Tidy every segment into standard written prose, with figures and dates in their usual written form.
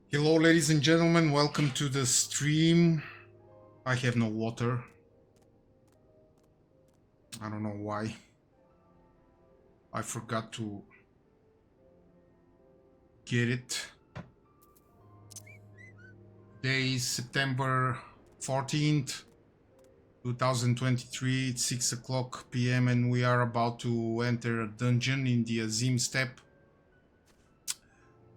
Hello, ladies and gentlemen. Welcome to the stream. I have no water. I don't know why. I forgot to get it. Today is September 14th, 2023. It's 6 o'clock p.m. and we are about to enter a dungeon in the Azim Steppe.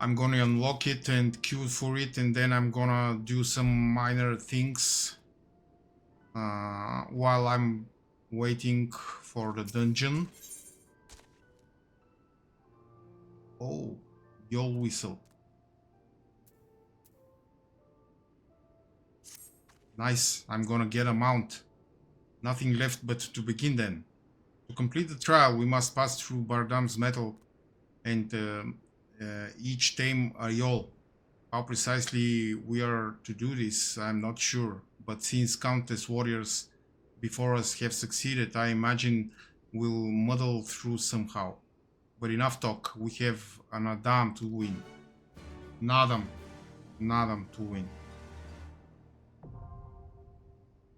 I'm gonna unlock it and queue for it, and then I'm gonna do some minor things while I'm waiting for the dungeon. Oh, Yol whistle. Nice, I'm gonna get a mount. Nothing left but to begin then. To complete the trial, we must pass through Bardam's metal and each tame a Yol. How precisely we are to do this, I'm not sure. But since countless warriors before us have succeeded, I imagine we'll muddle through somehow. But enough talk, we have an Adam to win. Nadam to win.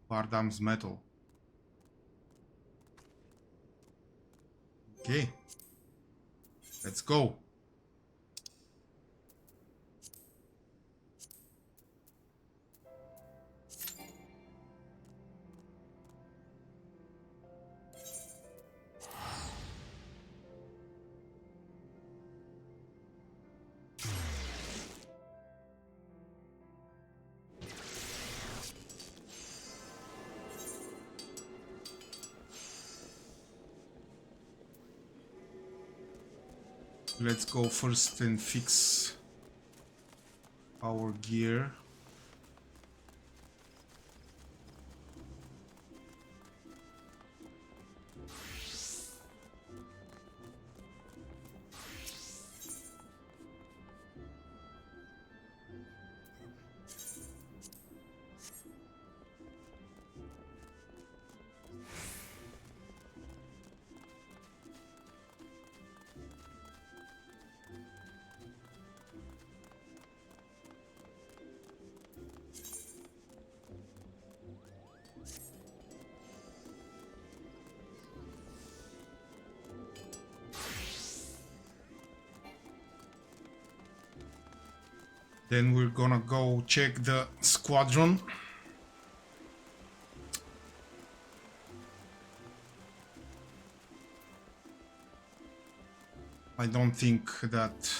Bardam's metal. Okay. Let's go. Let's go first and fix our gear. Then we're gonna go check the squadron. I don't think that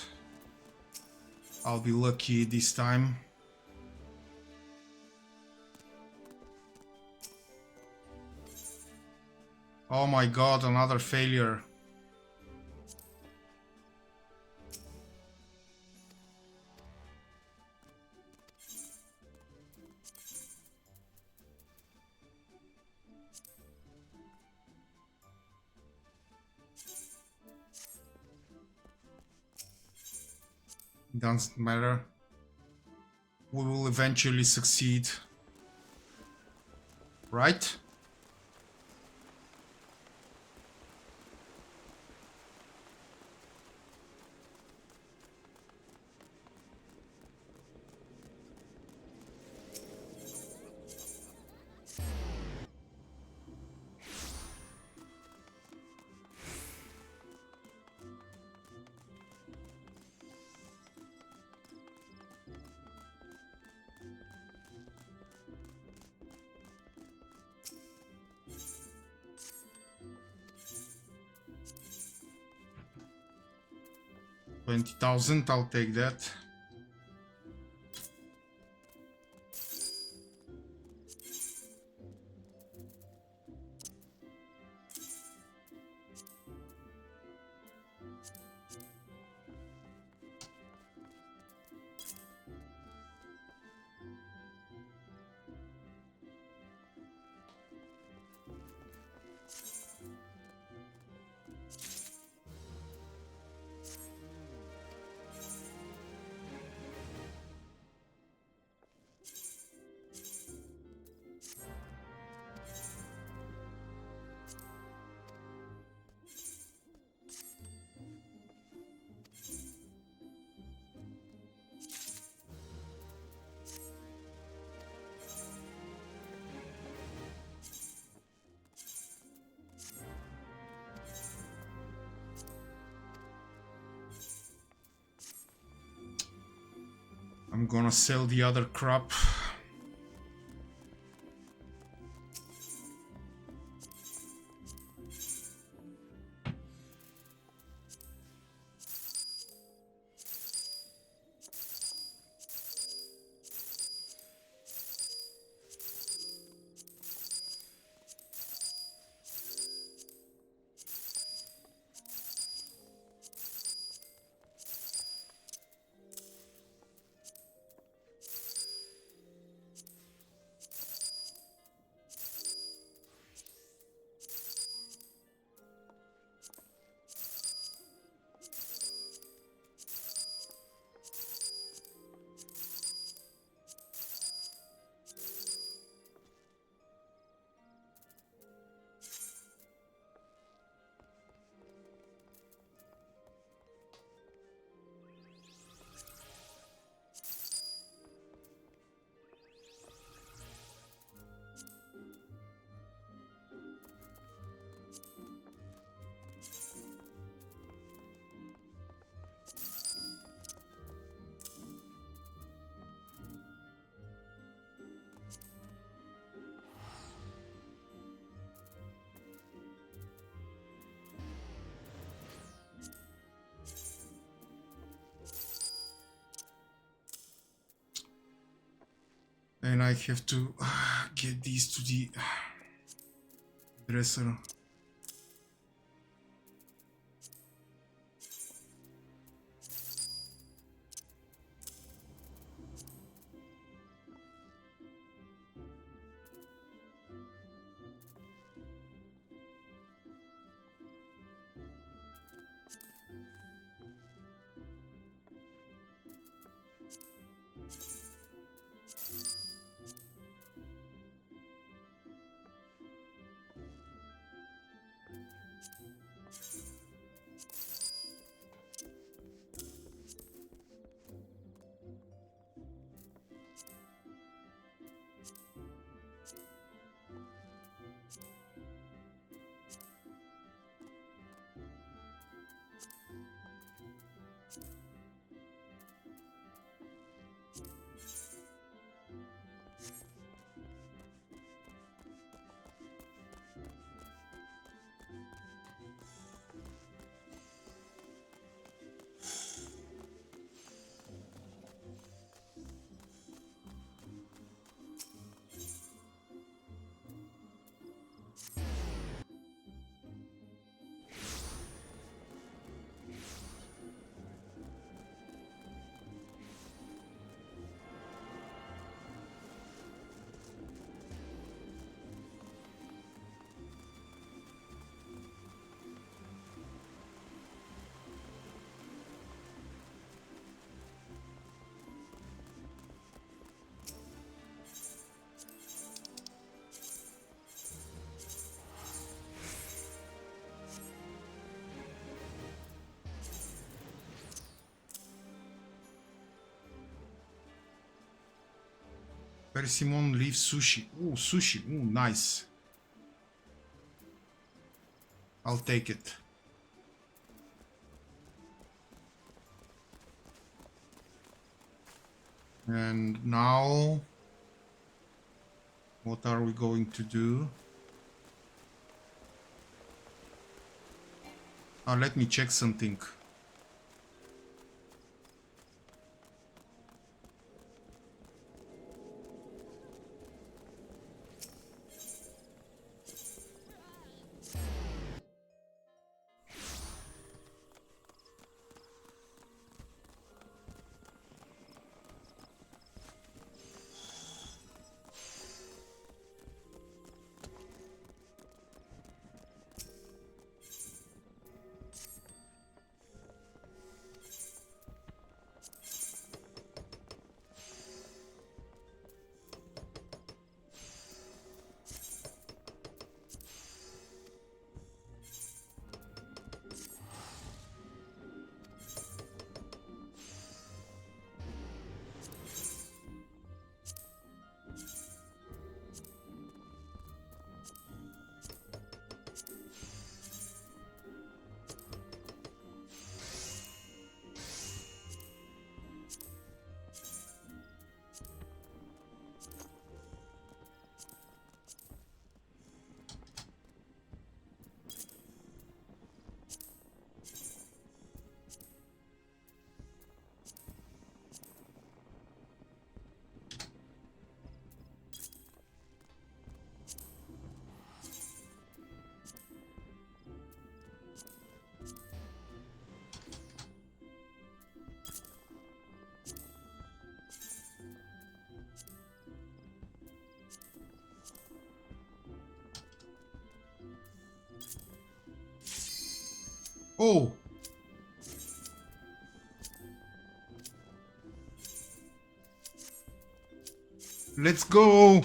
I'll be lucky this time. Oh my god, another failure. Doesn't matter. We will eventually succeed. Right? $20,000, I'll take that. gonna sell the other crap. And I have to get these to the dresser. Persimmon leaf sushi. Ooh, sushi. Ooh, nice. I'll take it. And now, what are we going to do? Let me check something. Oh! Let's go!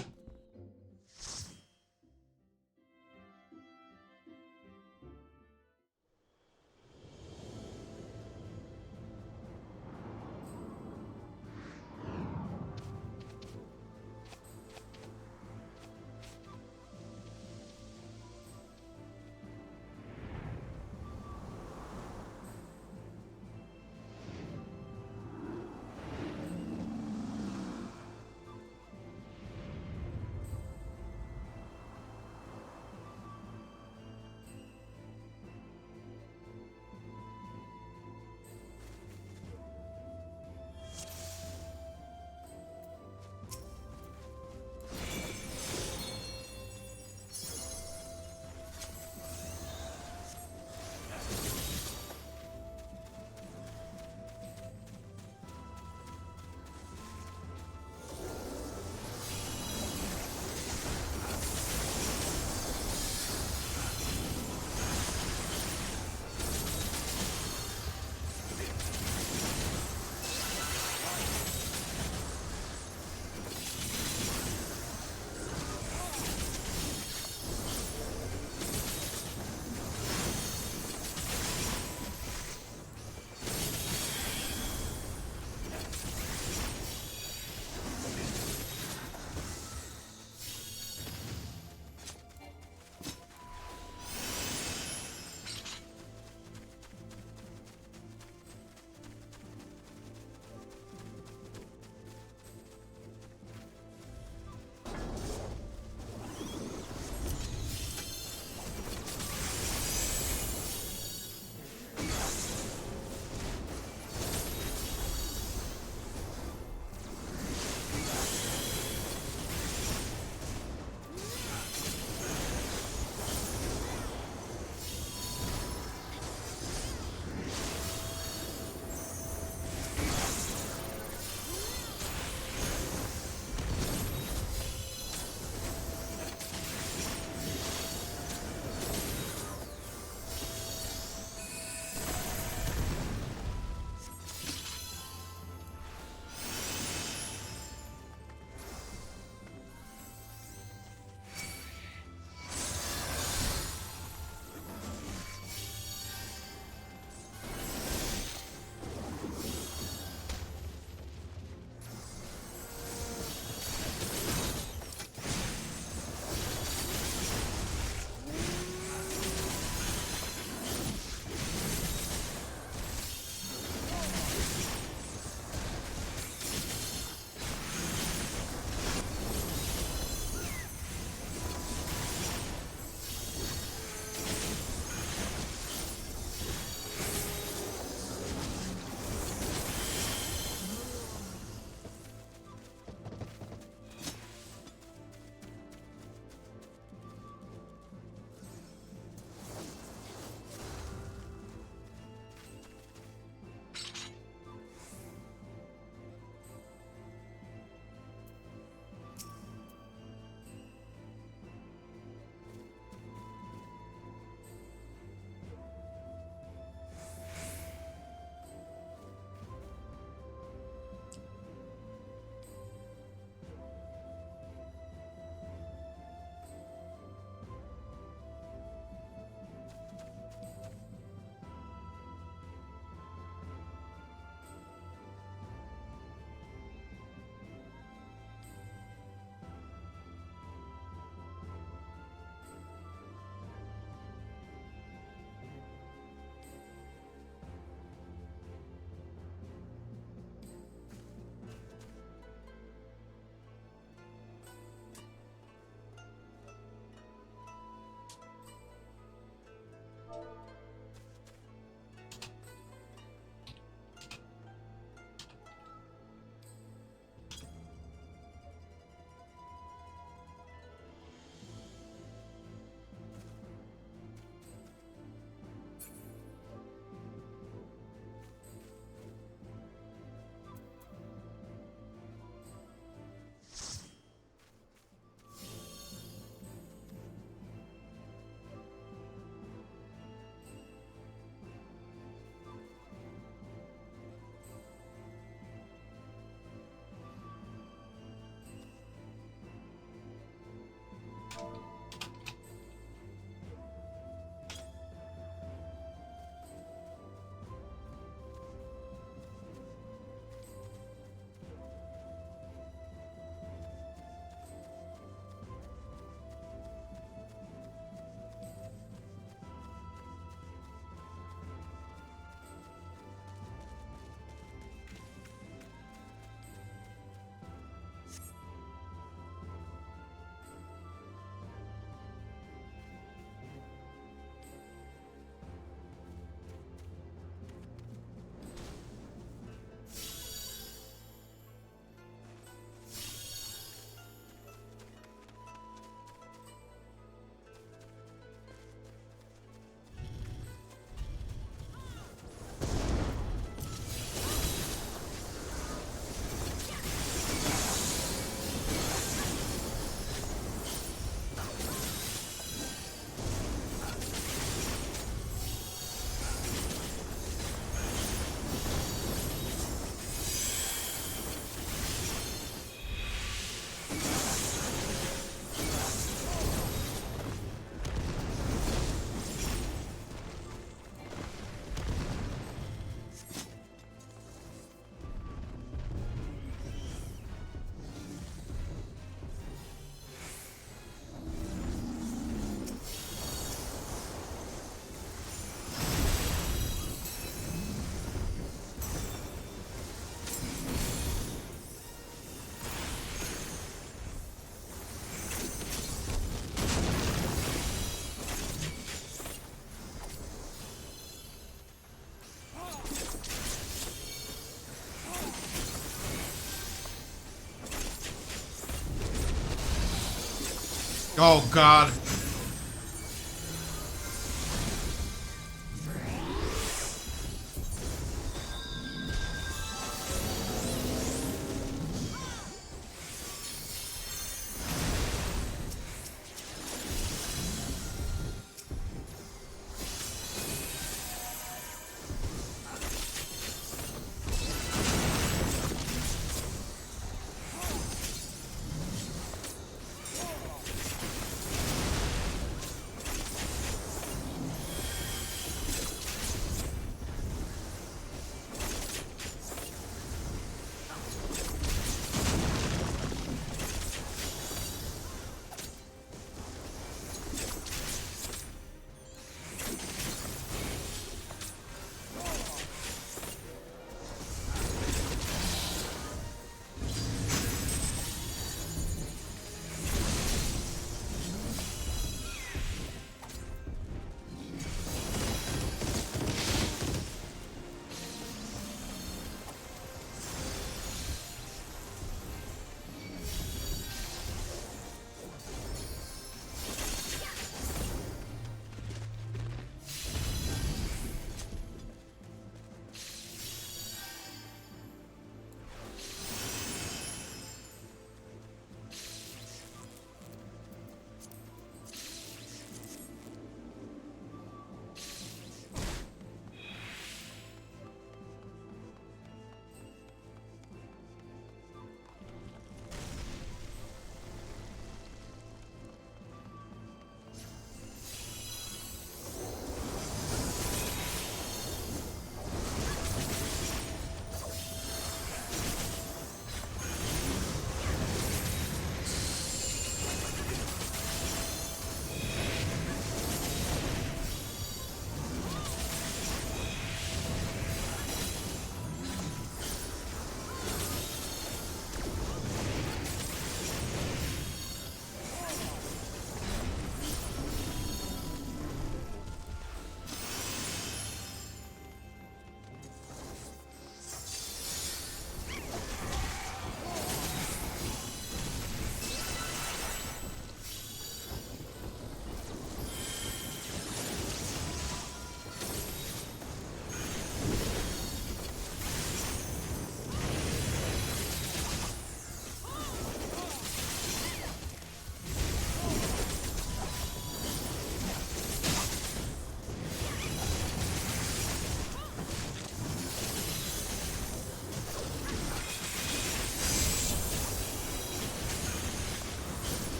Oh god.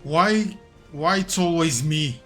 Why it's always me?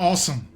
Awesome.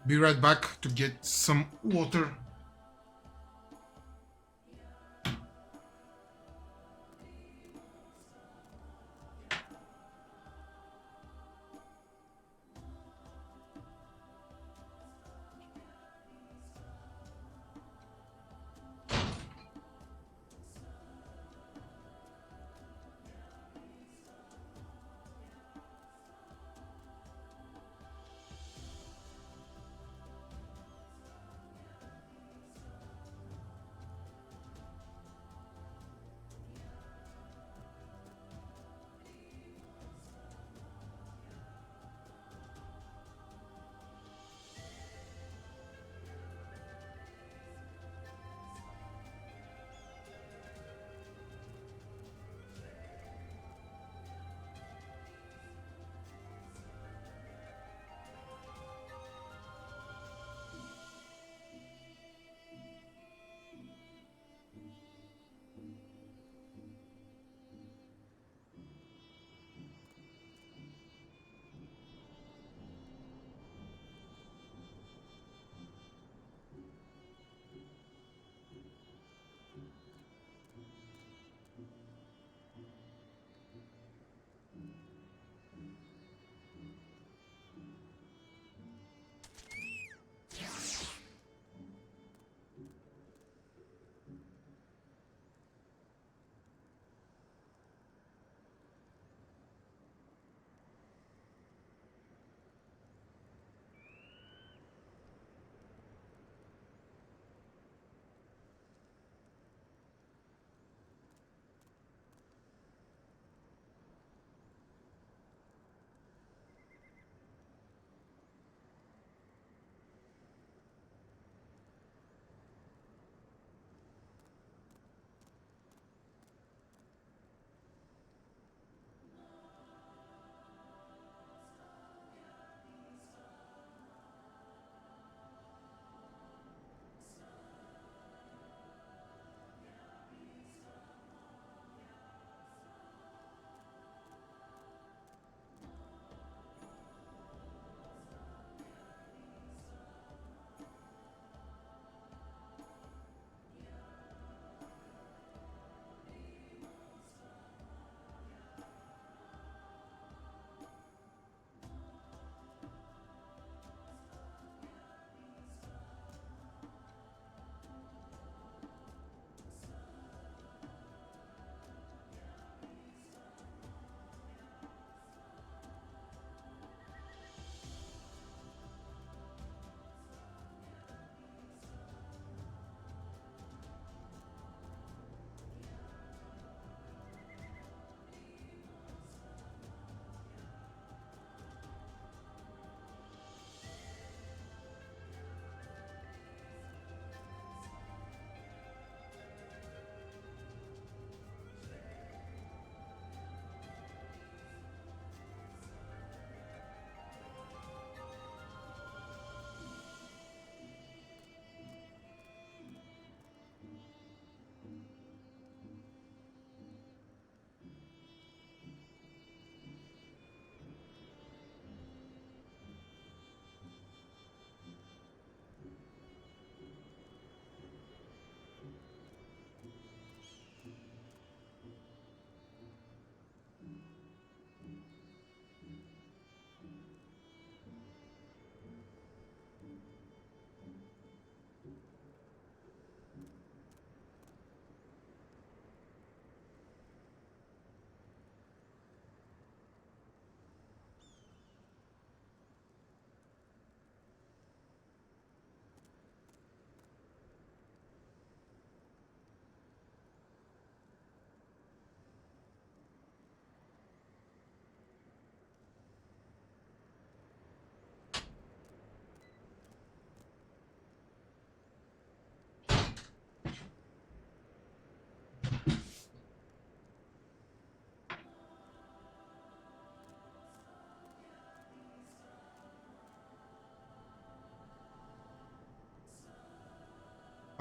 Be right back to get some water.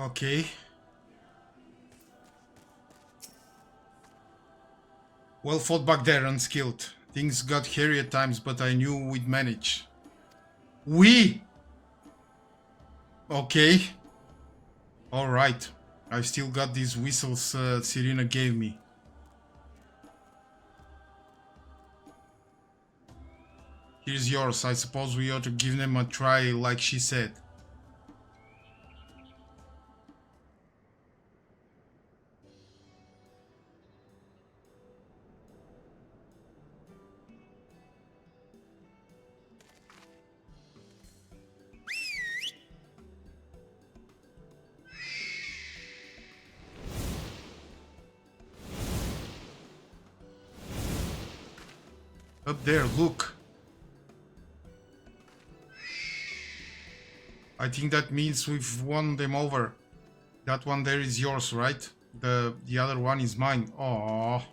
Okay. Well fought back there, unskilled. Things got hairy at times, but I knew we'd manage. We? Okay. Alright. I've still got these whistles Serena gave me. Here's yours. I suppose we ought to give them a try like she said. Up there, look. I think that means we've won them over. That one there is yours, right? The other one is mine. Aww.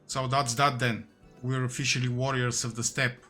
So that's that then. We're officially warriors of the steppe.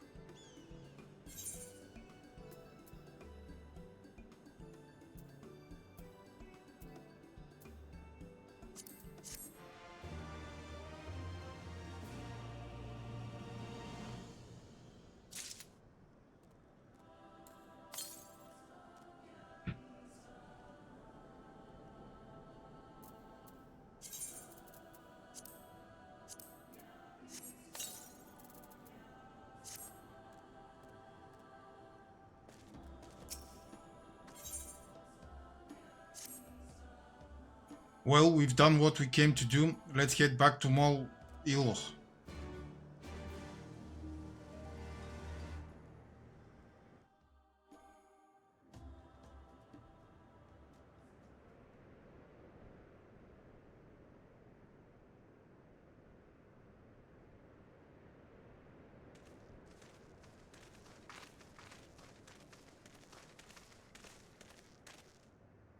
Well, we've done what we came to do. Let's head back to Mol Iloch.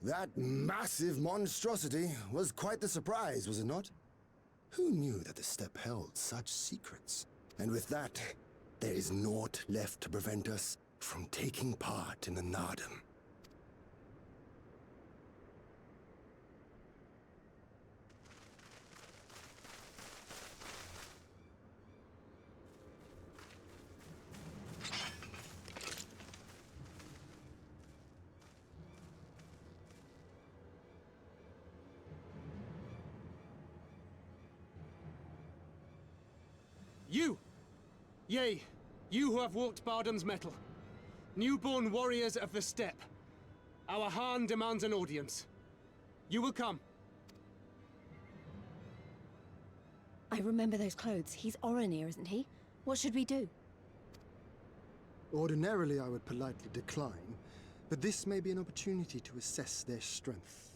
That massive monstrosity was quite the surprise, was it not? Who knew that the steppe held such secrets? And with that, there is naught left to prevent us from taking part in the Nardum. You! Yea, you who have walked Bardam's metal. Newborn warriors of the steppe. Our Khan demands an audience. You will come. I remember those clothes. He's Oronir, isn't he? What should we do? Ordinarily, I would politely decline, but this may be an opportunity to assess their strength.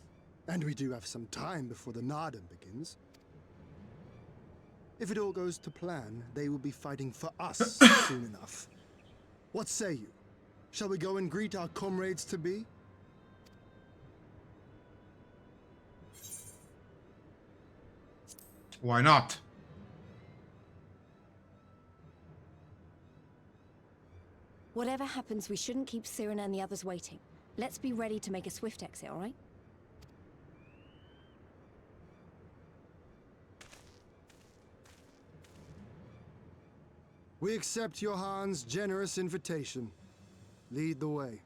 And we do have some time before the Nardum begins. If it all goes to plan, they will be fighting for us soon enough. What say you? Shall we go and greet our comrades-to-be? Why not? Whatever happens, we shouldn't keep Cyrano and the others waiting. Let's be ready to make a swift exit, all right? We accept your Khan's generous invitation. Lead the way.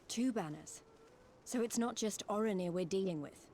Two banners. So it's not just Oronir we're dealing with.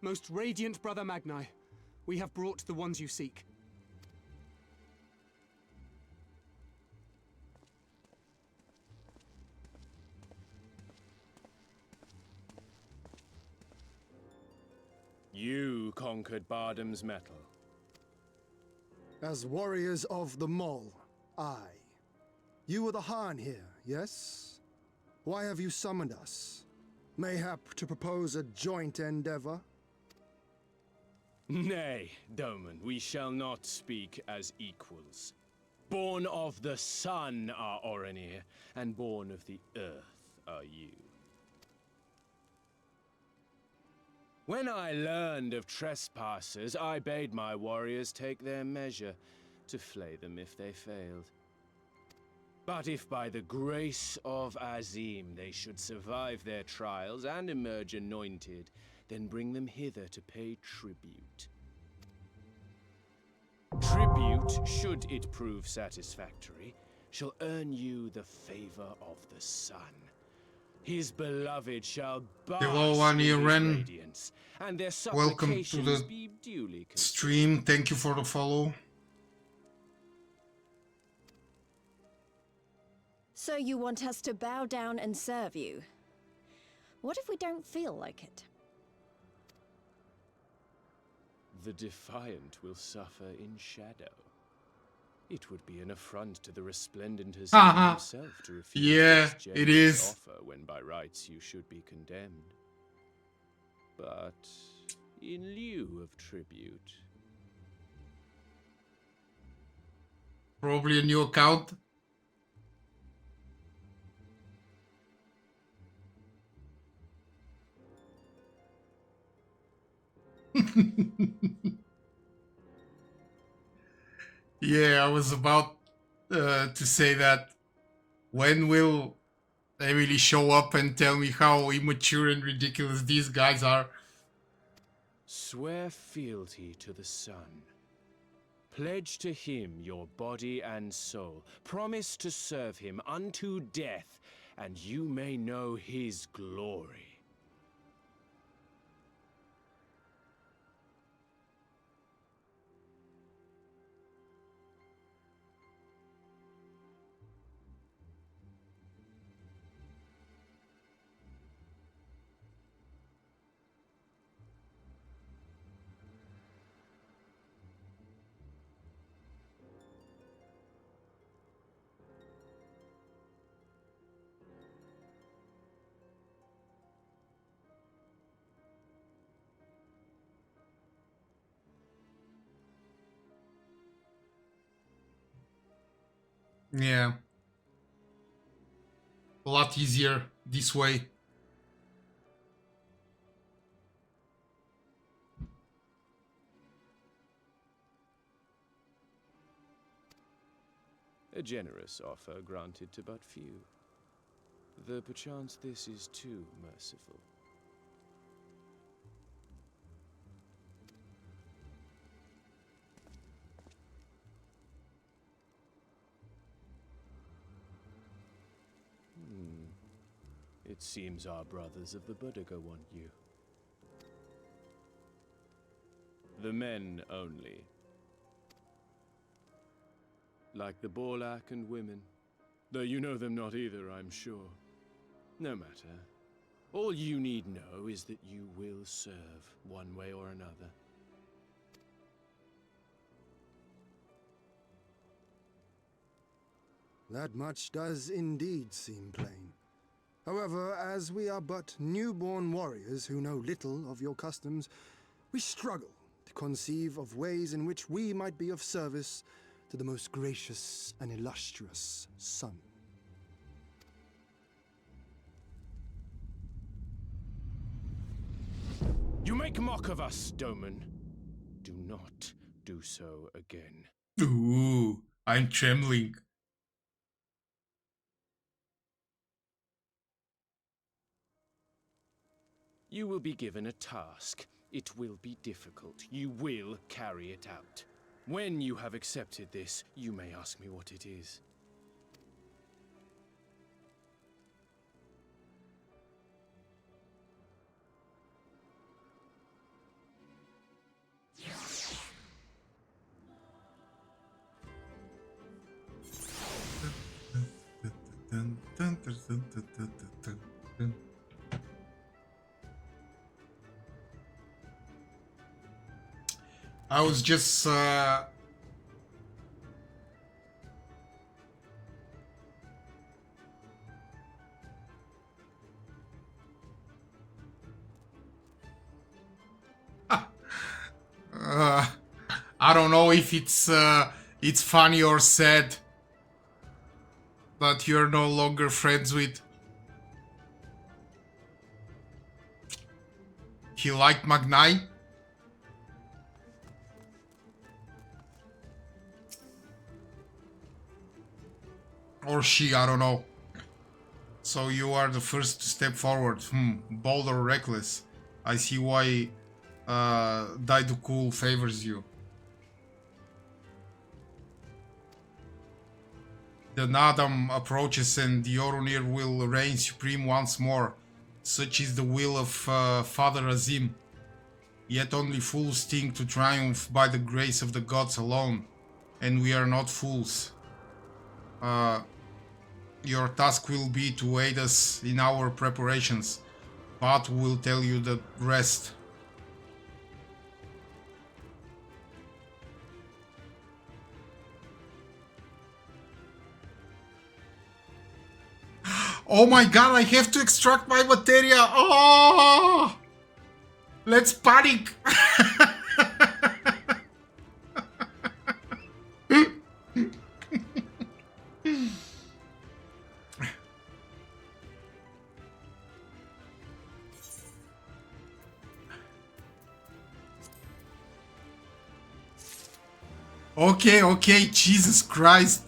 Most radiant Brother Magni, we have brought the ones you seek. You conquered Bardam's metal. As warriors of the Mall, aye. You were the Khan here, yes? Why have you summoned us? Mayhap to propose a joint endeavor? Nay, Doman, we shall not speak as equals. Born of the sun are Orenir, and born of the earth are you. When I learned of trespassers, I bade my warriors take their measure, to flay them if they failed. But if by the grace of Azim they should survive their trials and emerge anointed, then bring them hither to pay tribute. Tribute, should it prove satisfactory, shall earn you the favor of the sun. His beloved shall bask Hello, in his Ren. radiance, and their Welcome to supplications the be duly considered. stream. Thank you for the follow. So you want us to bow down and serve you? What if we don't feel like it? The defiant will suffer in shadow. It would be an affront to the resplendent Hazim himself to refuse Yeah, this it generous is. offer when by rights you should be condemned. But in lieu of tribute, Probably a new account. Yeah, I was about to say that. When will they really show up and tell me how immature and ridiculous these guys are? swear fealty to the sun. Pledge to him your body and soul. Promise to serve him unto death, and you may know his glory. Yeah. A lot easier this way. A generous offer granted to but few. Though perchance this is too merciful. It seems our brothers of the Boudica want you. The men only. Like the Borlak and women. Though you know them not either, I'm sure. No matter. All you need know is that you will serve, one way or another. That much does indeed seem plain. However, as we are but newborn warriors who know little of your customs, we struggle to conceive of ways in which we might be of service to the most gracious and illustrious sun. You make mock of us, Doman. Do not do so again. Ooh, I'm trembling. You will be given a task. It will be difficult. You will carry it out. When you have accepted this, you may ask me what it is. I was just I don't know if it's funny or sad that you're no longer friends with. He liked Magnai? Or she, I don't know. So you are the first to step forward. Bold or reckless. I see why Daidukul favors you. The Nadam approaches and the Orunir will reign supreme once more. Such is the will of Father Azim. Yet only fools think to triumph by the grace of the gods alone. And we are not fools. Your task will be to aid us in our preparations. But will tell you the rest. Oh my god, I have to extract my materia. Oh! Let's panic. Okay, Jesus Christ.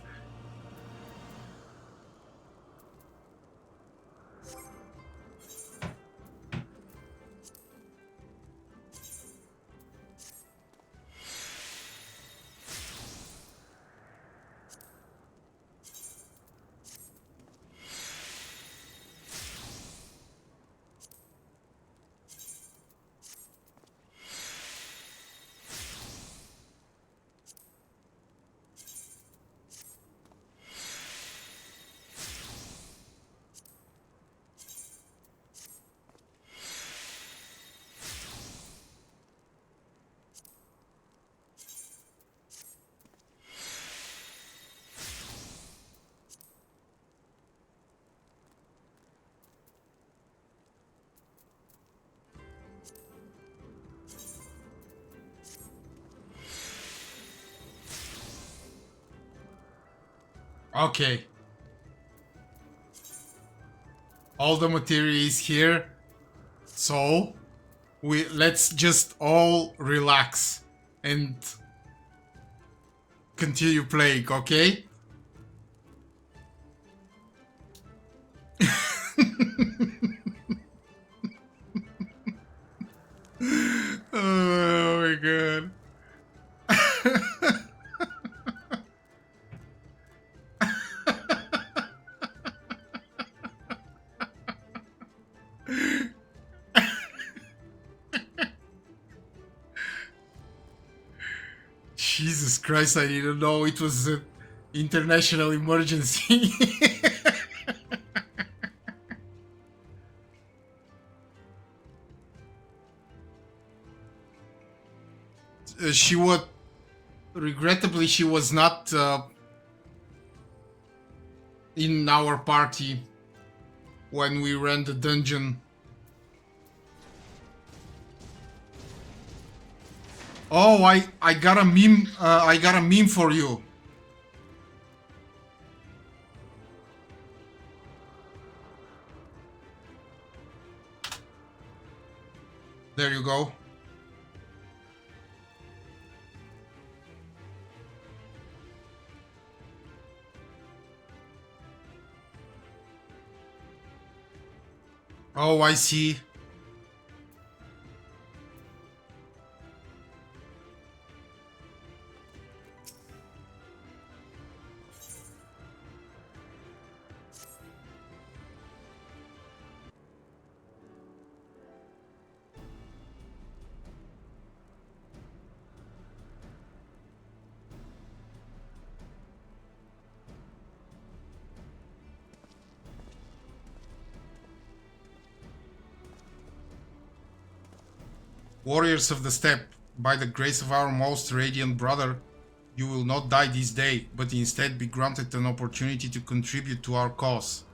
Okay. All the material is here. So let's just all relax and continue playing, okay? Oh my god. Jesus Christ, I didn't know it was an international emergency. Regrettably, she was not in our party when we ran the dungeon. Oh, I got a meme. I got a meme for you. There you go. Oh, I see. Warriors of the Steppe, by the grace of our most radiant brother, you will not die this day, but instead be granted an opportunity to contribute to our cause.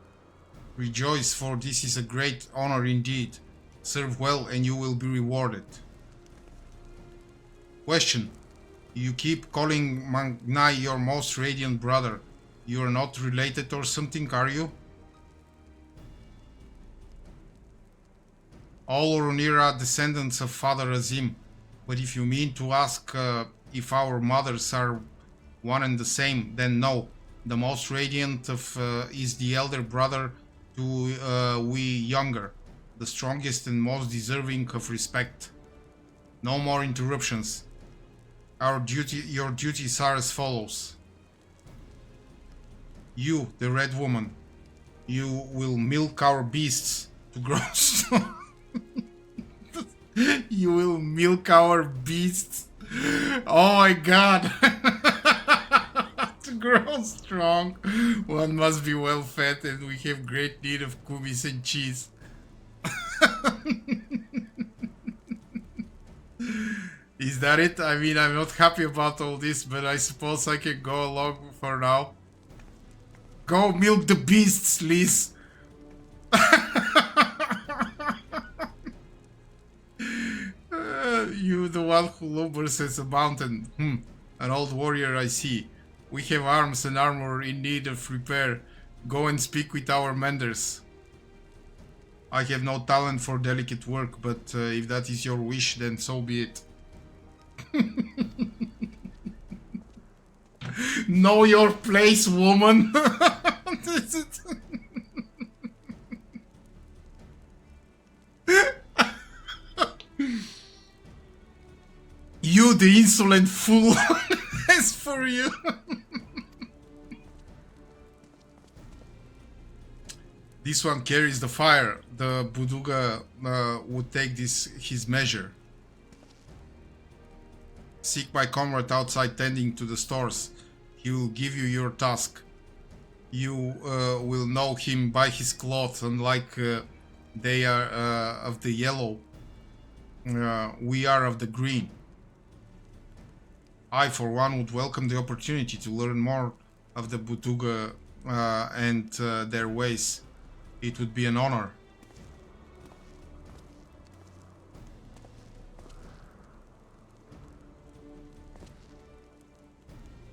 Rejoice, for this is a great honor indeed. Serve well and you will be rewarded. Question. You keep calling Magnai your most radiant brother. You are not related or something, are you? All Orunir are descendants of Father Azim, but if you mean to ask if our mothers are one and the same, then no. The most radiant of is the elder brother to we younger, the strongest and most deserving of respect. No more interruptions. Your duties are as follows. You, the Red Woman, you will milk our beasts to grow strong. You will milk our beasts. Oh my god. To grow strong, one must be well fed, and we have great need of kubis and cheese. Is that it? I mean, I'm not happy about all this, but I suppose I can go along for now. Go milk the beasts, Liz. You, the one who lumbers as a mountain. An old warrior I see. We have arms and armor in need of repair. Go and speak with our menders. I have no talent for delicate work, but if that is your wish, then so be it. Know your place, woman. You, the insolent fool. As for you. This one carries the fire. The Buduga would take his measure. Seek my comrade outside tending to the stores. He will give you your task. You will know him by his cloth, unlike they are of the yellow. We are of the green. I, for one, would welcome the opportunity to learn more of the Buduga and their ways. It would be an honor.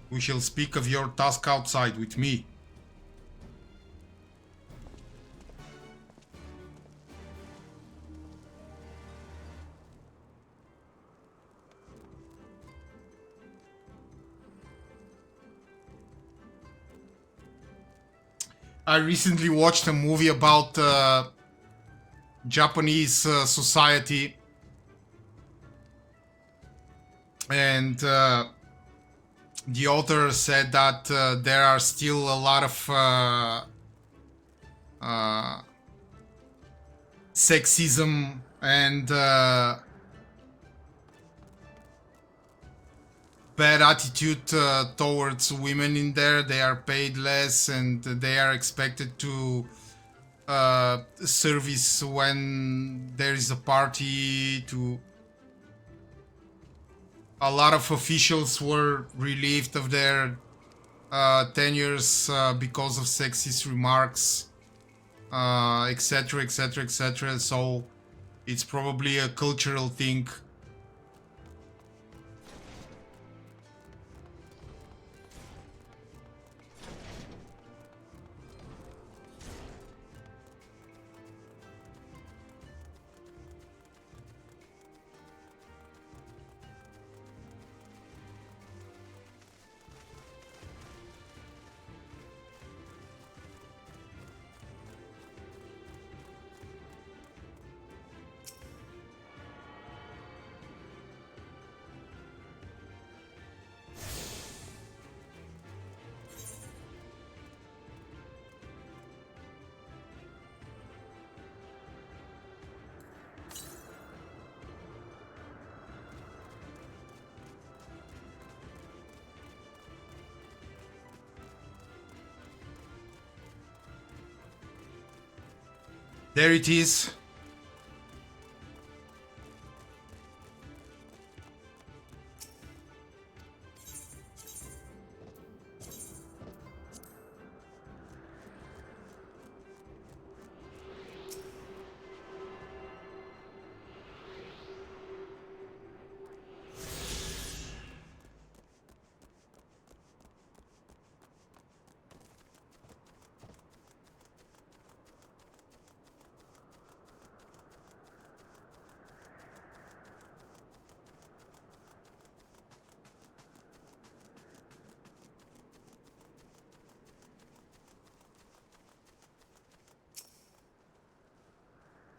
We shall speak of your task outside with me. I recently watched a movie about Japanese society, and the author said that there are still a lot of sexism and bad attitude towards women in there. They are paid less and they are expected to service when there is a party. A lot of officials were relieved of their tenures because of sexist remarks, etc, etc, etc. So it's probably a cultural thing. There it is.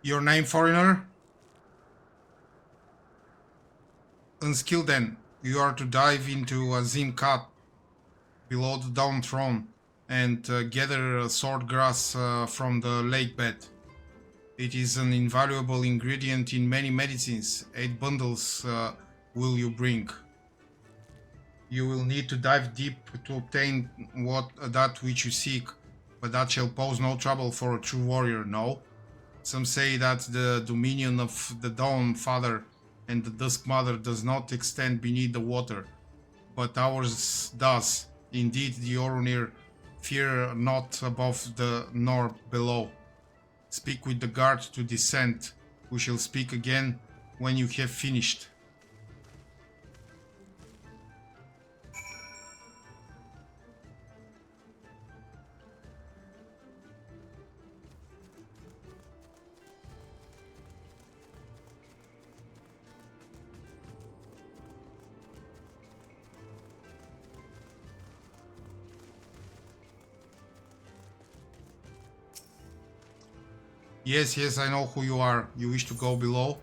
Your name, foreigner? Unskilled then. You are to dive into Azim Cut below the Dawn Throne and gather sword grass from the lake bed. It is an invaluable ingredient in many medicines. 8 bundles will you bring. You will need to dive deep to obtain that which you seek, but that shall pose no trouble for a true warrior, no? Some say that the dominion of the Dawn Father and the Dusk Mother does not extend beneath the water, but ours does. Indeed, the Orunir fear not above nor below. Speak with the guard to descend. We shall speak again when you have finished. Yes, yes, I know who you are. You wish to go below?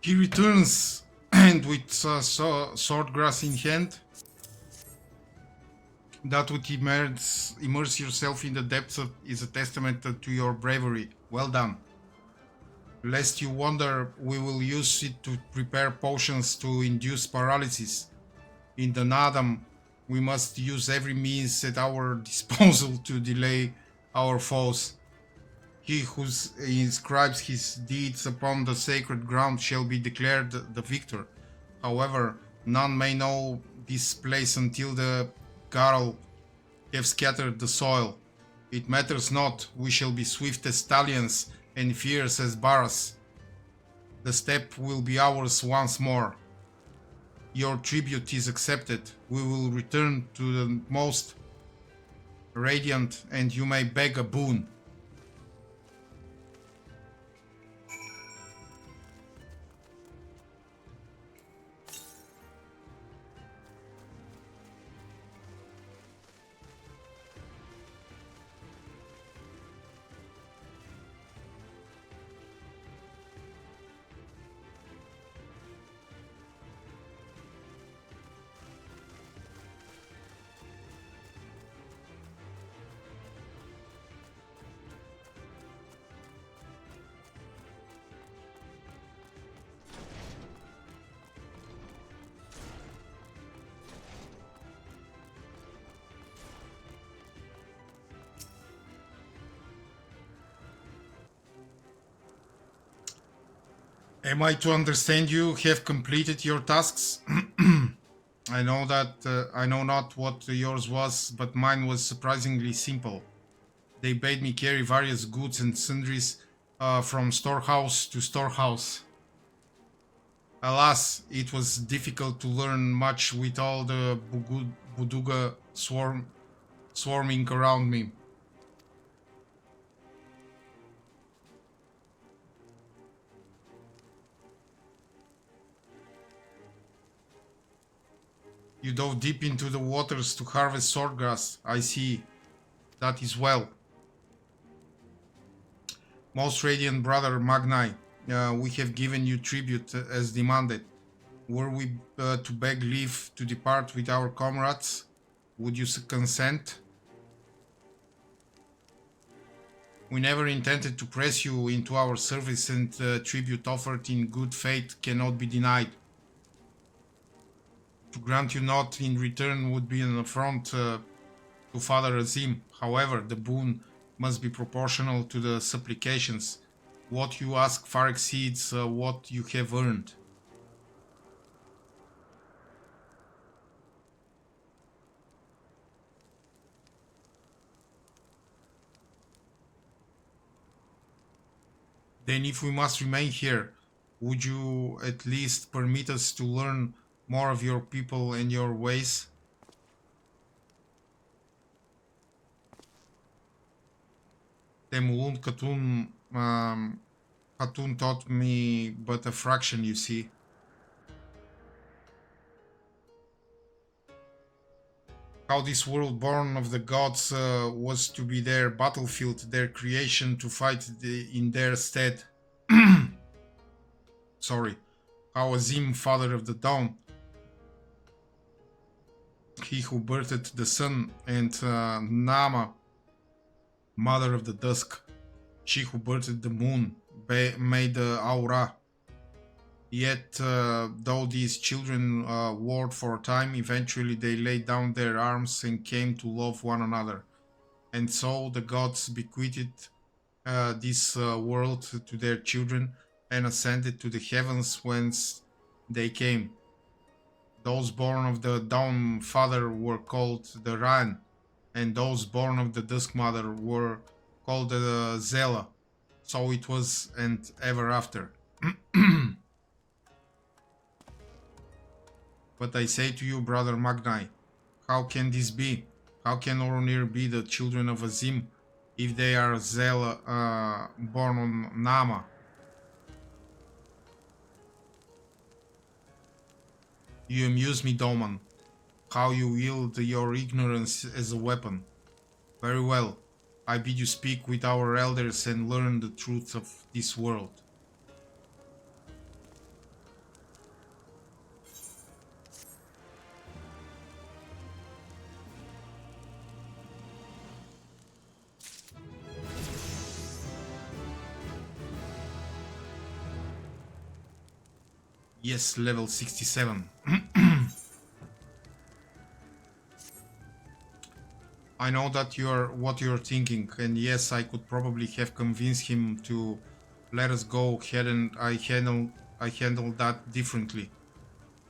He returns, and with swordgrass in hand, that would immerse yourself in the depths is a testament to your bravery. Well done. Lest you wonder, we will use it to prepare potions to induce paralysis. In the Nadam, we must use every means at our disposal to delay our foes. He who inscribes his deeds upon the sacred ground shall be declared the victor. However, none may know this place until the Garl have scattered the soil. It matters not, we shall be swift as stallions and fierce as Baras. The steppe will be ours once more. Your tribute is accepted. We will return to the most radiant, and you may beg a boon. Am I to understand you have completed your tasks? I know that I know not what yours was, but mine was surprisingly simple. They bade me carry various goods and sundries from storehouse to storehouse. Alas, it was difficult to learn much with all the Buduga swarming around me. You dove deep into the waters to harvest swordgrass. I see. That is well. Most radiant brother Magnai, we have given you tribute as demanded. Were we to beg leave to depart with our comrades? Would you consent? We never intended to press you into our service, and tribute offered in good faith cannot be denied. To grant you not in return would be an affront to Father Azim. However, the boon must be proportional to the supplications. What you ask far exceeds what you have earned. Then if we must remain here, would you at least permit us to learn more of your people and your ways? Temulun Hatun taught me but a fraction, you see. How this world born of the gods was to be their battlefield, their creation to fight in their stead. Sorry. How Azim, father of the dawn, he who birthed the sun, and Nama, mother of the dusk, she who birthed the moon, made the aura. Yet, though these children warred for a time, eventually they laid down their arms and came to love one another. And so the gods bequeathed this world to their children and ascended to the heavens whence they came. Those born of the Dawn Father were called the Ran, and those born of the Dusk Mother were called the Zela. So it was, and ever after. But I say to you, brother Magnai, how can this be? How can Oronir be the children of Azim if they are Zela born on Nama? You amuse me, Doman. How you wield your ignorance as a weapon. Very well. I bid you speak with our elders and learn the truth of this world. Yes, level 67. I know that what you're thinking, and yes, I could probably have convinced him to let us go ahead, and I handled that differently.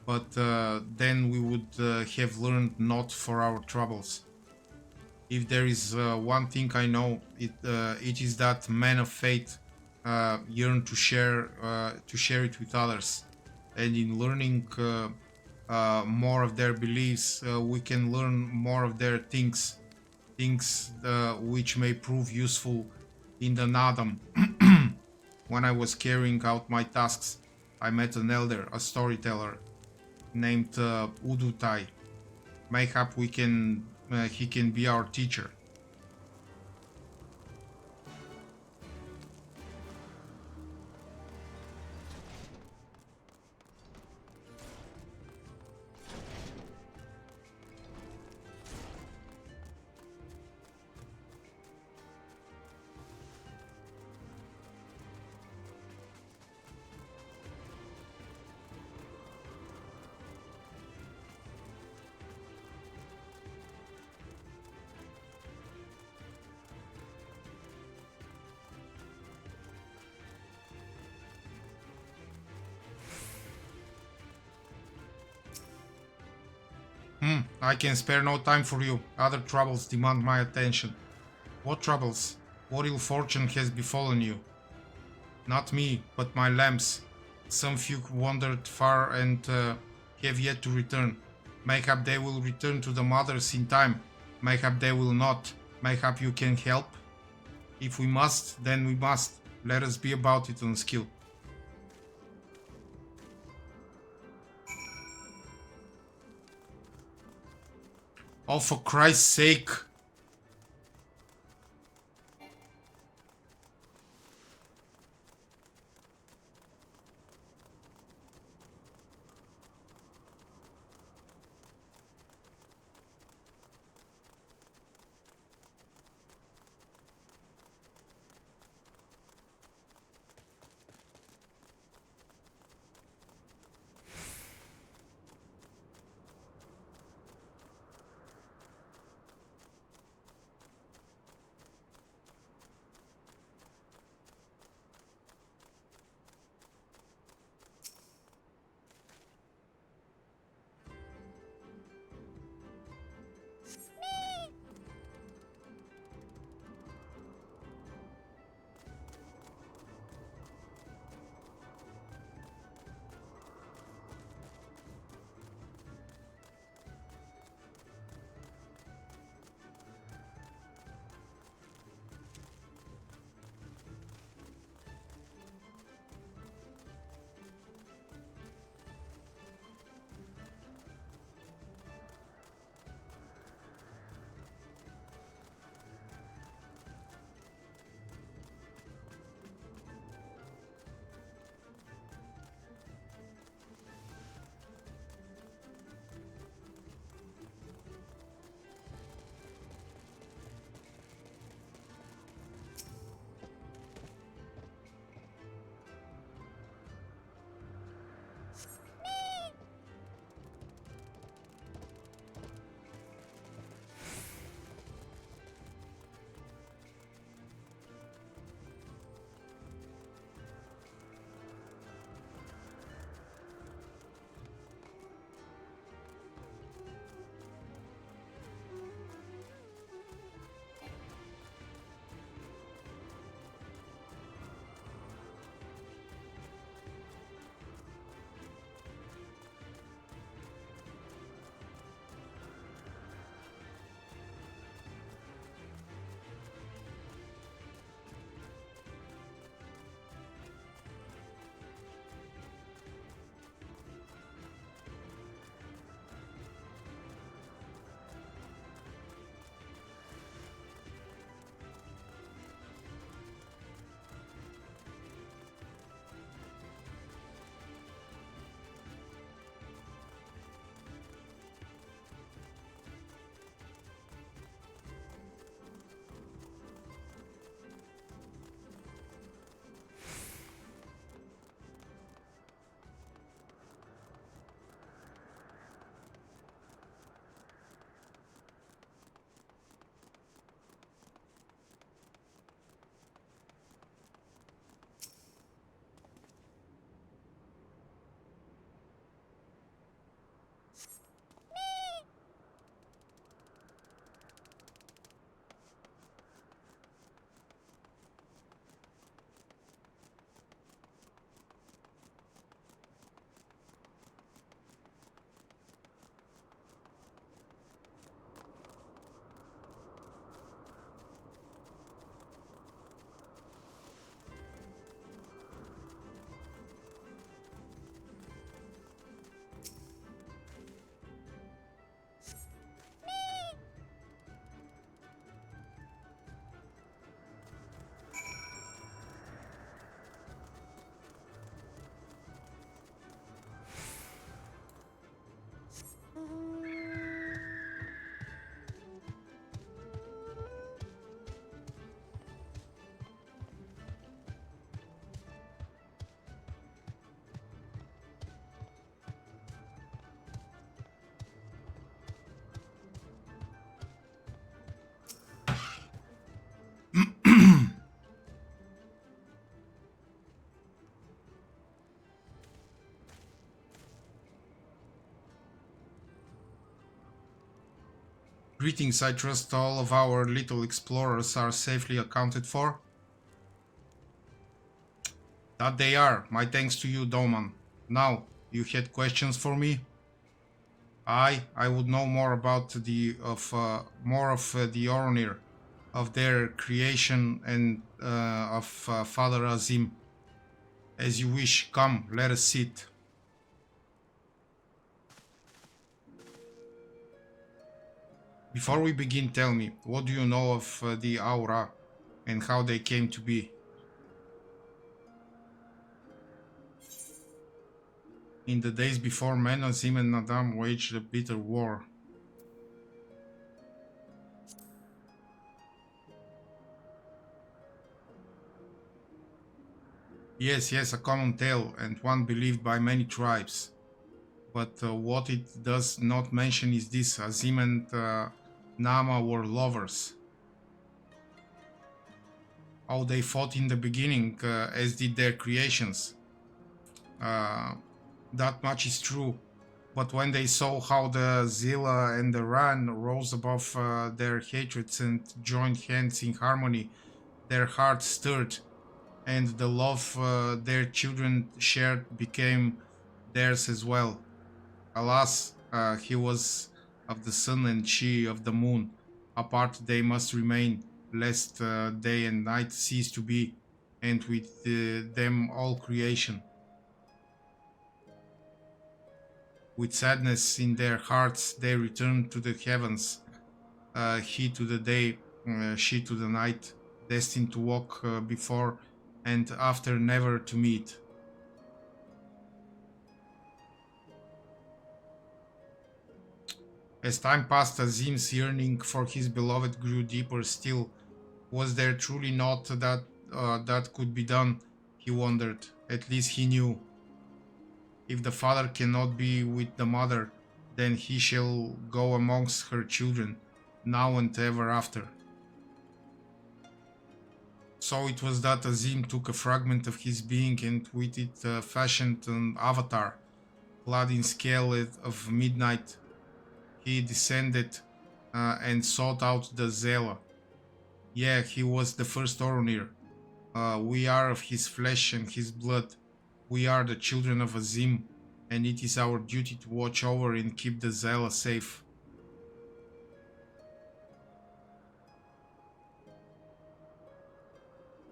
But then we would have learned not for our troubles. If there is one thing I know, it is that men of faith yearn to share it with others, and in learning more of their beliefs, we can learn more of their things which may prove useful in the Nadam. When I was carrying out my tasks, I met an elder, a storyteller, named Udutai. Mayhap he can be our teacher. I can spare no time for you. Other troubles demand my attention. What troubles? What ill fortune has befallen you? Not me, but my lambs. Some few wandered far and have yet to return. Mayhap they will return to the mothers in time. Mayhap they will not. Mayhap you can help. If we must, then we must. Let us be about it on skill. Oh, for Christ's sake! Greetings, I trust all of our little explorers are safely accounted for. That they are, my thanks to you, Doman. Now, you had questions for me? I would know more about the Oronir, of their creation and of Father Azim. As you wish, come, let us sit. Before we begin, tell me, what do you know of the Aura and how they came to be? In the days before men, Azim and Nadam waged a bitter war. Yes, a common tale, and one believed by many tribes. But what it does not mention is this: Azim and Nama were lovers. How they fought in the beginning, as did their creations. That much is true. But when they saw how the Zilla and the Ran rose above their hatreds and joined hands in harmony, their hearts stirred, and the love their children shared became theirs as well. Alas, he was of the sun and she of the moon. Apart they must remain, lest day and night cease to be, and with them all creation. With sadness in their hearts they returned to the heavens, he to the day, she to the night, destined to walk before and after, never to meet. As time passed, Azim's yearning for his beloved grew deeper still. Was there truly not that could be done? He wondered. At least he knew. If the father cannot be with the mother, then he shall go amongst her children, now and ever after. So it was that Azim took a fragment of his being and with it fashioned an avatar, clad in scale of midnight. He descended and sought out the Zela. Yeah, he was the first Oronir. We are of his flesh and his blood. We are the children of Azim, and it is our duty to watch over and keep the Zela safe.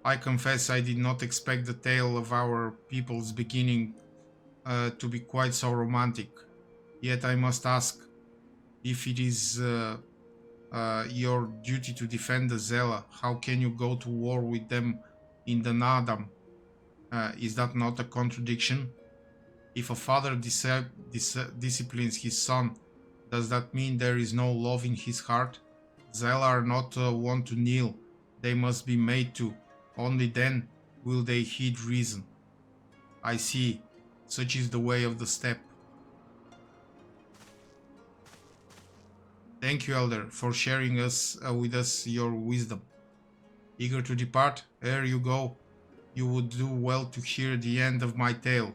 I confess I did not expect the tale of our people's beginning to be quite so romantic. Yet I must ask, if it is your duty to defend the Zela, how can you go to war with them in the Nadam? Is that not a contradiction? If a father disciplines his son, does that mean there is no love in his heart? Zela are not wont to kneel, they must be made to. Only then will they heed reason. I see, such is the way of the steppe. Thank you, Elder, for sharing with us your wisdom. Eager to depart? Ere you go, you would do well to hear the end of my tale.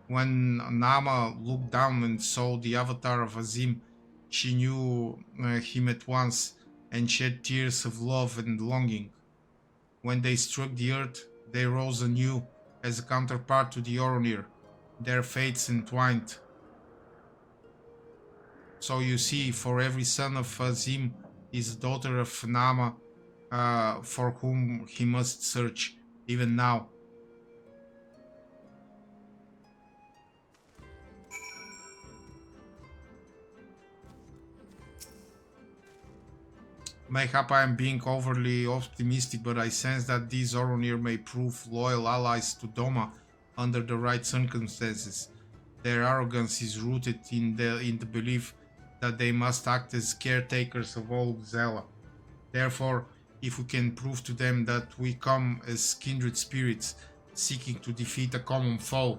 When Nama looked down and saw the avatar of Azim, she knew him at once and shed tears of love and longing. When they struck the earth, they rose anew as a counterpart to the Oronir, their fates entwined. So you see, for every son of Azim is a daughter of Nama, for whom he must search, even now. Mayhap I am being overly optimistic, but I sense that these Oronir may prove loyal allies to Doma under the right circumstances. Their arrogance is rooted in the belief that they must act as caretakers of all Zela. Therefore, if we can prove to them that we come as kindred spirits seeking to defeat a common foe.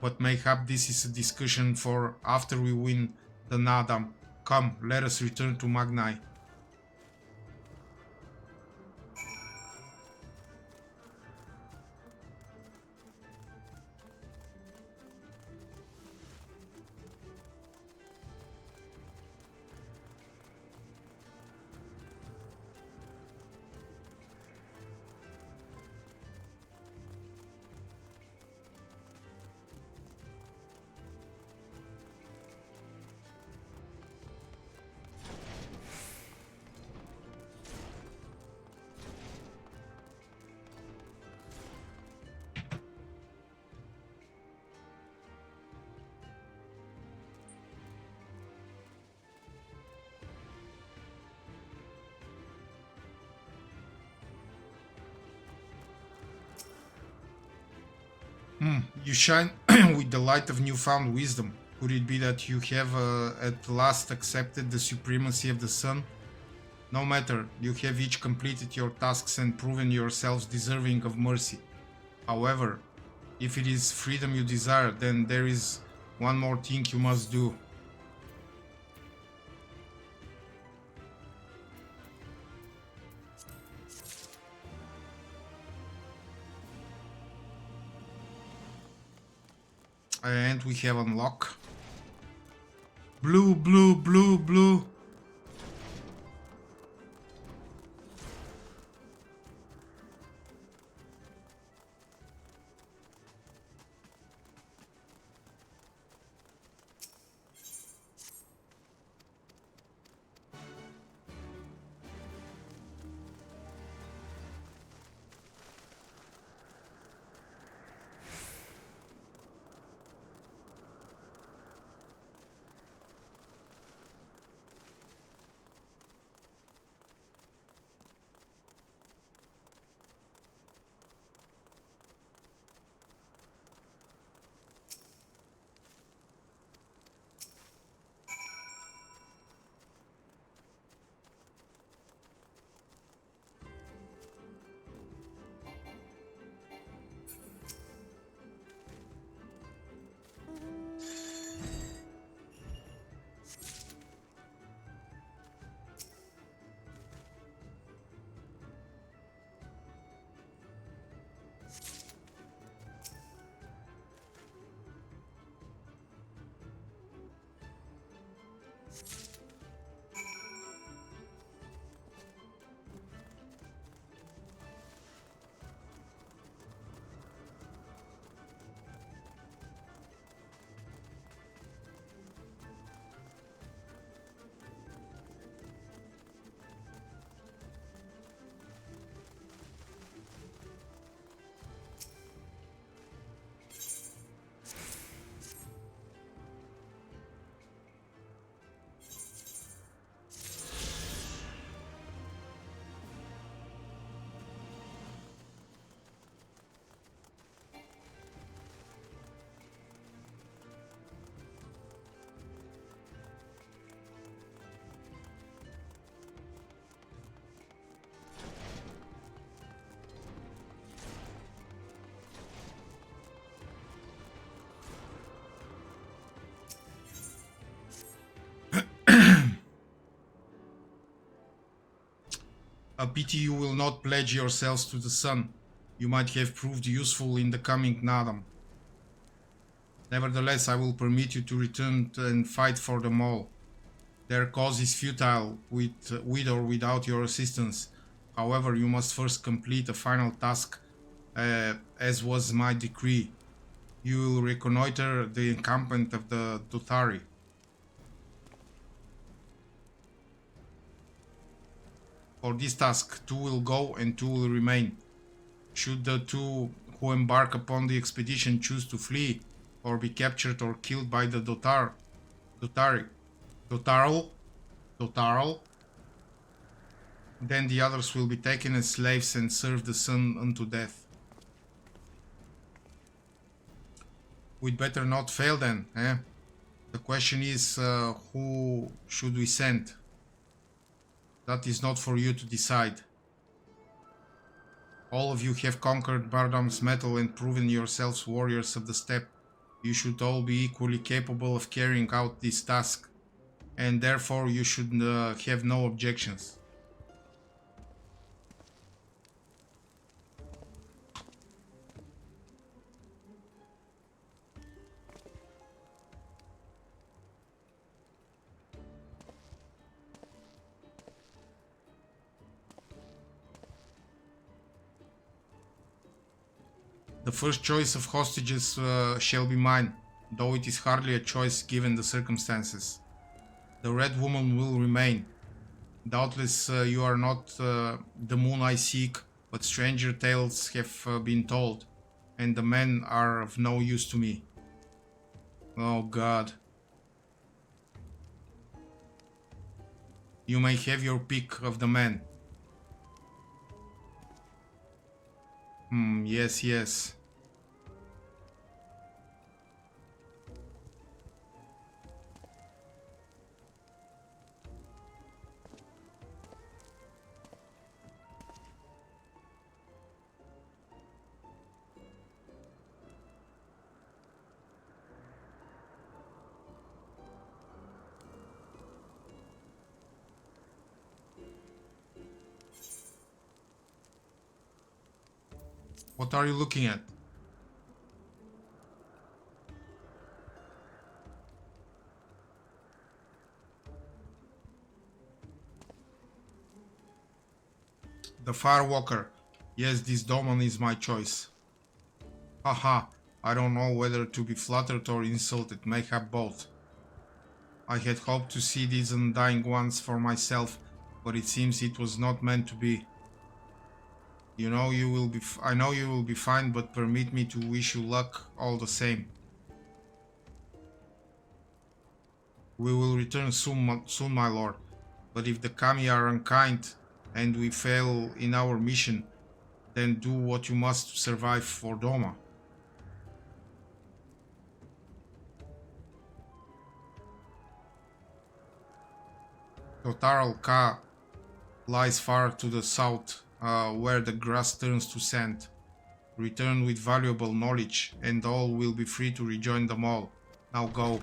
But mayhap this is a discussion for after we win the Nadam. Come, let us return to Magnai. You shine with the light of newfound wisdom. Could it be that you have at last accepted the supremacy of the sun? No matter, you have each completed your tasks and proven yourselves deserving of mercy. However, if it is freedom you desire, then there is one more thing you must do. And we have unlock. Blue, blue, blue, blue. A pity you will not pledge yourselves to the sun. You might have proved useful in the coming Nadam. Nevertheless, I will permit you to return and fight for them all. Their cause is futile, with or without your assistance. However, you must first complete a final task, as was my decree. You will reconnoiter the encampment of the Dothari. For this task, 2 will go and 2 will remain. Should the 2 who embark upon the expedition choose to flee, or be captured or killed by the Dothari, then the others will be taken as slaves and serve the sun unto death. We'd better not fail then, eh? The question is, who should we send? That is not for you to decide. All of you have conquered Bardam's metal and proven yourselves warriors of the steppe. You should all be equally capable of carrying out this task, and therefore you should have no objections. The first choice of hostages shall be mine, though it is hardly a choice given the circumstances. The Red Woman will remain. Doubtless you are not the moon I seek, but stranger tales have been told, and the men are of no use to me. Oh God. You may have your pick of the men. Yes, yes. What are you looking at? The Firewalker. Yes, this Doman is my choice. Haha, I don't know whether to be flattered or insulted, mayhap both. I had hoped to see these undying ones for myself, but it seems it was not meant to be. I know you will be fine, but permit me to wish you luck all the same. We will return soon, my lord. But if the Kami are unkind and we fail in our mission, then do what you must to survive for Doma. Totaral Ka lies far to the south, where the grass turns to sand. Return with valuable knowledge, and all will be free to rejoin the mall. Now go.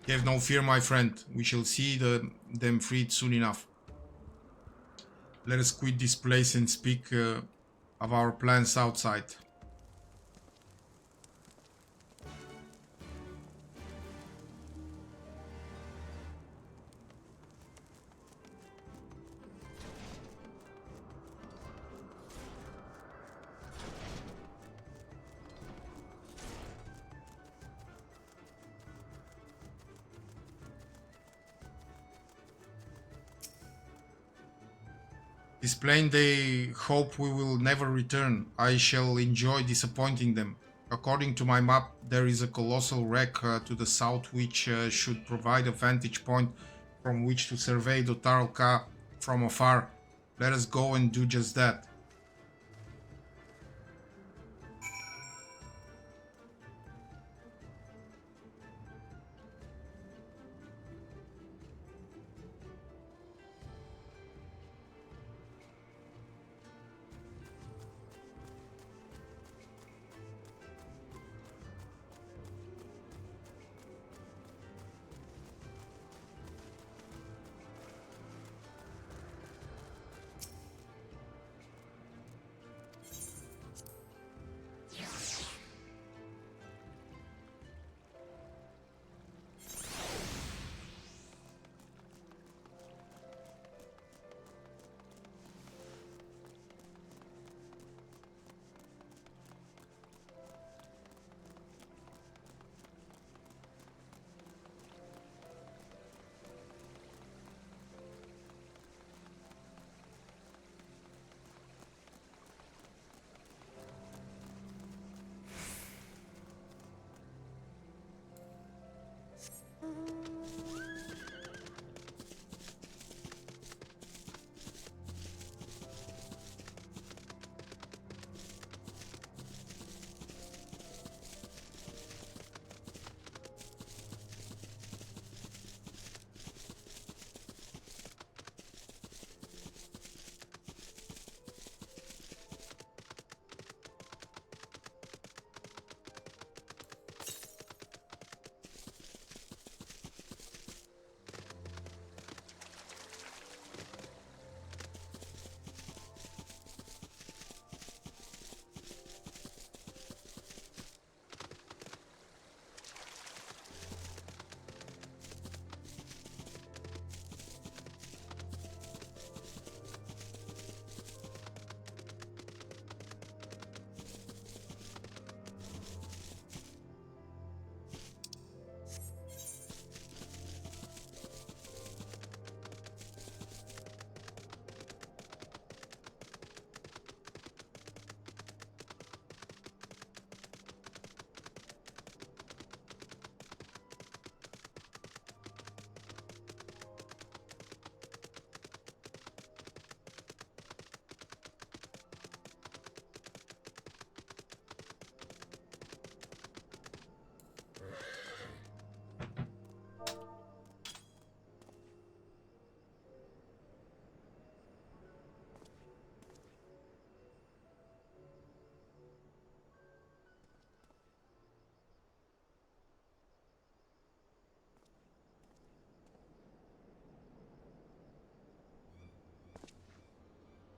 Have no fear, my friend. We shall see them freed soon enough. Let us quit this place and speak of our plans outside. This plain they hope we will never return. I shall enjoy disappointing them. According to my map, there is a colossal wreck to the south which should provide a vantage point from which to survey the Taralka from afar. Let us go and do just that.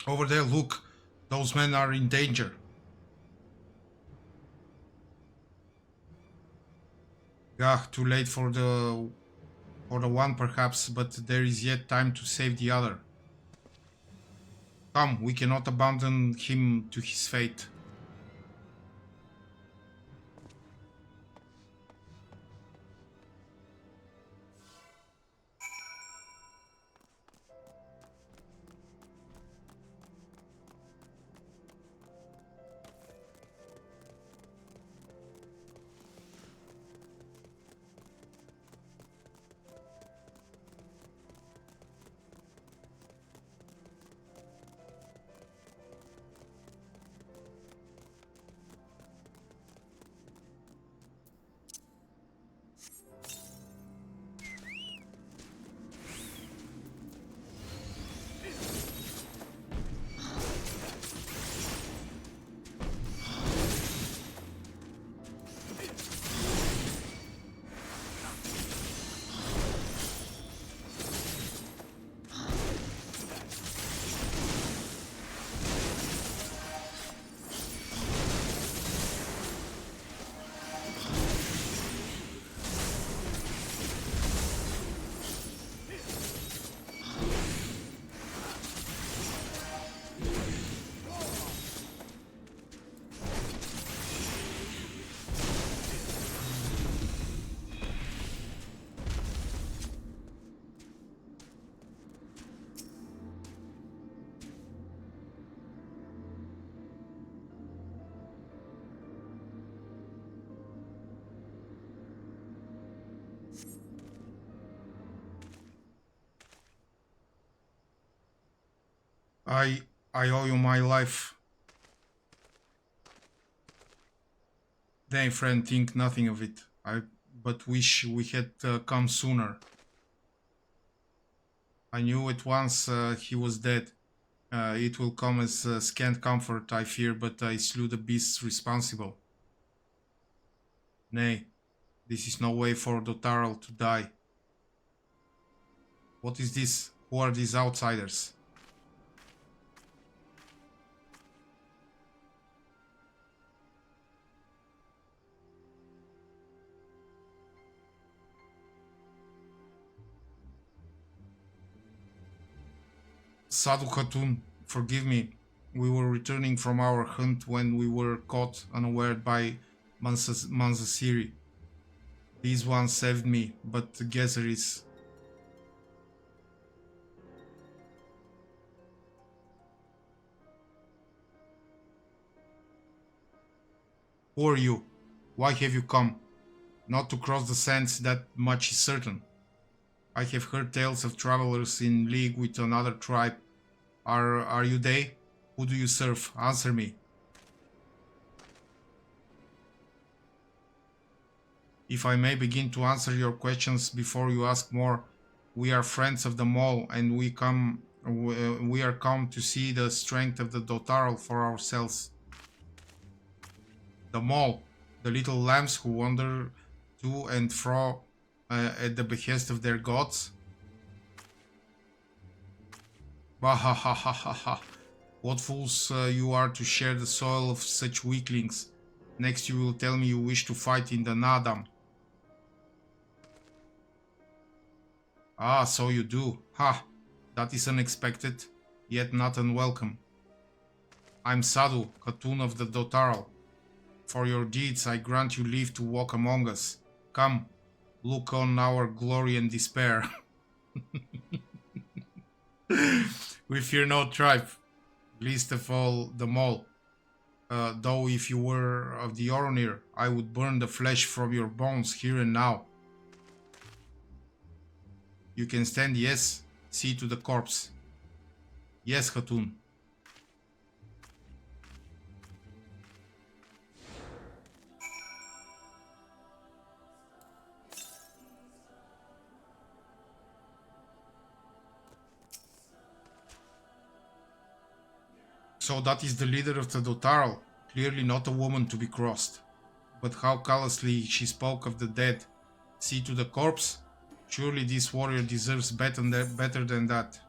Over there, look. Those men are in danger. Yeah, too late for the one perhaps, but there is yet time to save the other. Come, we cannot abandon him to his fate. I owe you my life. Nay, friend, think nothing of it. I but wish we had come sooner. I knew at once he was dead. It will come as scant comfort, I fear, but I slew the beasts responsible. Nay, this is no way for Dotaral to die. What is this? Who are these outsiders? Sadhu Khatun, forgive me. We were returning from our hunt when we were caught unaware by Manzasiri. These ones saved me, but the Gezeris... Who are you? Why have you come? Not to cross the sands, that much is certain. I have heard tales of travelers in league with another tribe. Are you they? Who do you serve? Answer me. If I may begin to answer your questions before you ask more, we are friends of the mole, and we are come to see the strength of the Dotaral for ourselves. The mole, the little lambs who wander to and fro at the behest of their gods. Bahahahaha. What fools you are to share the soil of such weaklings. Next you will tell me you wish to fight in the Nadam. Ah, so you do. Ha! That is unexpected, yet not unwelcome. I'm Sadhu, Khatun of the Dotaral. For your deeds I grant you leave to walk among us. Come, look on our glory and despair. We fear no tribe, least of all the mole. Though if you were of the Oronir, I would burn the flesh from your bones here and now. You can stand, yes? See to the corpse. Yes, Khatun. So that is the leader of the Dotaral, clearly not a woman to be crossed. But how callously she spoke of the dead. See to the corpse? Surely this warrior deserves better than that.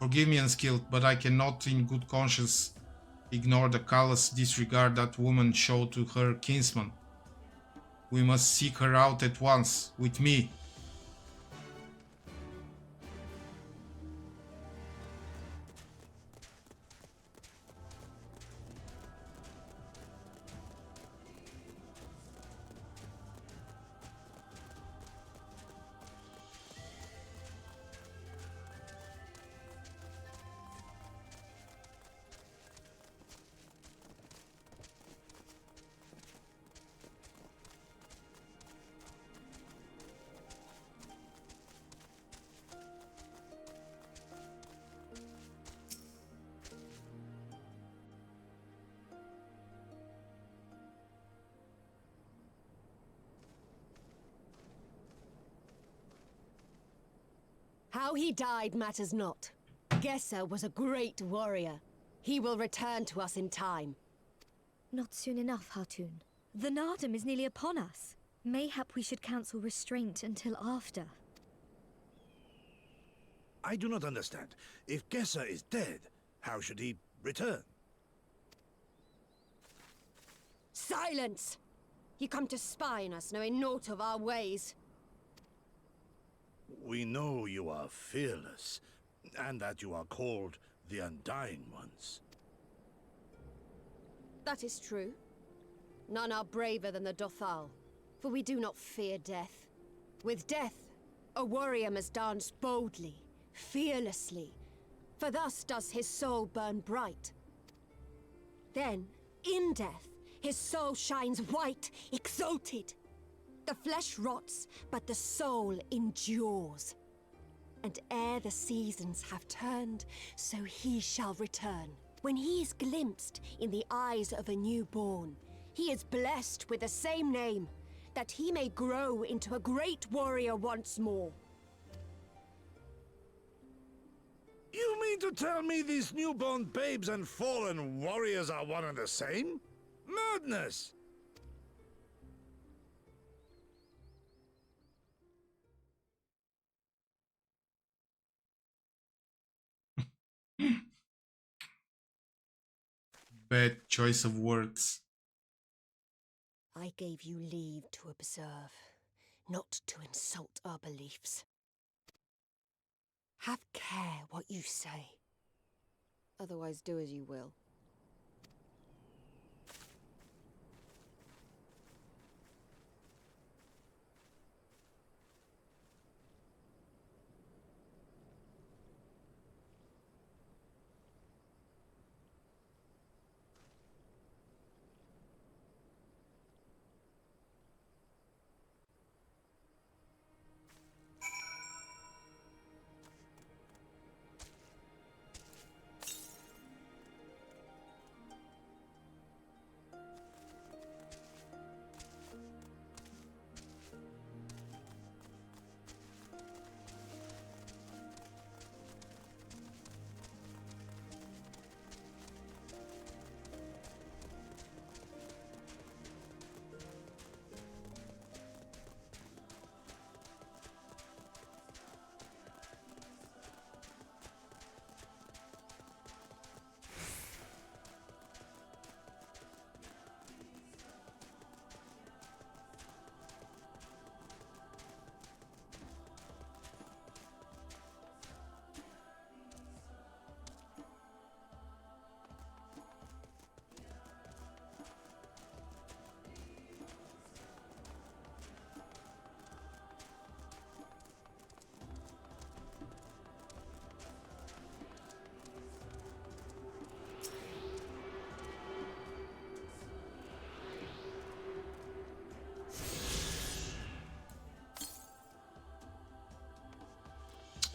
Forgive me, Unskilled, but I cannot in good conscience ignore the callous disregard that woman showed to her kinsman. We must seek her out at once, with me. How he died matters not. Gesser was a great warrior. He will return to us in time. Not soon enough, Hatun. The Nardum is nearly upon us. Mayhap we should counsel restraint until after. I do not understand. If Gesser is dead, how should he return? Silence! You come to spy on us, knowing naught of our ways. We know you are fearless, and that you are called the Undying Ones. That is true. None are braver than the Dothal, for we do not fear death. With death, a warrior must dance boldly, fearlessly, for thus does his soul burn bright. Then, in death, his soul shines white, exalted. The flesh rots, but the soul endures. And ere the seasons have turned, so he shall return. When he is glimpsed in the eyes of a newborn, he is blessed with the same name, that he may grow into a great warrior once more. You mean to tell me these newborn babes and fallen warriors are one and the same? Madness! Bad choice of words. I gave you leave to observe, not to insult our beliefs. Have care what you say. Otherwise do as you will.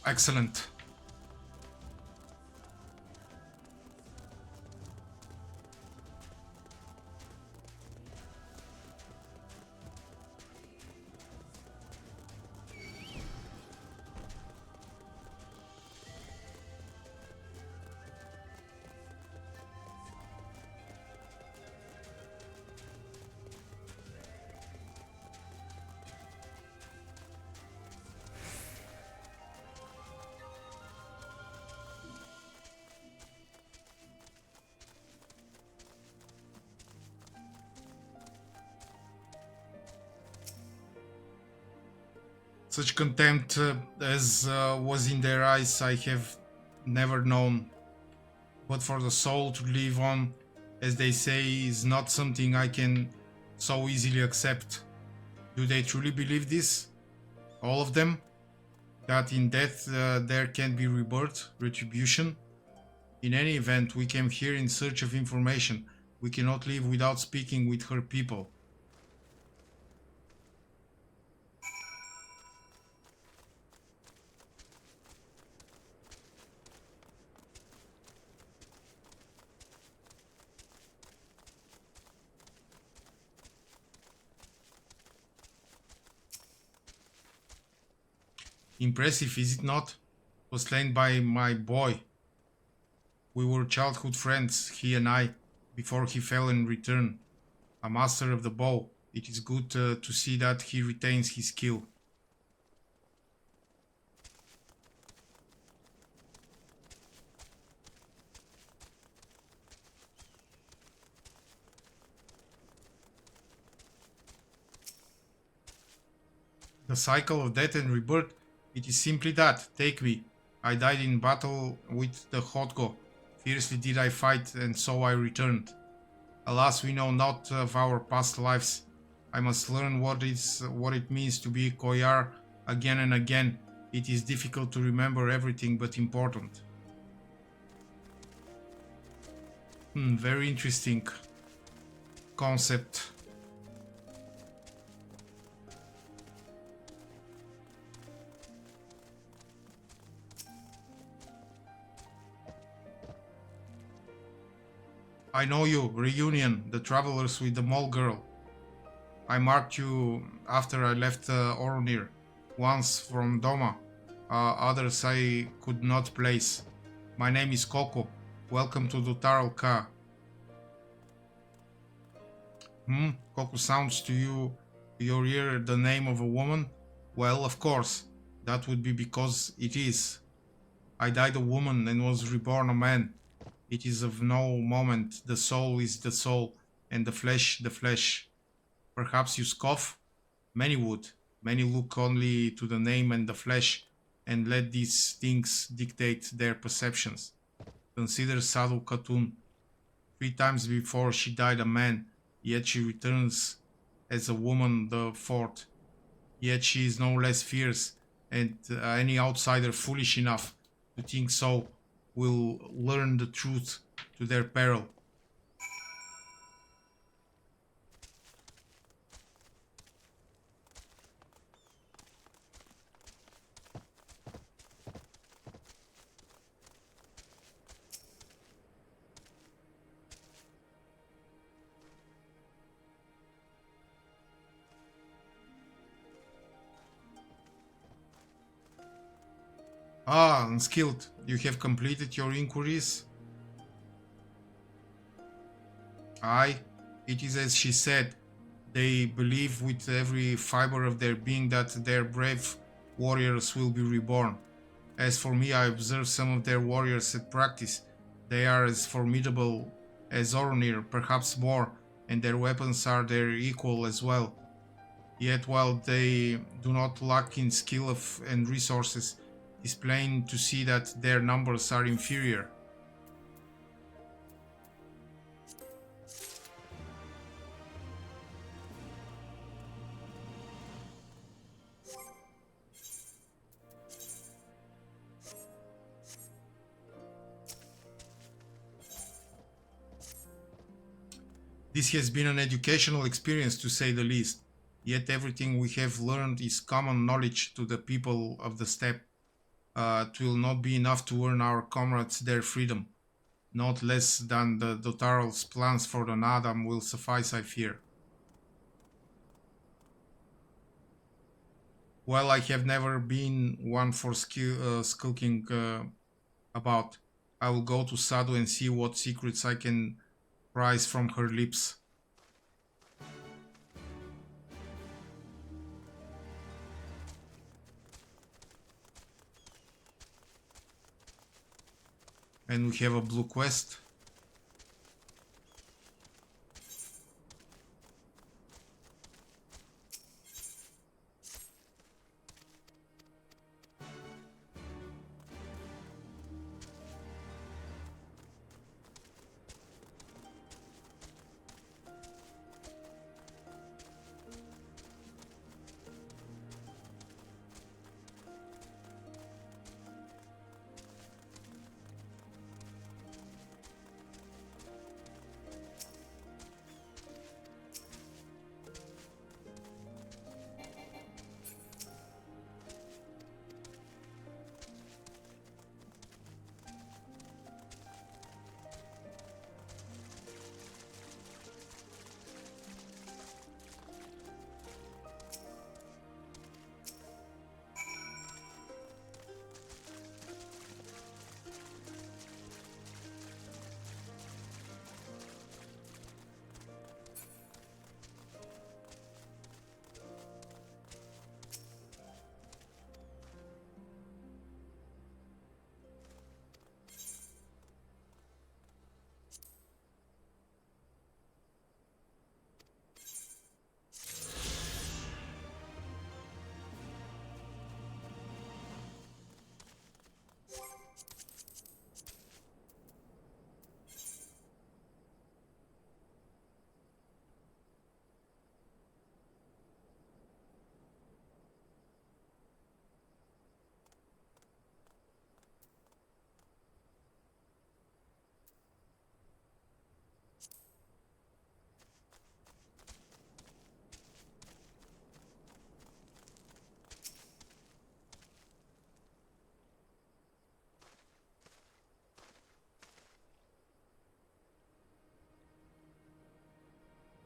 Excellent. Such contempt as was in their eyes I have never known. But for the soul to live on, as they say, is not something I can so easily accept. Do they truly believe this? All of them? That in death there can be rebirth, retribution? In any event, we came here in search of information. We cannot leave without speaking with her people. Impressive, is it not? Was slain by my boy. We were childhood friends, he and I, before he fell and returned. A master of the bow. It is good to see that he retains his skill. The cycle of death and rebirth, it is simply that. Take me. I died in battle with the Hodgo. Fiercely did I fight, and so I returned. Alas, we know not of our past lives. I must learn what it means to be Koyar again and again. It is difficult to remember everything, but important. Very interesting concept. I know you, Reunion, the travelers with the mole girl. I marked you after I left Oronir, once from Doma, others I could not place. My name is Coco. Welcome to Dutaral Ka. Coco sounds to your ear the name of a woman? Well, of course, that would be because it is. I died a woman and was reborn a man. It is of no moment. The soul is the soul, and the flesh the flesh. Perhaps you scoff? Many would. Many look only to the name and the flesh, and let these things dictate their perceptions. Consider Sadhu Khatun. 3 times before she died a man, yet she returns as a woman the 4th. Yet she is no less fierce, and any outsider foolish enough to think so will learn the truth to their peril. Ah, unskilled. You have completed your inquiries? Aye, it is as she said. They believe with every fiber of their being that their brave warriors will be reborn. As for me, I observe some of their warriors at practice. They are as formidable as Oronir, perhaps more, and their weapons are their equal as well. Yet while they do not lack in skill and resources, it is plain to see that their numbers are inferior. This has been an educational experience, to say the least. Yet everything we have learned is common knowledge to the people of the steppe. It will not be enough to earn our comrades their freedom. Not less than the Dotaral's plans for the Nadam will suffice, I fear. Well, I have never been one for skulking about. I will go to Sadhu and see what secrets I can prise from her lips. And we have a blue quest.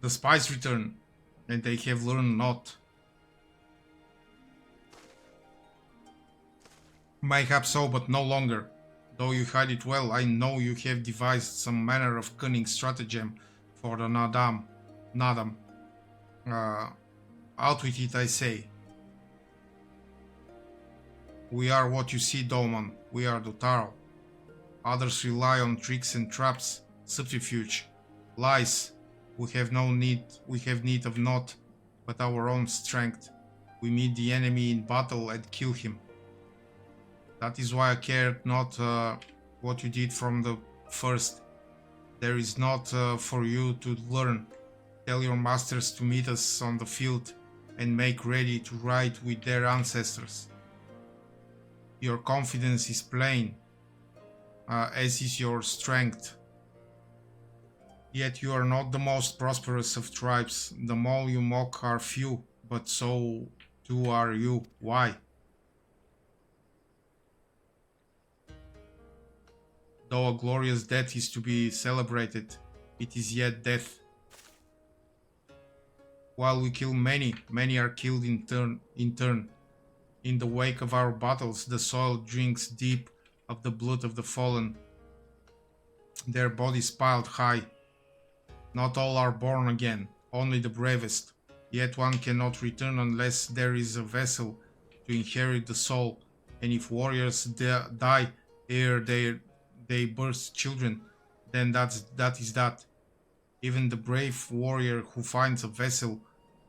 The spies return, and they have learned not. Mayhap so, but no longer. Though you hide it well, I know you have devised some manner of cunning stratagem for the Nadam. Out with it, I say. We are what you see, Dolman. We are Dotaro. Others rely on tricks and traps, subterfuge, lies. We have need of naught but our own strength. We meet the enemy in battle and kill him. That is why I cared not what you did from the first. There is not for you to learn. Tell your masters to meet us on the field and make ready to ride with their ancestors. Your confidence is plain, as is your strength. Yet you are not the most prosperous of tribes. The mole you mock are few, but so too are you. Why? Though a glorious death is to be celebrated, it is yet death. While we kill many, many are killed in turn. In the wake of our battles, the soil drinks deep of the blood of the fallen, their bodies piled high. Not all are born again, only the bravest. Yet one cannot return unless there is a vessel to inherit the soul, and if warriors die ere they birth children, then that is that. Even the brave warrior who finds a vessel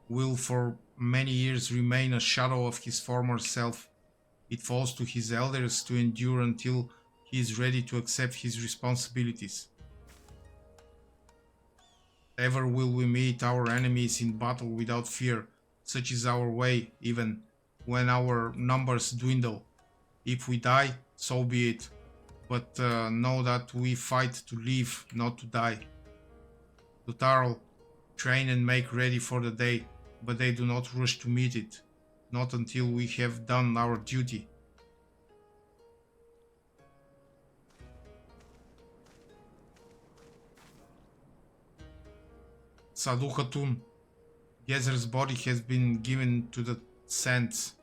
will for many years remain a shadow of his former self. It falls to his elders to endure until he is ready to accept his responsibilities. Ever will we meet our enemies in battle without fear. Such is our way, even when our numbers dwindle. If we die, so be it. But know that we fight to live, not to die. Dotaro, train and make ready for the day, but they do not rush to meet it. Not until we have done our duty. Sadu Hatun, Gezer's body has been given to the sands.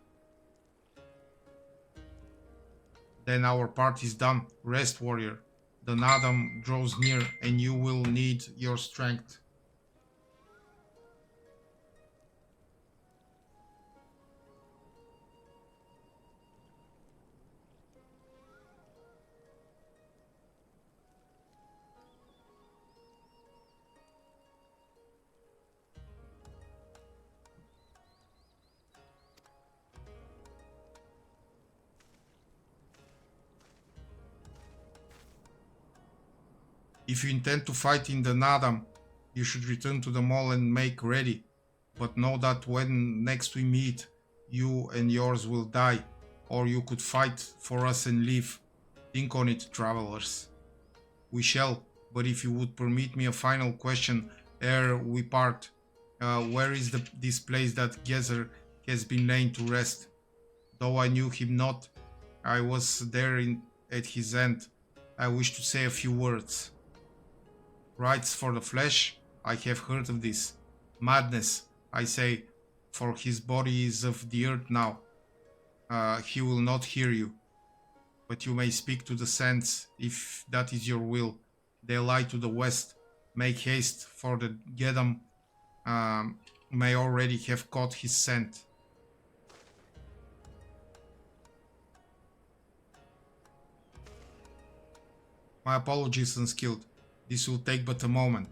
Then our part is done. Rest, warrior. The Nadam draws near and you will need your strength. If you intend to fight in the Nadam, you should return to the mall and make ready. But know that when next we meet, you and yours will die, or you could fight for us and live. Think on it, travelers. We shall, but if you would permit me a final question ere we part, where is this place that Gezer has been laying to rest? Though I knew him not, I was there at his end. I wish to say a few words. Rites for the flesh? I have heard of this. Madness, I say, for his body is of the earth now. He will not hear you. But you may speak to the sands, if that is your will. They lie to the west. Make haste, for the Gedam may already have caught his scent. My apologies, unskilled. This will take but a moment.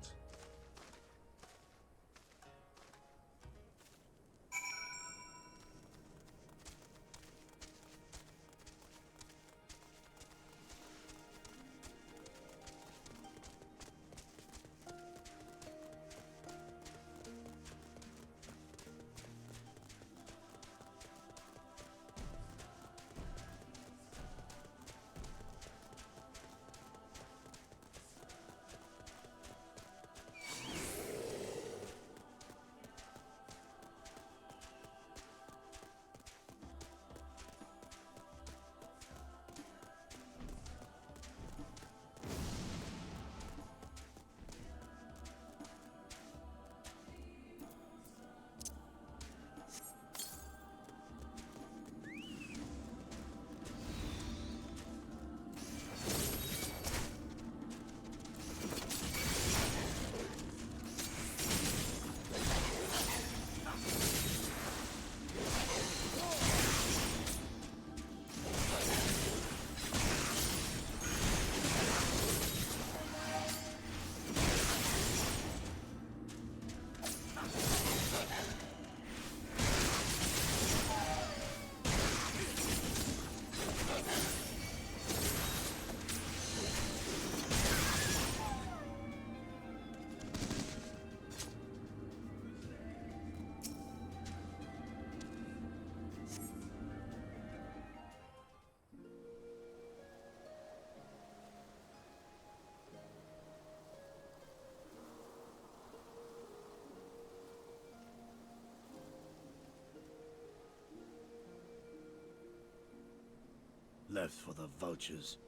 left for the vultures.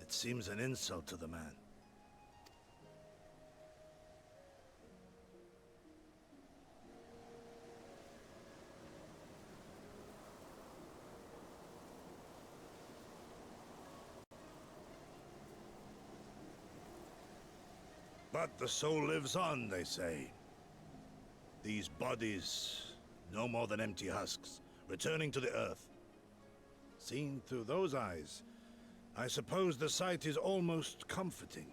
It seems an insult to the man. But the soul lives on, they say. These bodies, no more than empty husks, returning to the earth. Seen through those eyes, I suppose the sight is almost comforting.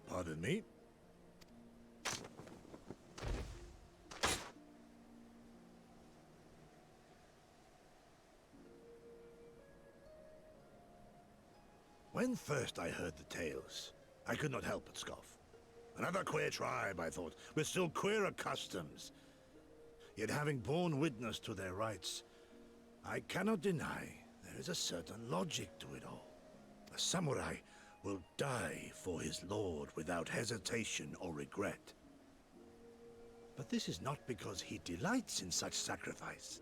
Pardon me? When first I heard the tales, I could not help but scoff. Another queer tribe, I thought, with still queerer customs. Yet having borne witness to their rites, I cannot deny there is a certain logic to it all. A samurai will die for his lord without hesitation or regret. But this is not because he delights in such sacrifice.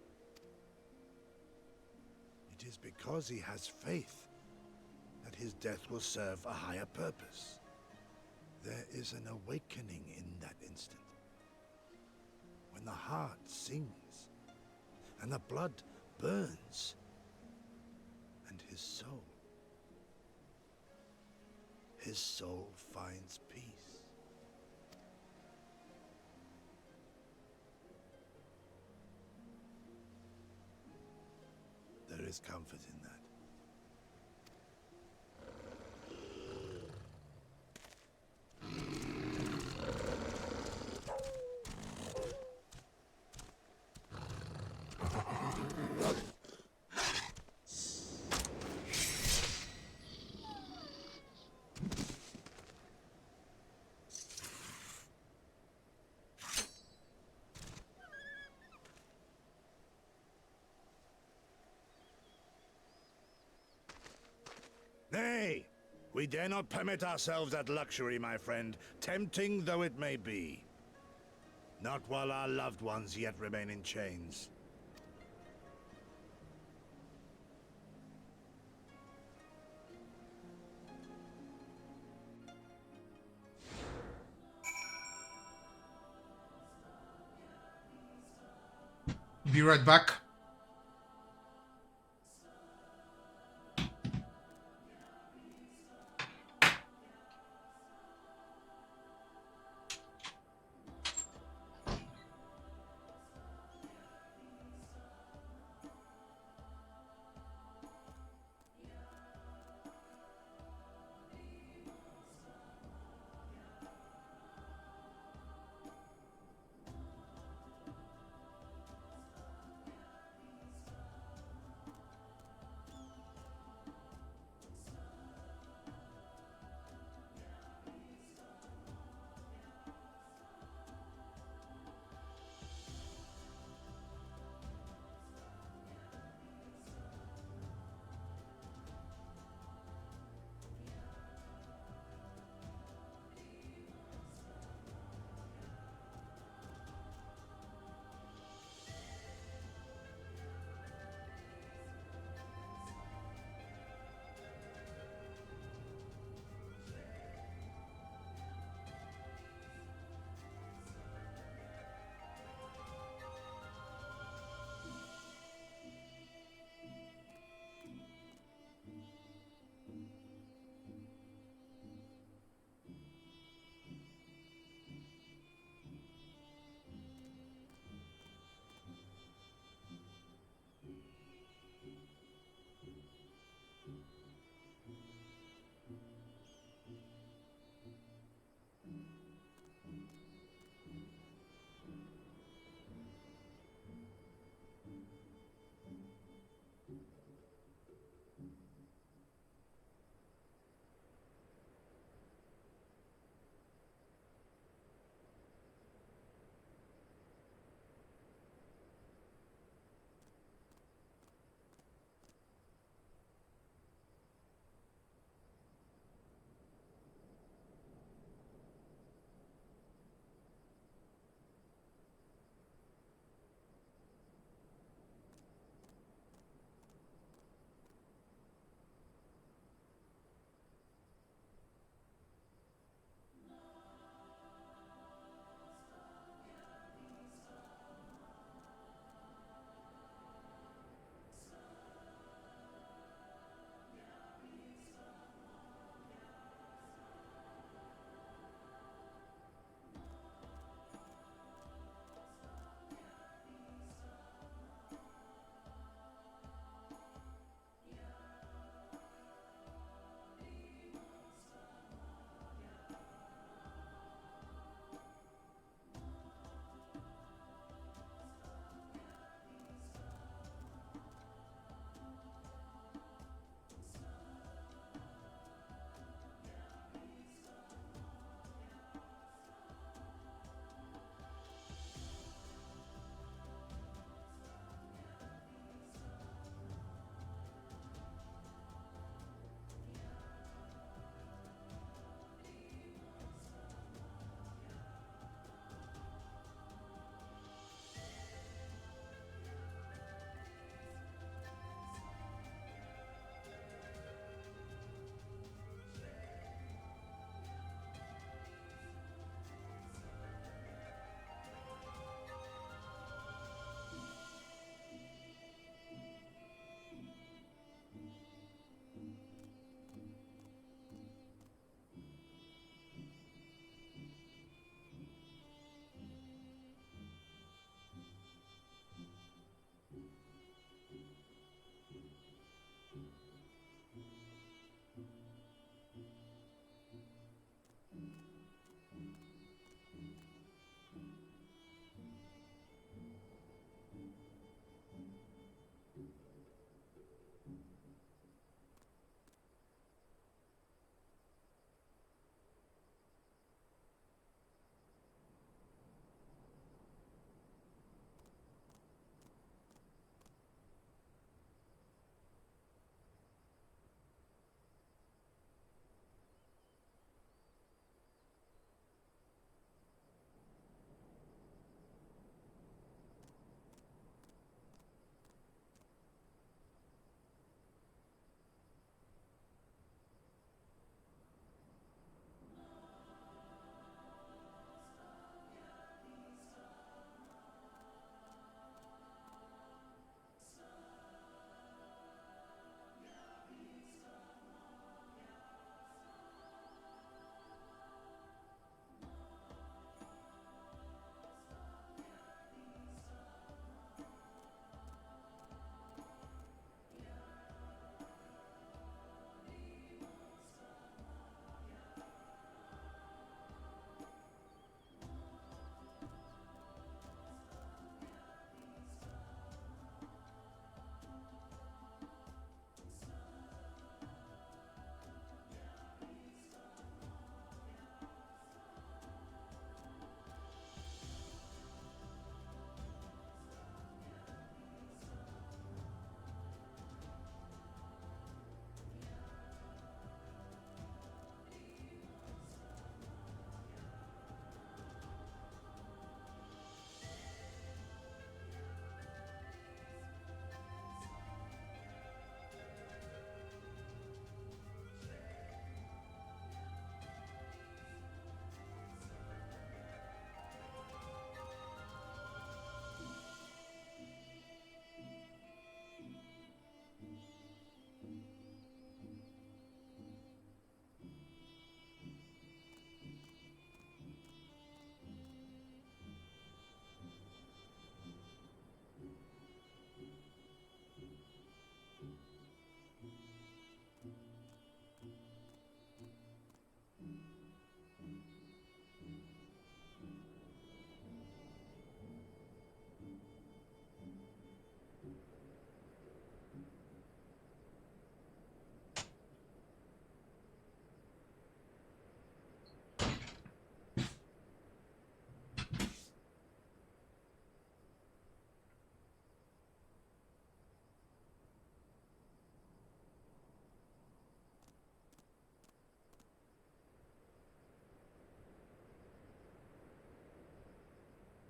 It is because he has faith that his death will serve a higher purpose. There is an awakening in that instant. When the heart sings, and the blood burns, and his soul finds peace. There is comfort in that. Nay, we dare not permit ourselves that luxury, my friend, tempting though it may be. Not while our loved ones yet remain in chains. Be right back.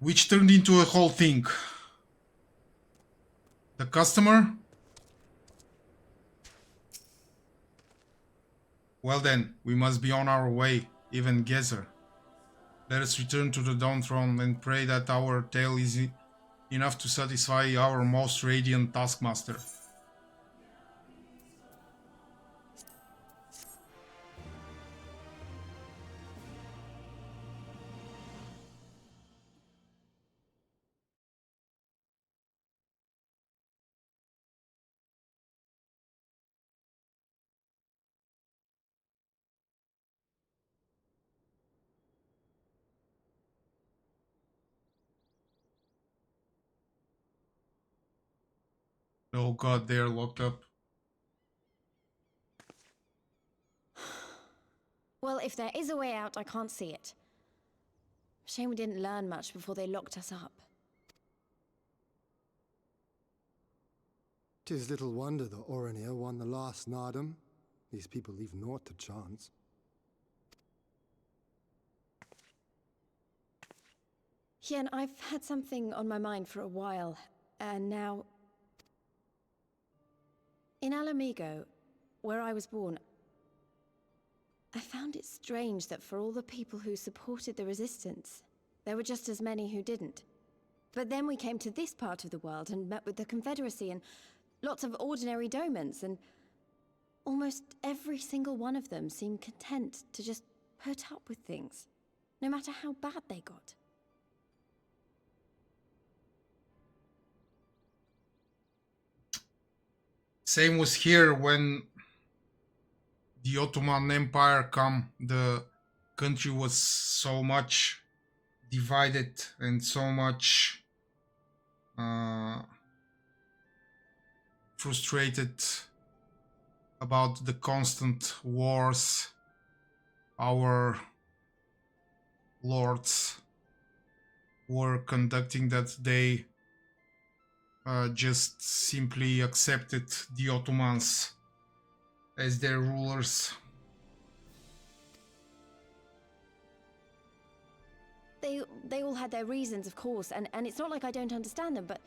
which turned into a whole thing. The customer? Well then, we must be on our way, even Gezer. Let us return to the Dawn Throne and pray that our tale is enough to satisfy our most radiant taskmaster. Oh god, they are locked up. Well, if there is a way out, I can't see it. Shame we didn't learn much before they locked us up. 'Tis little wonder the Orinir won the last Nardum. These people leave naught to chance. Hien, I've had something on my mind for a while, and now... In Alamigo, where I was born, I found it strange that for all the people who supported the Resistance, there were just as many who didn't. But then we came to this part of the world and met with the Confederacy and lots of ordinary domans, and almost every single one of them seemed content to just put up with things, no matter how bad they got. Same was here when the Ottoman Empire came. The country was so much divided and so much frustrated about the constant wars our lords were conducting, that they just simply accepted the Ottomans as their rulers. They all had their reasons, of course, and it's not like I don't understand them, but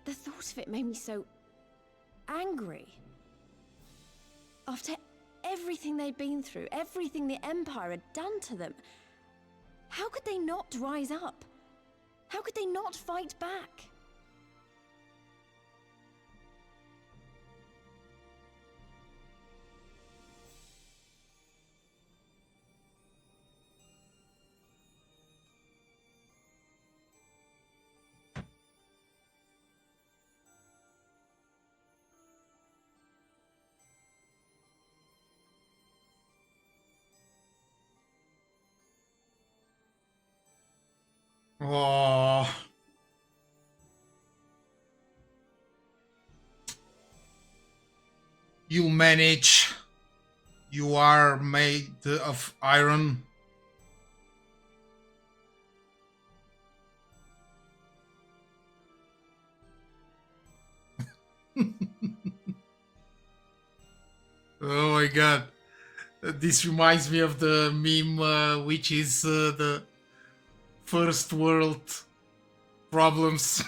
the thought of it made me so angry. After everything they'd been through, everything the Empire had done to them, how could they not rise up? How could they not fight back? Oh, you manage. You are made of iron. Oh my god. This reminds me of the meme, which is the first world problems.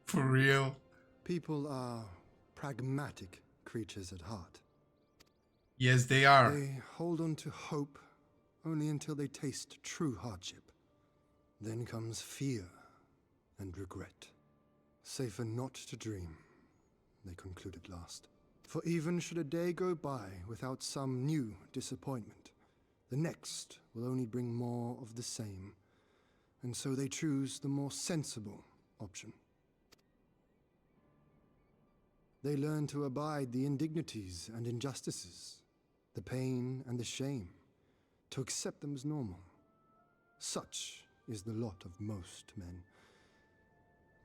For real. People are pragmatic creatures at heart. Yes, they are. They hold on to hope only until they taste true hardship. Then comes fear and regret. Safer not to dream, they conclude at last. For even should a day go by without some new disappointment, the next will only bring more of the same, and so they choose the more sensible option. They learn to abide the indignities and injustices, the pain and the shame, to accept them as normal. Such is the lot of most men.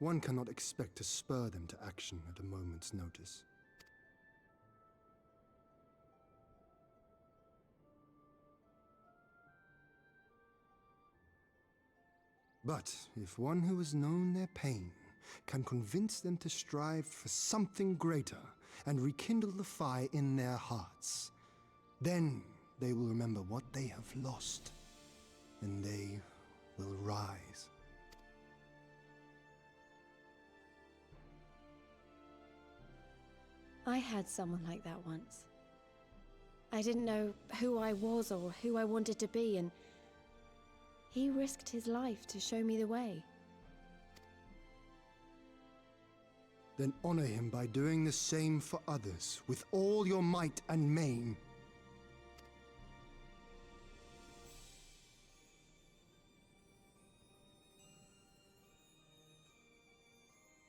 One cannot expect to spur them to action at a moment's notice. But if one who has known their pain can convince them to strive for something greater and rekindle the fire in their hearts, then they will remember what they have lost, and they will rise. I had someone like that once. I didn't know who I was or who I wanted to be, and he risked his life to show me the way. Then honor him by doing the same for others with all your might and main.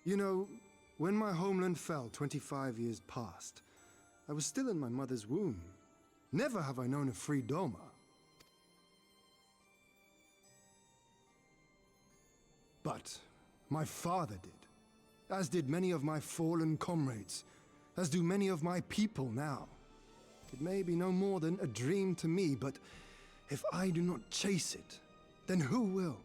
You know, when my homeland fell 25 years past, I was still in my mother's womb. Never have I known a free Doma. But my father did, as did many of my fallen comrades, as do many of my people now. It may be no more than a dream to me, but if I do not chase it, then who will?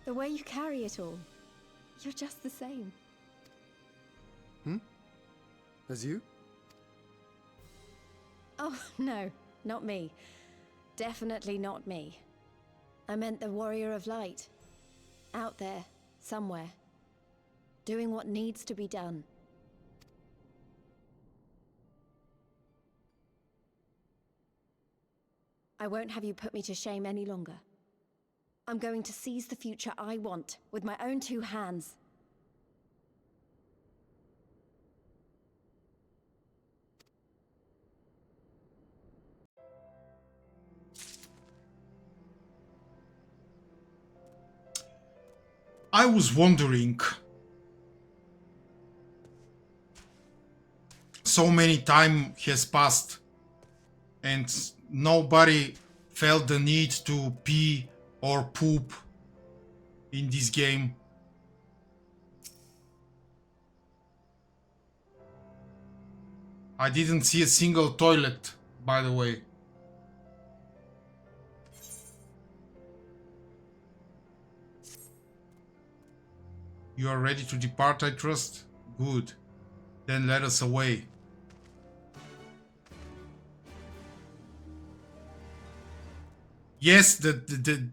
The way you carry it all, you're just the same. As you? Oh, no, not me. Definitely not me. I meant the Warrior of Light. Out there, somewhere. Doing what needs to be done. I won't have you put me to shame any longer. I'm going to seize the future I want, with my own two hands. I was wondering, so many time has passed and nobody felt the need to pee or poop in this game. I didn't see a single toilet, by the way. You are ready to depart, I trust? Good. Then let us away. Yes, the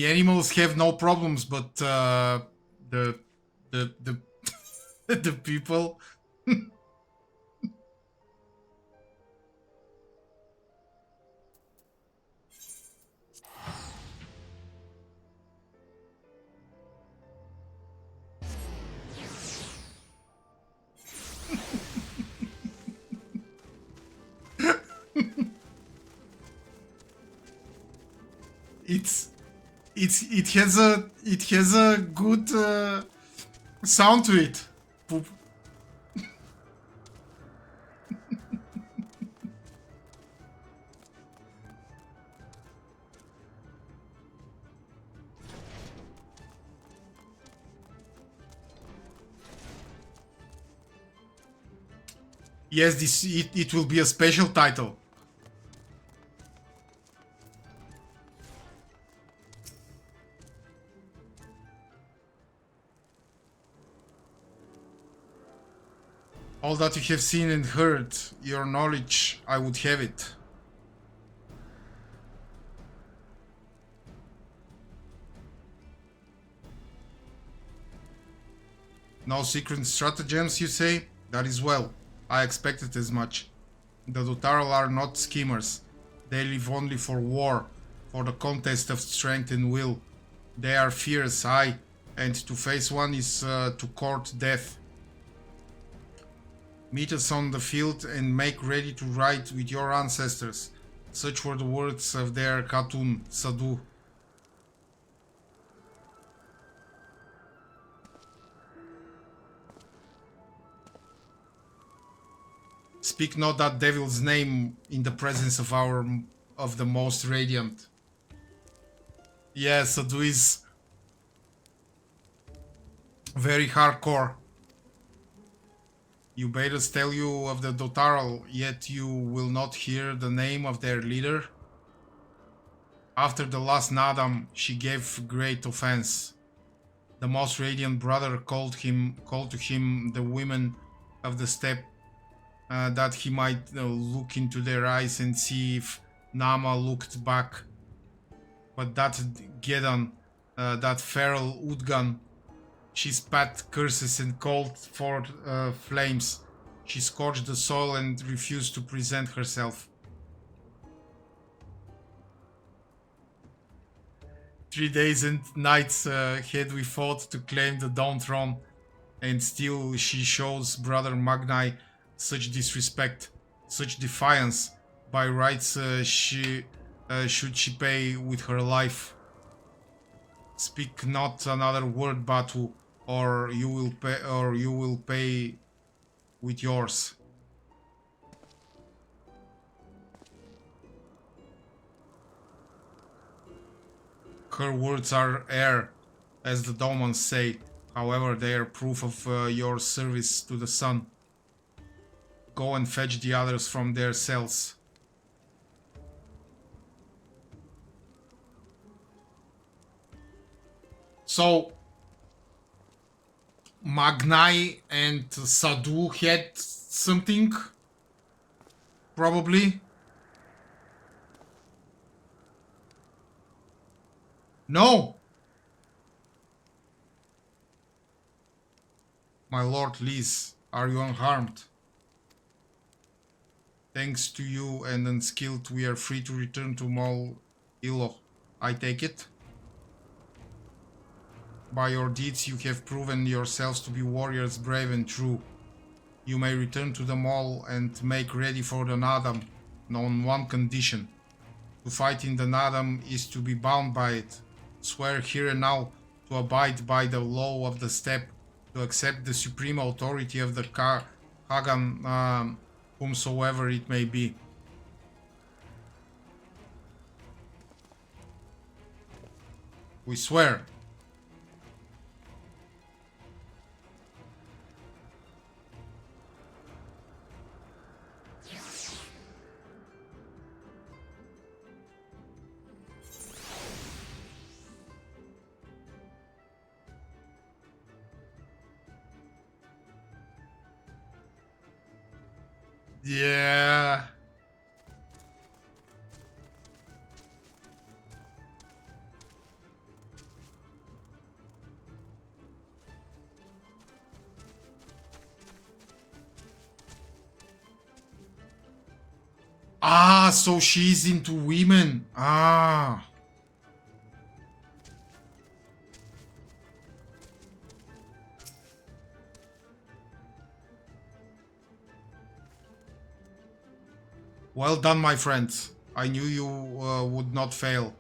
animals have no problems, but the the people. It has a good sound to it. Poop. Yes, it will be a special title. All that you have seen and heard, your knowledge, I would have it. No secret stratagems, you say? That is well. I expected as much. The Dotaral are not schemers. They live only for war, for the contest of strength and will. They are fierce, aye, and to face one is to court death. Meet us on the field and make ready to ride with your ancestors. Such were the words of their Khatun, Sadu. Speak not that devil's name in the presence of the most radiant. Yeah, Sadu is very hardcore. You bade us tell you of the Dotaral, yet you will not hear the name of their leader? After the last Nadam, she gave great offense. The most radiant brother called to him the women of the steppe, that he might look into their eyes and see if Nama looked back. But that Gedan, that feral Udgan, she spat curses and called forth flames. She scorched the soil and refused to present herself. 3 days and nights had we fought to claim the Dawn Throne, and still she shows Brother Magnai such disrespect, such defiance. By rights should she pay with her life. Speak not another word, Batu, or you will pay with yours. Her words are air, as the Domans say. However, they are proof of your service to the sun. Go and fetch the others from their cells. So, Magnai and Sadu had something? Probably. No! My lord Liz, are you unharmed? Thanks to you and unskilled, we are free to return to Mol Ilo. I take it? By your deeds you have proven yourselves to be warriors brave and true. You may return to the mall and make ready for the Nadam, on one condition. To fight in the Nadam is to be bound by it. Swear here and now to abide by the law of the steppe, to accept the supreme authority of the Hagan, whomsoever it may be. We swear. Yeah. Ah, so she's into women. Ah. Well done, my friend. I knew you would not fail.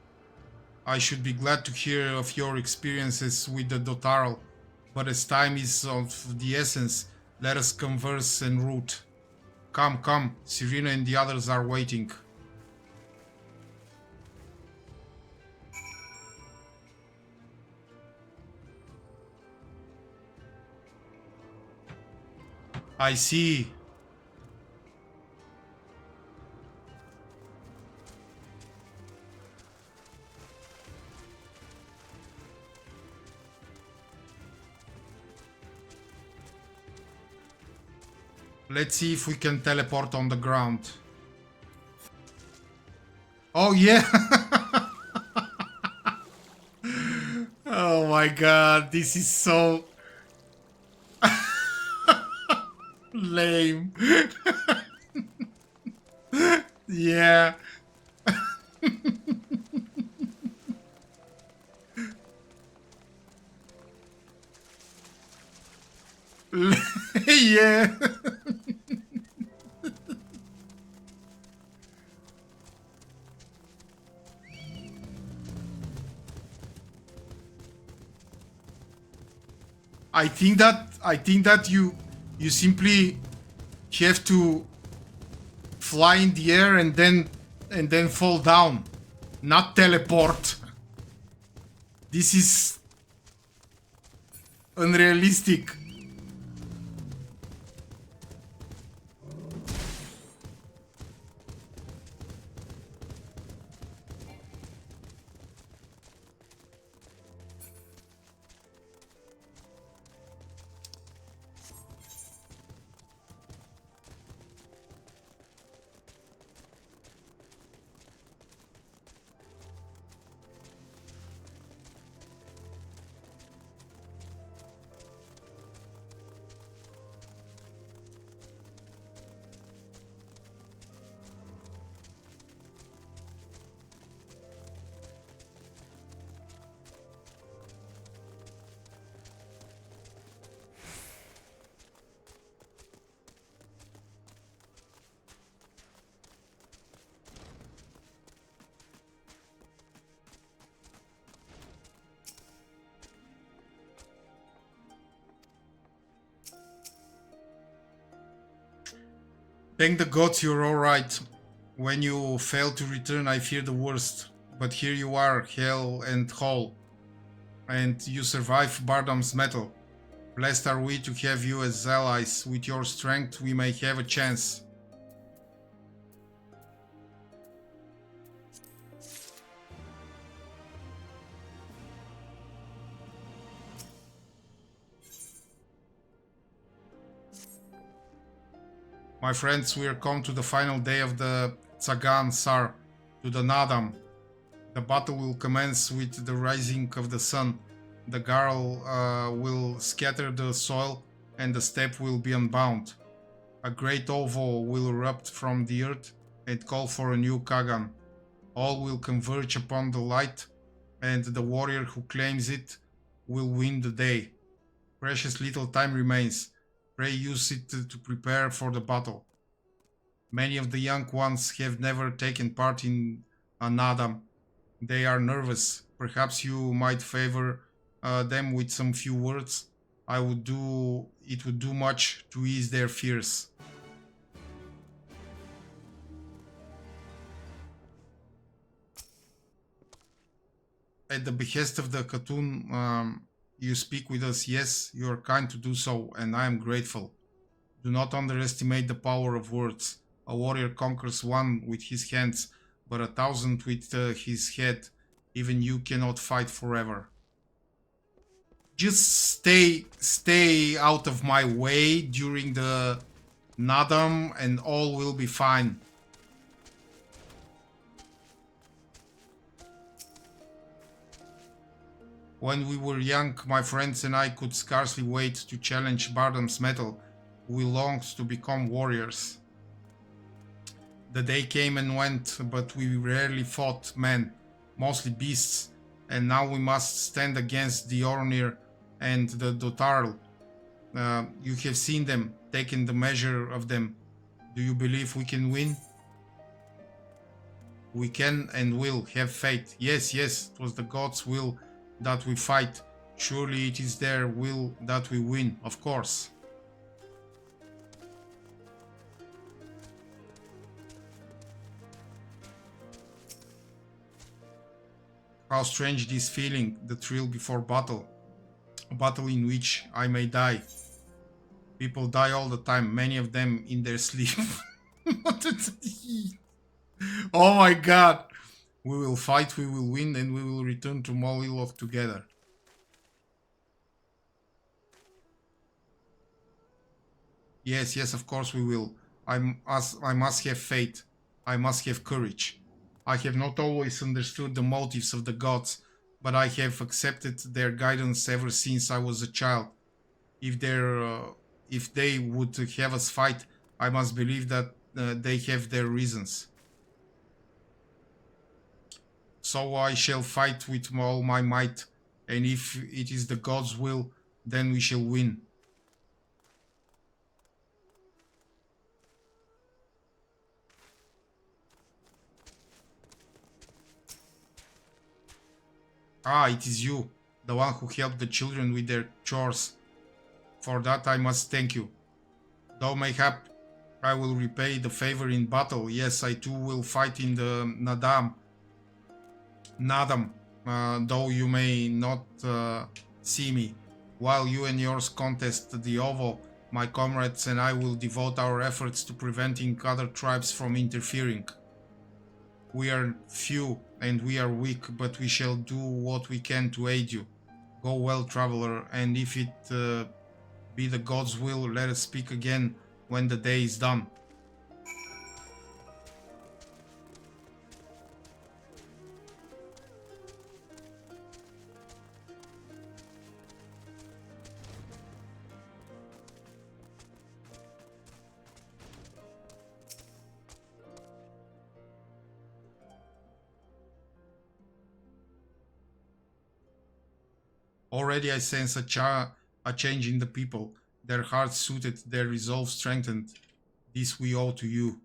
I should be glad to hear of your experiences with the Dotaral, but as time is of the essence, let us converse en route. Come, come, Serena and the others are waiting. I see. Let's see if we can teleport on the ground. Oh yeah! Oh my god, this is so lame. Yeah. Yeah. I think that you simply have to fly in the air and then fall down, not teleport. This is unrealistic. Thank the gods you're alright. When you fail to return, I fear the worst. But here you are, hale and whole. And you survive Bardam's metal. Blessed are we to have you as allies. With your strength, we may have a chance. My friends, we are come to the final day of the Tsagan Sar, to the Nadam. The battle will commence with the rising of the sun. The Garl will scatter the soil and the steppe will be unbound. A great ovo will erupt from the earth and call for a new Kagan. All will converge upon the light, and the warrior who claims it will win the day. Precious little time remains. Pray use it to prepare for the battle. Many of the young ones have never taken part in a Nadam. They are nervous. Perhaps you might favor them with some few words. It would do much to ease their fears. At the behest of the Khatun, you speak with us. Yes, you are kind to do so, and I am grateful. Do not underestimate the power of words. A warrior conquers one with his hands, but 1,000 with his head. Even you cannot fight forever. Just stay out of my way during the Nadam and all will be fine. When we were young, my friends and I could scarcely wait to challenge Bardam's metal. We longed to become warriors. The day came and went, but we rarely fought men, mostly beasts, and now we must stand against the Ornir and the Dotarl. You have seen them, taken the measure of them. Do you believe we can win? We can and will have faith. Yes, it was the gods' will that we fight. Surely it is their will that we win, of course. How strange this feeling, the thrill before battle. A battle in which I may die. People die all the time, many of them in their sleep. Oh my god! We will fight, we will win, and we will return to Molilov together. Yes, of course we will. I must have faith. I must have courage. I have not always understood the motives of the gods, but I have accepted their guidance ever since I was a child. If they would have us fight, I must believe that they have their reasons. So I shall fight with all my might, and if it is the gods' will, then we shall win. Ah, it is you, the one who helped the children with their chores. For that I must thank you. Though mayhap I will repay the favor in battle. Yes, I too will fight in the Nadam, though you may not see me. While you and yours contest the Ovo, my comrades and I will devote our efforts to preventing other tribes from interfering. We are few and we are weak, but we shall do what we can to aid you. Go well, traveler, and if it be the gods' will, let us speak again when the day is done. Already I sense a change in the people. Their hearts suited, their resolve strengthened. This we owe to you.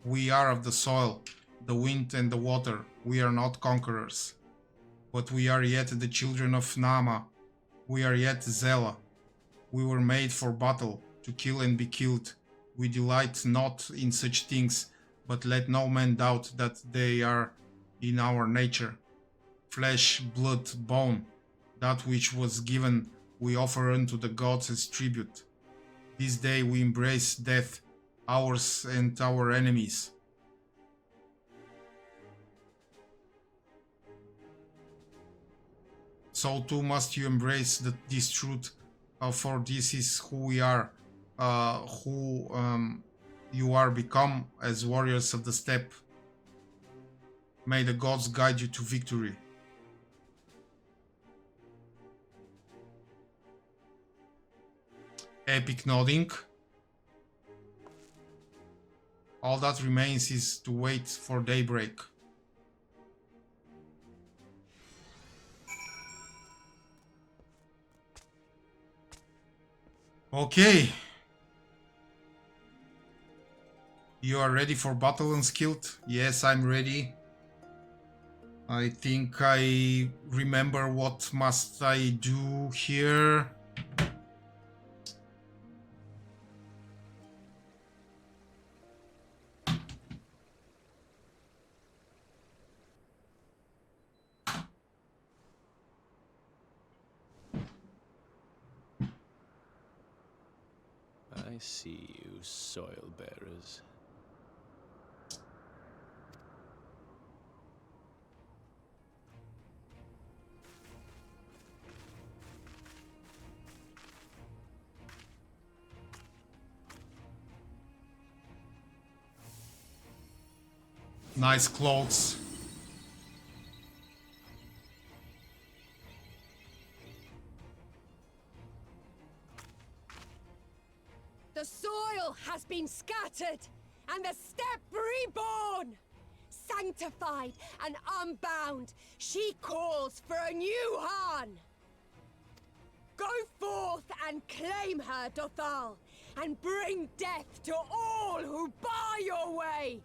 We are of the soil, the wind and the water. We are not conquerors. But we are yet the children of Nama. We are yet Zela. We were made for battle, to kill and be killed. We delight not in such things, but let no man doubt that they are in our nature. Flesh, blood, bone, that which was given we offer unto the gods as tribute. This day we embrace death, ours and our enemies. So too must you embrace this truth, for this is who we are, who you are become as warriors of the steppe. May the gods guide you to victory. Epic nodding. All that remains is to wait for daybreak. Okay. You are ready for battle, Unskilled? Yes, I'm ready. I think I remember what must I do here. I see you, soil bearers. Nice clothes. The soil has been scattered, and the steppe reborn! Sanctified and unbound, she calls for a new Han! Go forth and claim her, Dothal, and bring death to all who bar your way!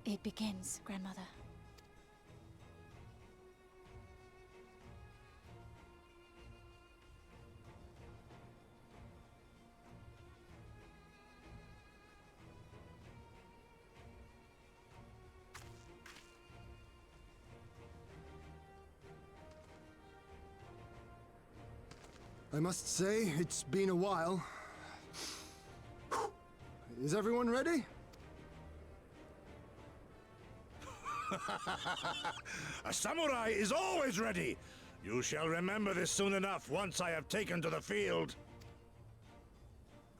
It begins, Grandmother. I must say, it's been a while. Is everyone ready? A samurai is always ready. You shall remember this soon enough once I have taken to the field.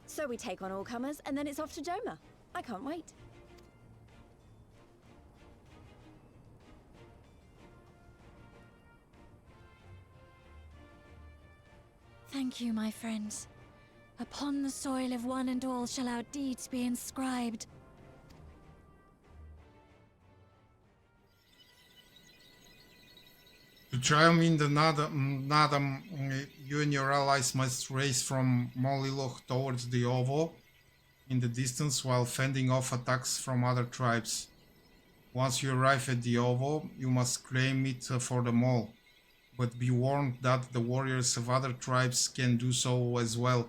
So we take on all comers, and then it's off to Doma. I can't wait. Thank you, my friends. Upon the soil of one and all shall our deeds be inscribed. To triumph in the Nadam, you and your allies must race from Moliloch towards the Ovo in the distance while fending off attacks from other tribes. Once you arrive at the Ovo, you must claim it for the mall, but be warned that the warriors of other tribes can do so as well,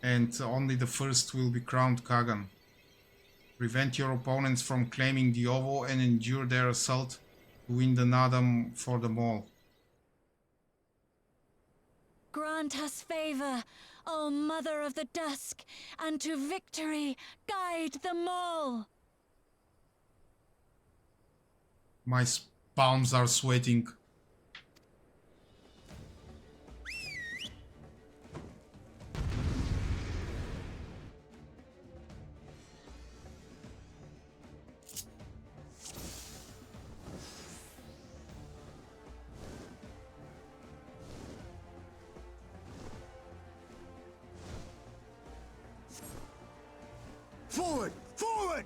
and only the first will be crowned Kagan. Prevent your opponents from claiming the Ovo and endure their assault to win the Nadam for the mall. Grant us favor, O Mother of the Dusk, and to victory guide them all. My palms are sweating. Forward! Forward!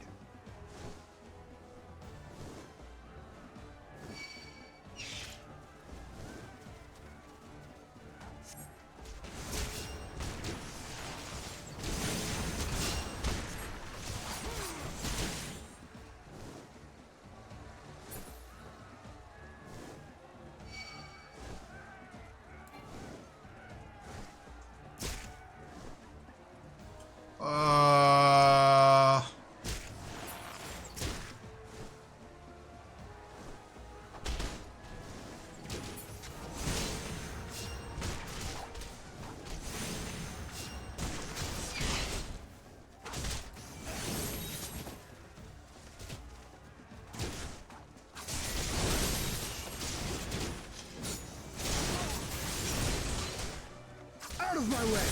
of my way!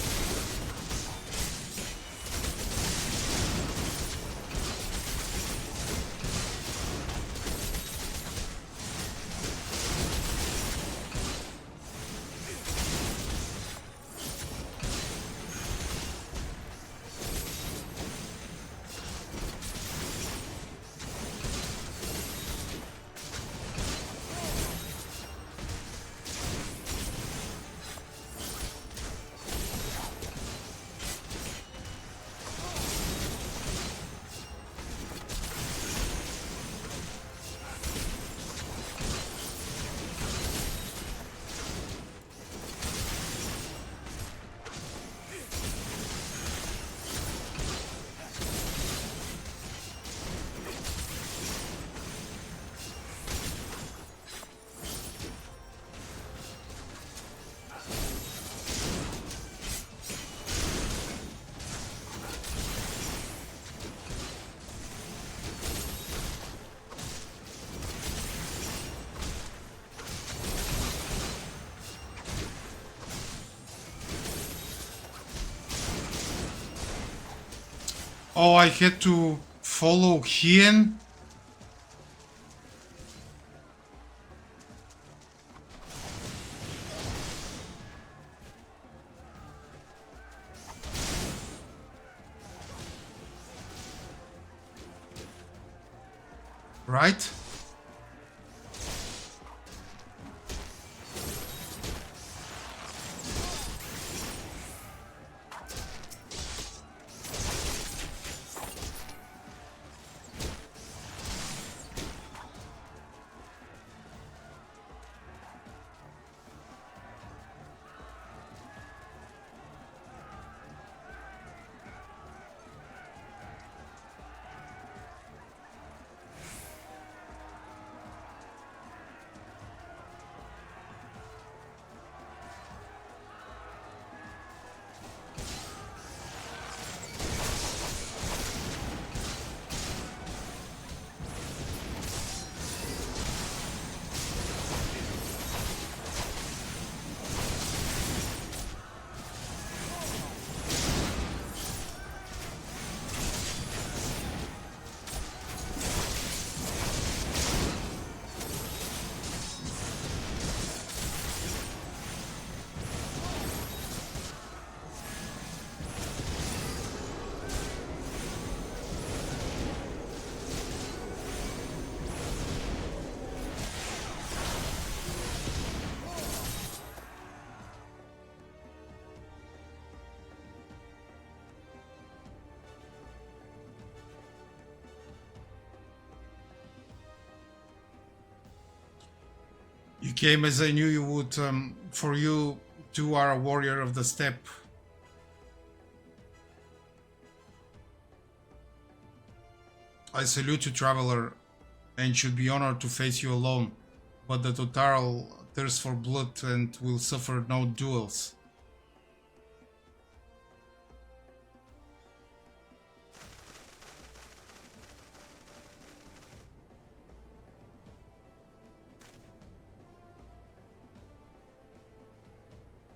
Oh, I had to follow Hien. Right? You came as I knew you would. For you, too, are a warrior of the steppe. I salute you, traveler, and should be honored to face you alone. But the Total thirsts for blood and will suffer no duels.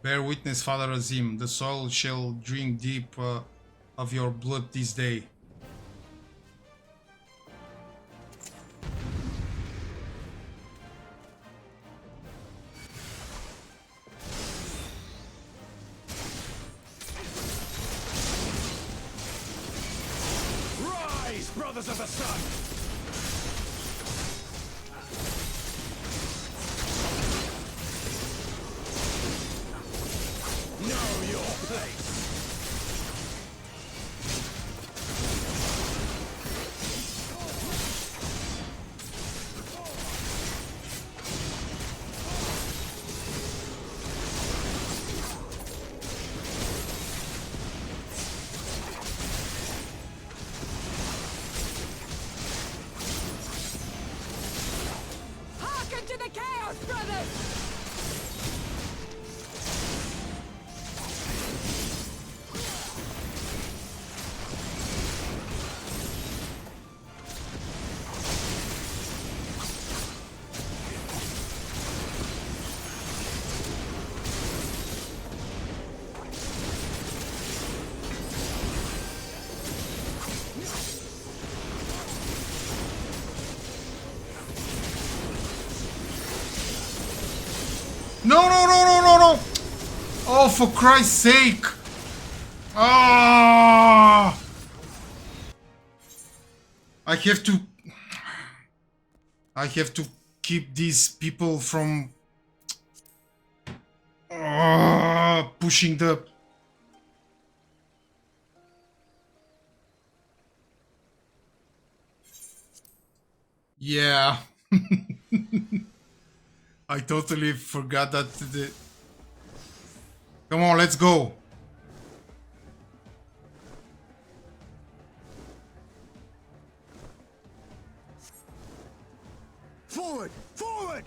Bear witness, Father Azim, the soil shall drink deep of your blood this day. Rise, brothers of the sun! Know your place! Hearken to the chaos, brothers! for Christ's sake! Ah! I have to keep these people from pushing the... Yeah. I totally forgot that the... Come on, let's go. Forward! Forward!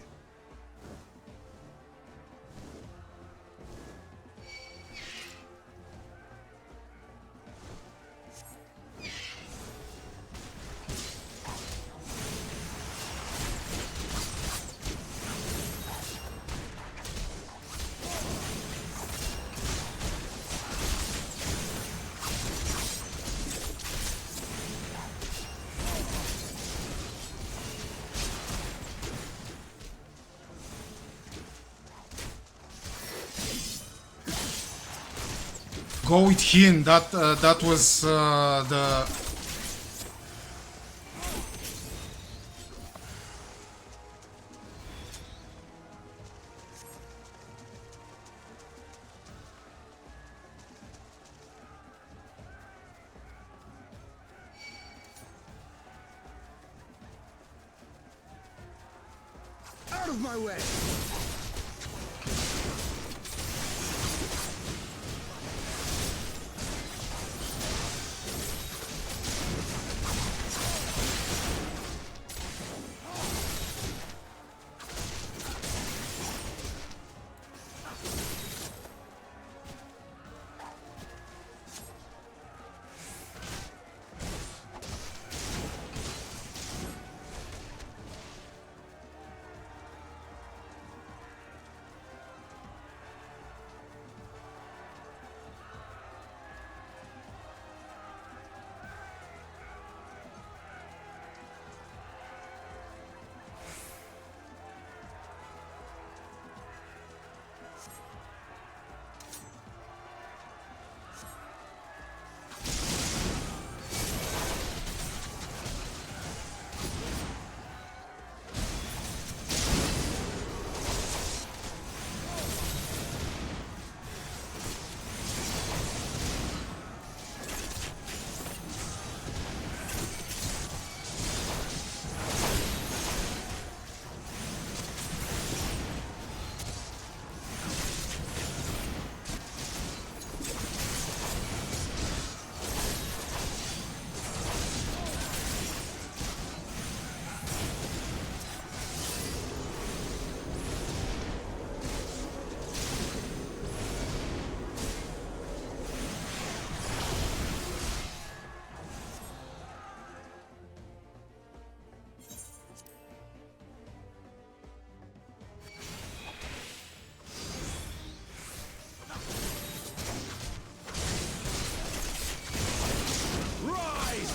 Go with him. That was the... Out of my way!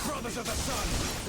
Brothers of the Sun!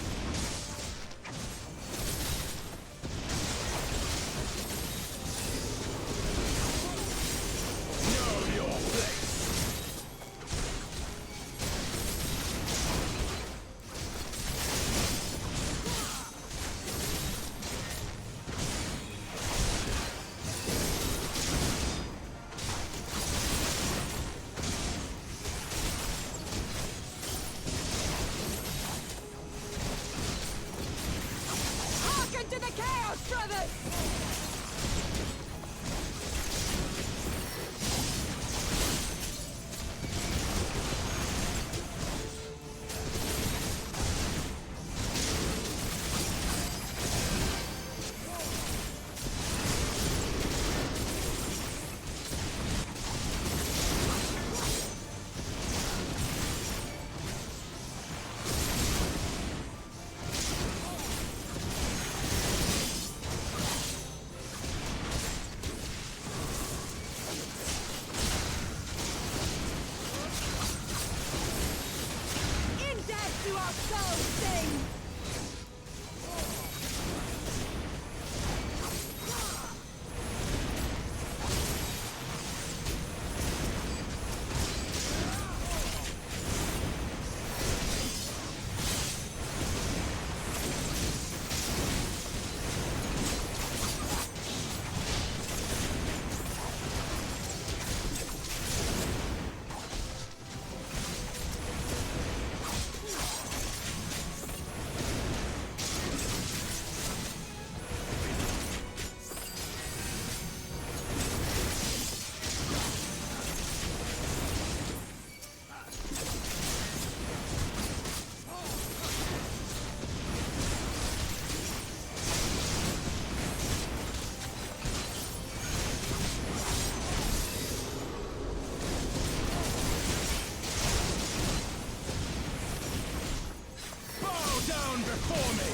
down before me!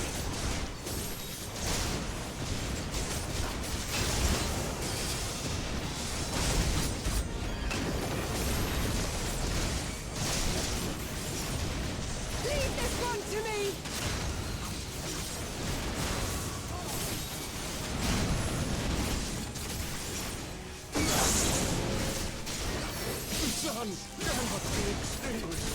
Leave this one to me! The sun cannot be extinguished.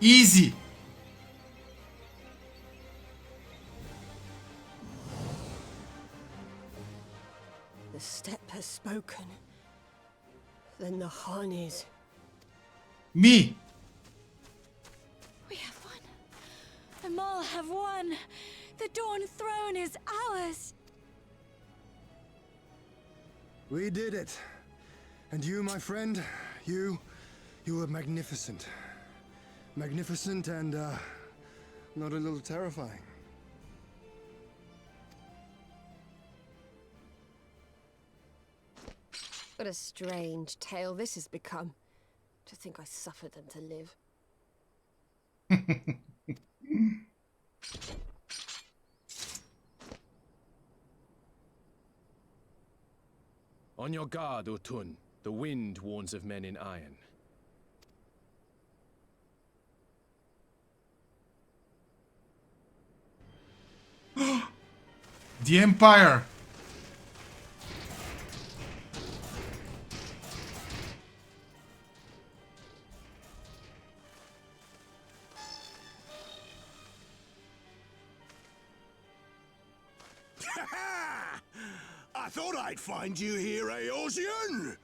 Easy. The steppe has spoken. Then the Khan is. Me. We have won. The Maul have won. The Dawn Throne is ours. We did it. And you, my friend, you were magnificent. Magnificent and, not a little terrifying. What a strange tale this has become. To think I suffered them to live. On your guard, Otun. The wind warns of men in iron. The Empire. I thought I'd find you here, Eorzean!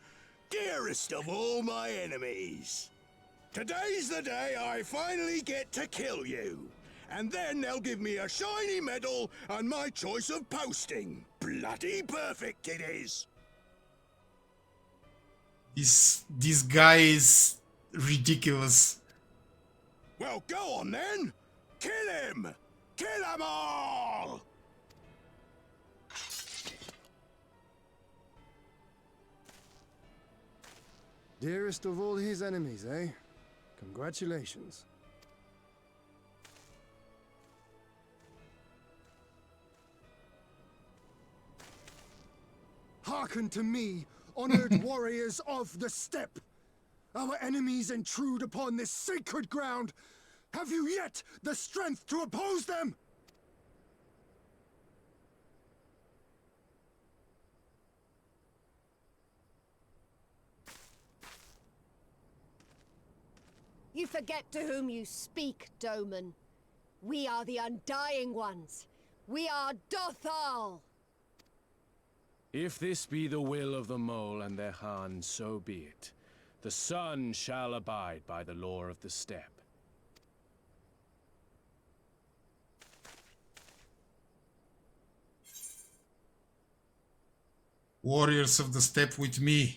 Dearest of all my enemies. Today's the day I finally get to kill you. And then they'll give me a shiny medal and my choice of posting. Bloody perfect it is! This guy is ridiculous. Well, go on then! Kill him! Kill 'em all! Dearest of all his enemies, eh? Congratulations. Hearken to me, honored warriors of the steppe! Our enemies intrude upon this sacred ground! Have you yet the strength to oppose them? You forget to whom you speak, Doman. We are the Undying Ones. We are Dothal! If this be the will of the Mole and their Khan, so be it. The sun shall abide by the law of the steppe. Warriors of the steppe with me.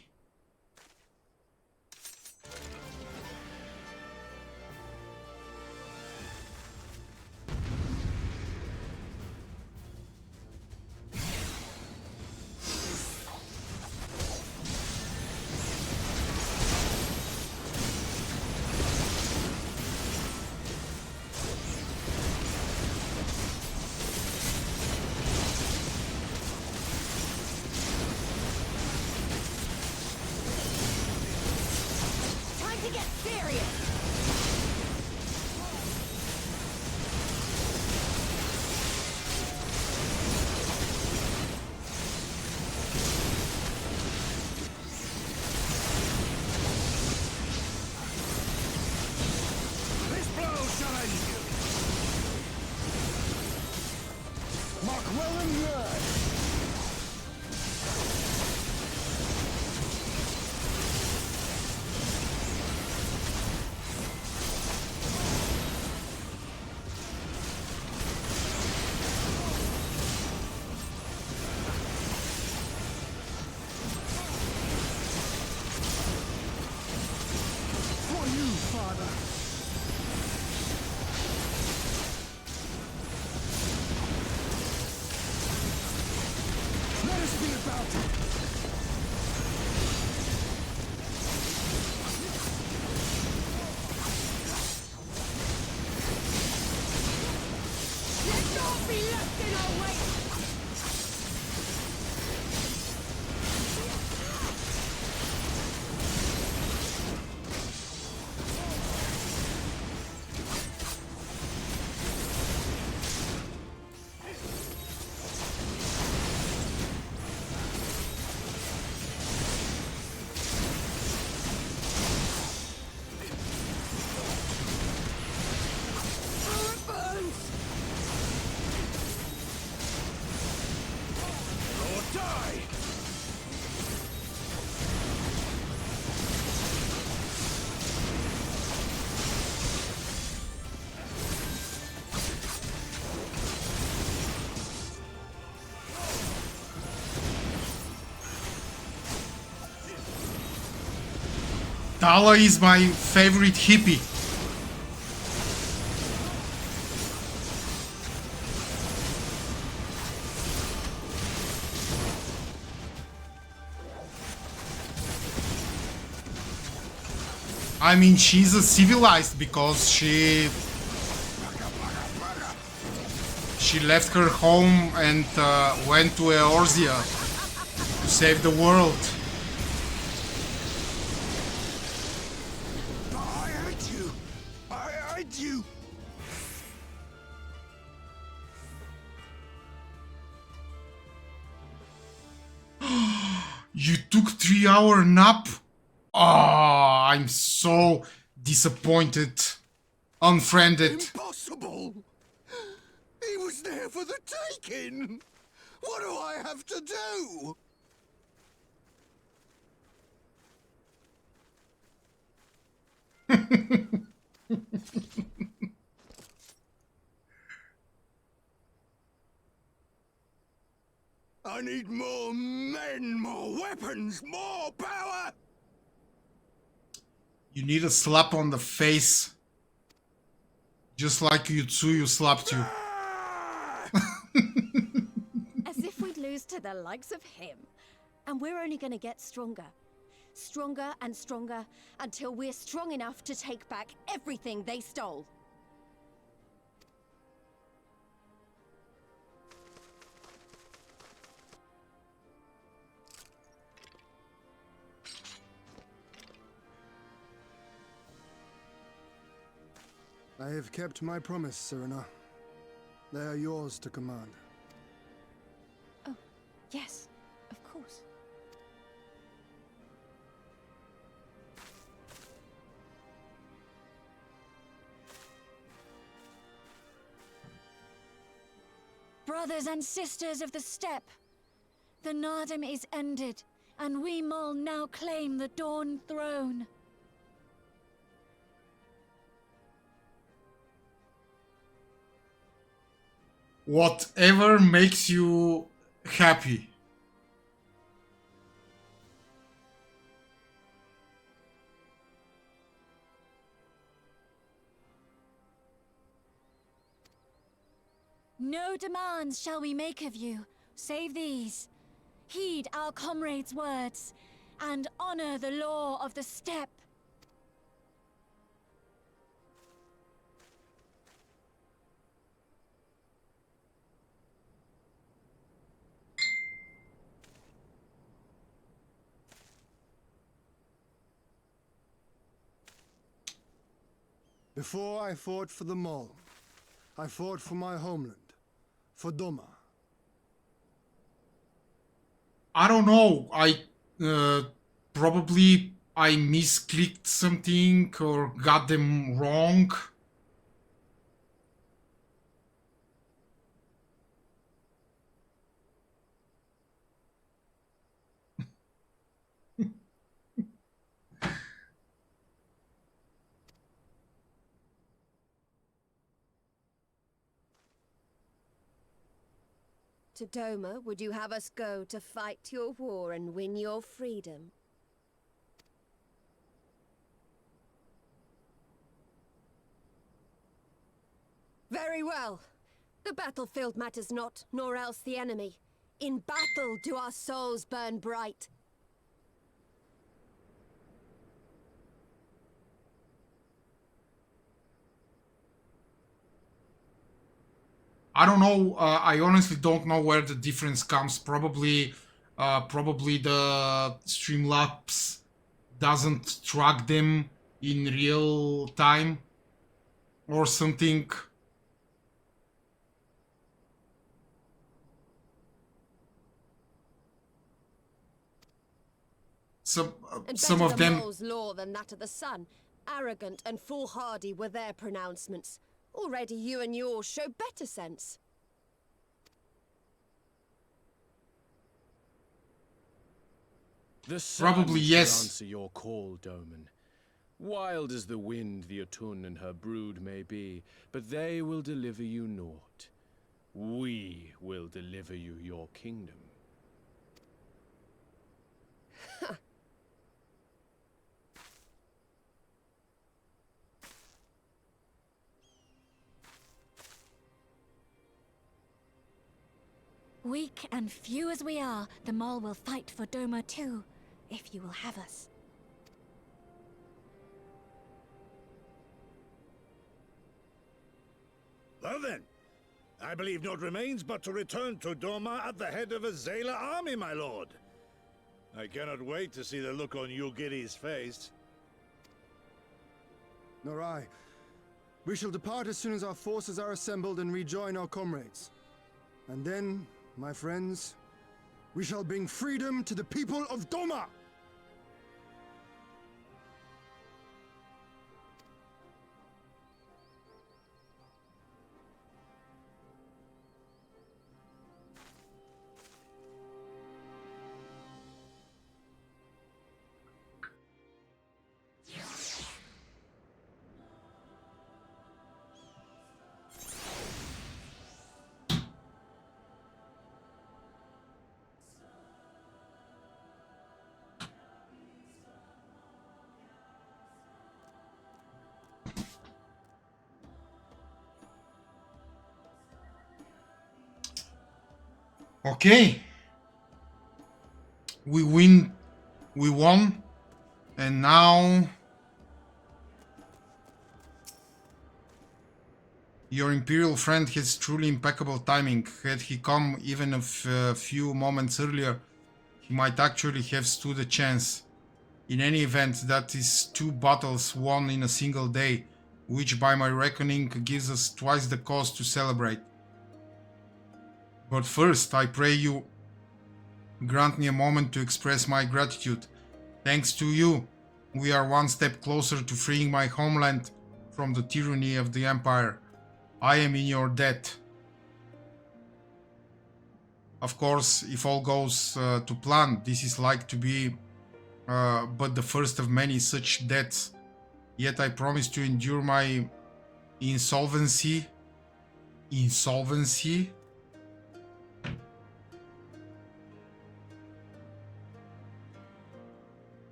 For you, Father. Let us be about it. Let's not be left in our wake! Tala is my favorite hippie. I mean, she's a civilized because she left her home and went to Eorzea to save the world. I hate you! I hate you! You took 3-hour nap? Ah, I'm so disappointed. Unfriended. Impossible! He was there for the taking! What do I have to do? I need more men, more weapons, more power! You need a slap on the face. Just like Yutsuyu slapped you. As if we'd lose to the likes of him. And we're only gonna get stronger. Stronger and stronger until we're strong enough to take back everything they stole. I have kept my promise, Serena. They are yours to command. Oh, yes, of course. Brothers and sisters of the Steppe, the Nardom is ended, and we Mol now claim the Dawn Throne. Whatever makes you happy. No demands shall we make of you, save these. Heed our comrades' words, and honor the law of the Steppe. Before I fought for the Mol, I fought for my homeland, for Doma. I don't know. Probably I misclicked something or got them wrong. To Doma, would you have us go to fight your war and win your freedom? Very well. The battlefield matters not, nor else the enemy. In battle do our souls burn bright. I don't know. I honestly don't know where the difference comes. Probably the Streamlabs doesn't track them in real time or something. Some of them. Mole's law than that of the sun. Arrogant and foolhardy were their pronouncements. Already you and yours show better sense. The sun Probably should yes. answer your call, Doman. Wild as the wind the Otun and her brood may be, but they will deliver you naught. We will deliver you your kingdom. Weak and few as we are, the Mole will fight for Doma too, if you will have us. Well then, I believe naught remains but to return to Doma at the head of a Zayla army, my lord. I cannot wait to see the look on Yugiri's face. Nor I. We shall depart as soon as our forces are assembled and rejoin our comrades. And then, my friends, we shall bring freedom to the people of Doma! Okay. We won, and now your Imperial friend has truly impeccable timing. Had he come even a few moments earlier, he might actually have stood a chance. In any event, that is 2 battles won in a single day, which by my reckoning gives us twice the cause to celebrate. But first, I pray you grant me a moment to express my gratitude. Thanks to you, we are one step closer to freeing my homeland from the tyranny of the Empire. I am in your debt. Of course, if all goes to plan, this is like to be but the first of many such debts. Yet I promise to endure my insolvency.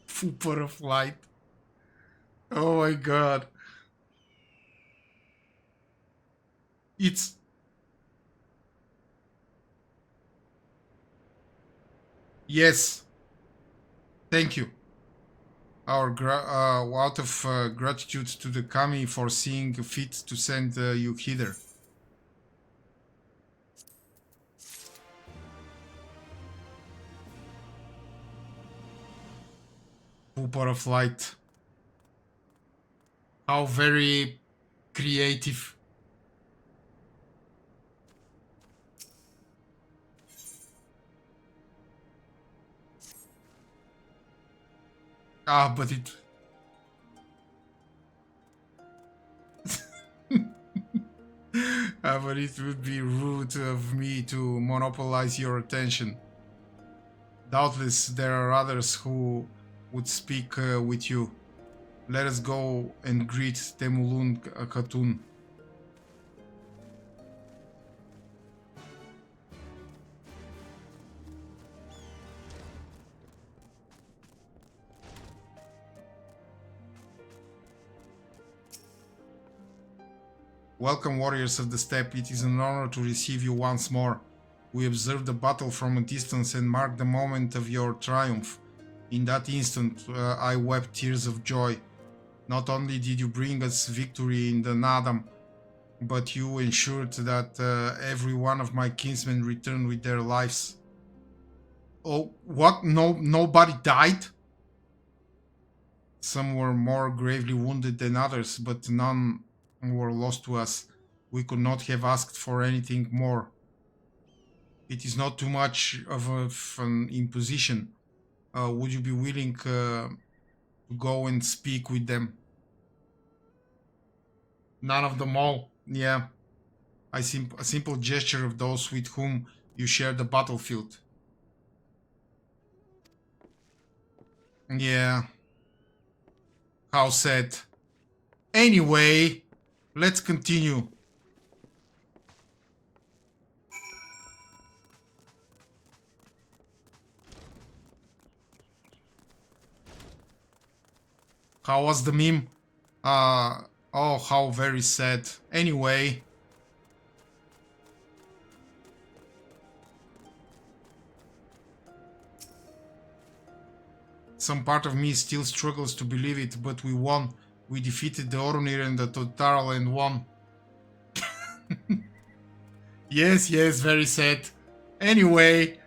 Super flight. Oh my god. It's yes. Thank you. Our out of gratitude to the Kami for seeing fit to send you hither. Super flight. How very creative. But it But it would be rude of me to monopolize your attention. Doubtless there are others who would speak with you. Let us go and greet Temulun Khatun. Welcome, warriors of the steppe. It is an honor to receive you once more. We observed the battle from a distance and marked the moment of your triumph. In that instant, I wept tears of joy. Not only did you bring us victory in the Nadam, but you ensured that every one of my kinsmen returned with their lives. Oh, what? No, nobody died? Some were more gravely wounded than others, but none were lost to us. We could not have asked for anything more. It is not too much of an imposition. Would you be willing to go and speak with them? None of them all. Yeah. A simple gesture of those with whom you share the battlefield. Yeah. How sad. Anyway, let's continue. How was the meme? Oh, how very sad. Anyway. Some part of me still struggles to believe it, but we won. We defeated the Orunir and the Totaral and won. Yes, very sad. Anyway.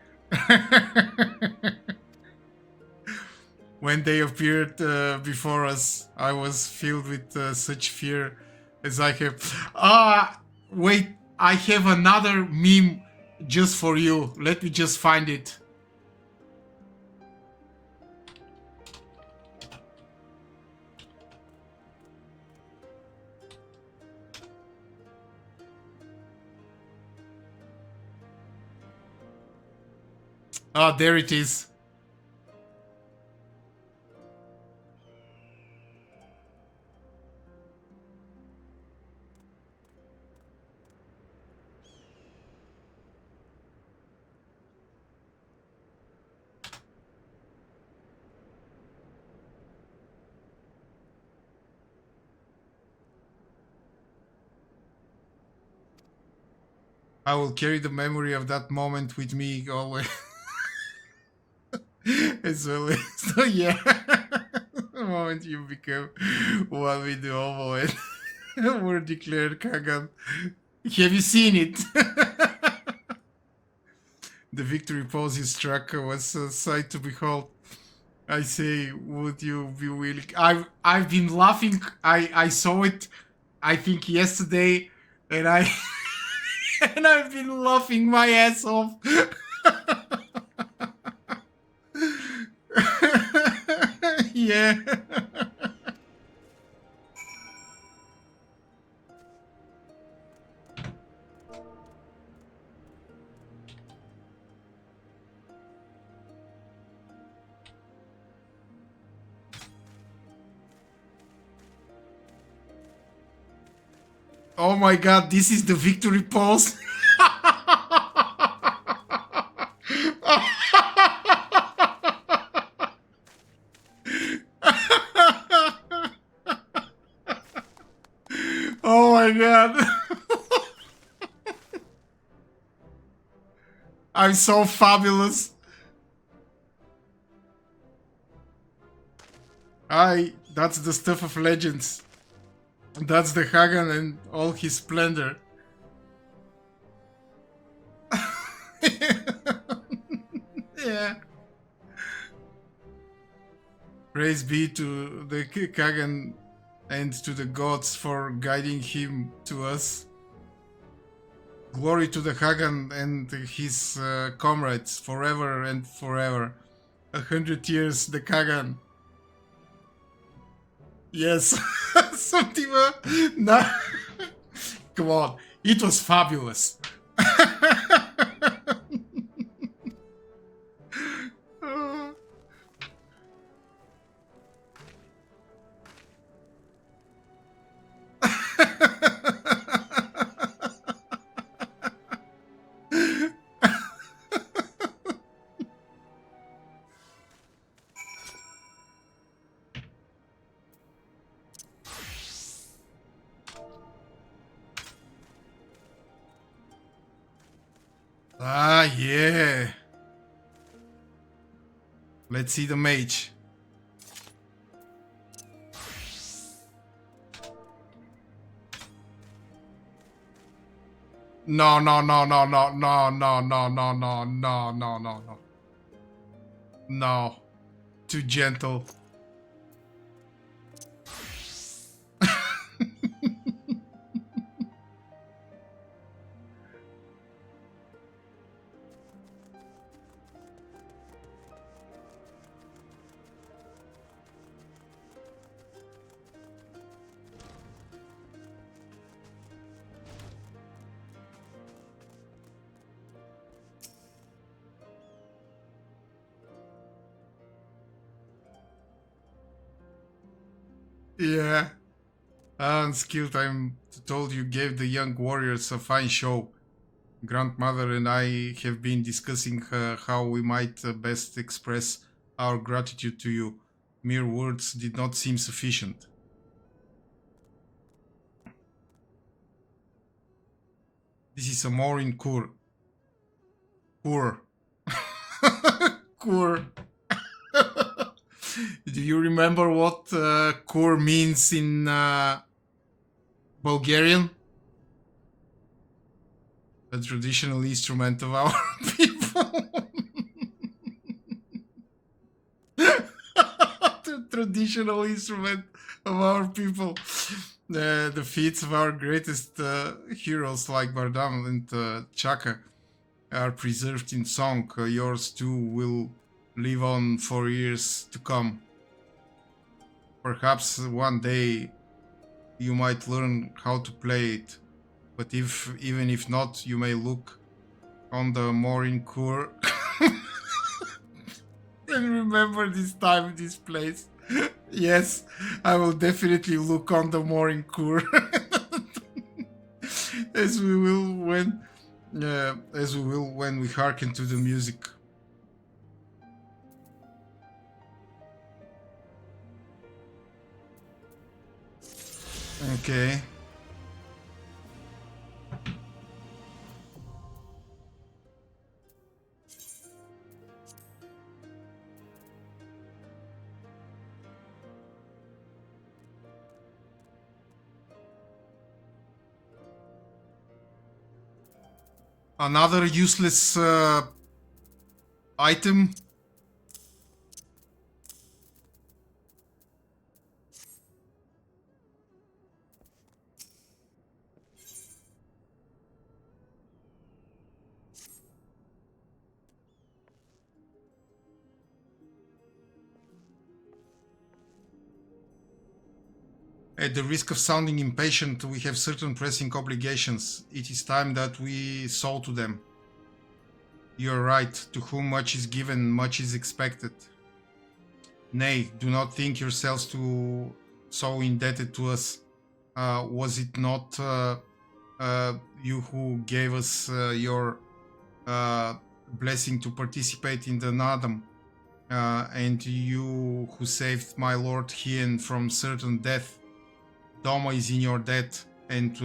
When they appeared before us, I was filled with such fear as I have... wait, I have another meme just for you. Let me just find it. Ah, there it is. I will carry the memory of that moment with me always. As well as, so yeah, the moment you become one with the Ovo and were declared Kagan. Have you seen it? The victory pose you struck was a sight to behold. I say, would you be willing? I've been laughing. I saw it, I think yesterday, and and I've been laughing my ass off. Yeah. Oh my god, this is the victory pose. Oh my god. I'm so fabulous. That's the stuff of legends. That's the Hagan and all his splendor. Yeah. Praise be to the Kagan and to the gods for guiding him to us. Glory to the Hagan and his comrades forever and forever. 100 years, the Kagan. Yes. Something. No. Come on. It was fabulous. Ah, yeah. Let's see the mage. No, no, no, no, no, no, no, no, no, no, no, no, no, no. No. Too gentle. Yeah. Unskilled, I'm told you gave the young warriors a fine show. Grandmother and I have been discussing how we might best express our gratitude to you. Mere words did not seem sufficient. This is a Morin Kur. Kur. Kur. Do you remember what Kur means in Bulgarian? A traditional instrument of our people. The traditional instrument of our people. The feats of our greatest heroes like Bardam and Chaka are preserved in song. Yours too will live on for years to come. Perhaps one day you might learn how to play it. But even if not, you may look on the Morin Kur and remember this time, this place. Yes, I will definitely look on the Morin Kur as we will when we hearken to the music. Okay. Another useless item. At the risk of sounding impatient, we have certain pressing obligations. It is time that we saw to them. You are right. To whom much is given, much is expected. Nay, do not think yourselves so indebted to us. Was it not you who gave us your blessing to participate in the Nadam? And you who saved my lord Hien from certain death? Doma is in your debt and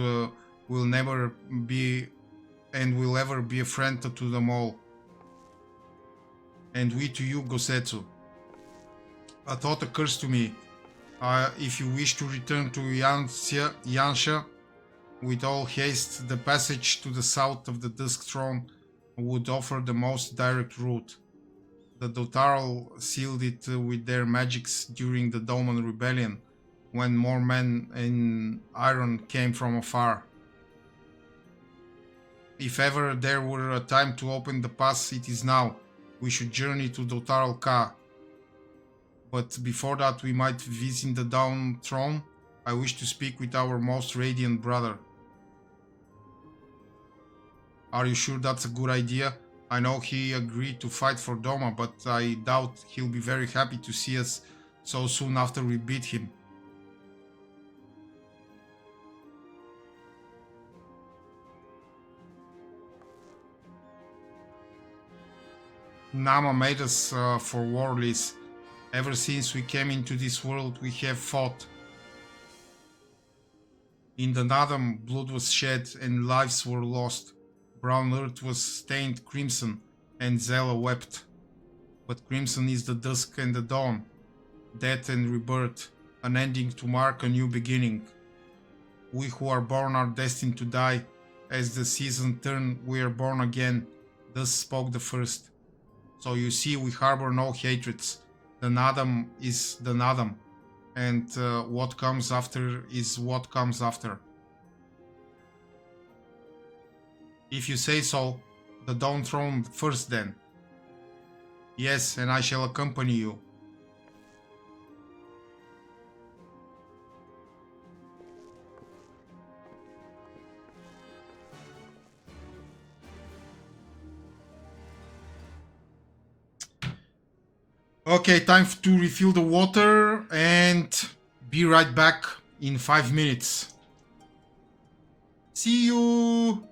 will ever be a friend to them all. And we to you, Gosetsu. A thought occurs to me. If you wish to return to Yansha with all haste, the passage to the south of the Dusk Throne would offer the most direct route. The Dotaral sealed it with their magics during the Doman Rebellion, when more men in iron came from afar. If ever there were a time to open the pass, it is now. We should journey to Dotaral Ka. But before that we might visit the Dawn Throne. I wish to speak with our most radiant brother. Are you sure that's a good idea? I know he agreed to fight for Doma, but I doubt he'll be very happy to see us so soon after we beat him. Nama made us for warless. Ever since we came into this world, we have fought. In the Nadam, blood was shed and lives were lost. Brown earth was stained crimson, and Zela wept. But crimson is the dusk and the dawn, death and rebirth, an ending to mark a new beginning. We who are born are destined to die. As the seasons turn, we are born again. Thus spoke the first. So you see, we harbor no hatreds. The Nadam is the Nadam, and what comes after is what comes after. If you say so, the Dawn Throne first then. Yes, and I shall accompany you. Okay, time to refill the water and be right back in 5 minutes. See you!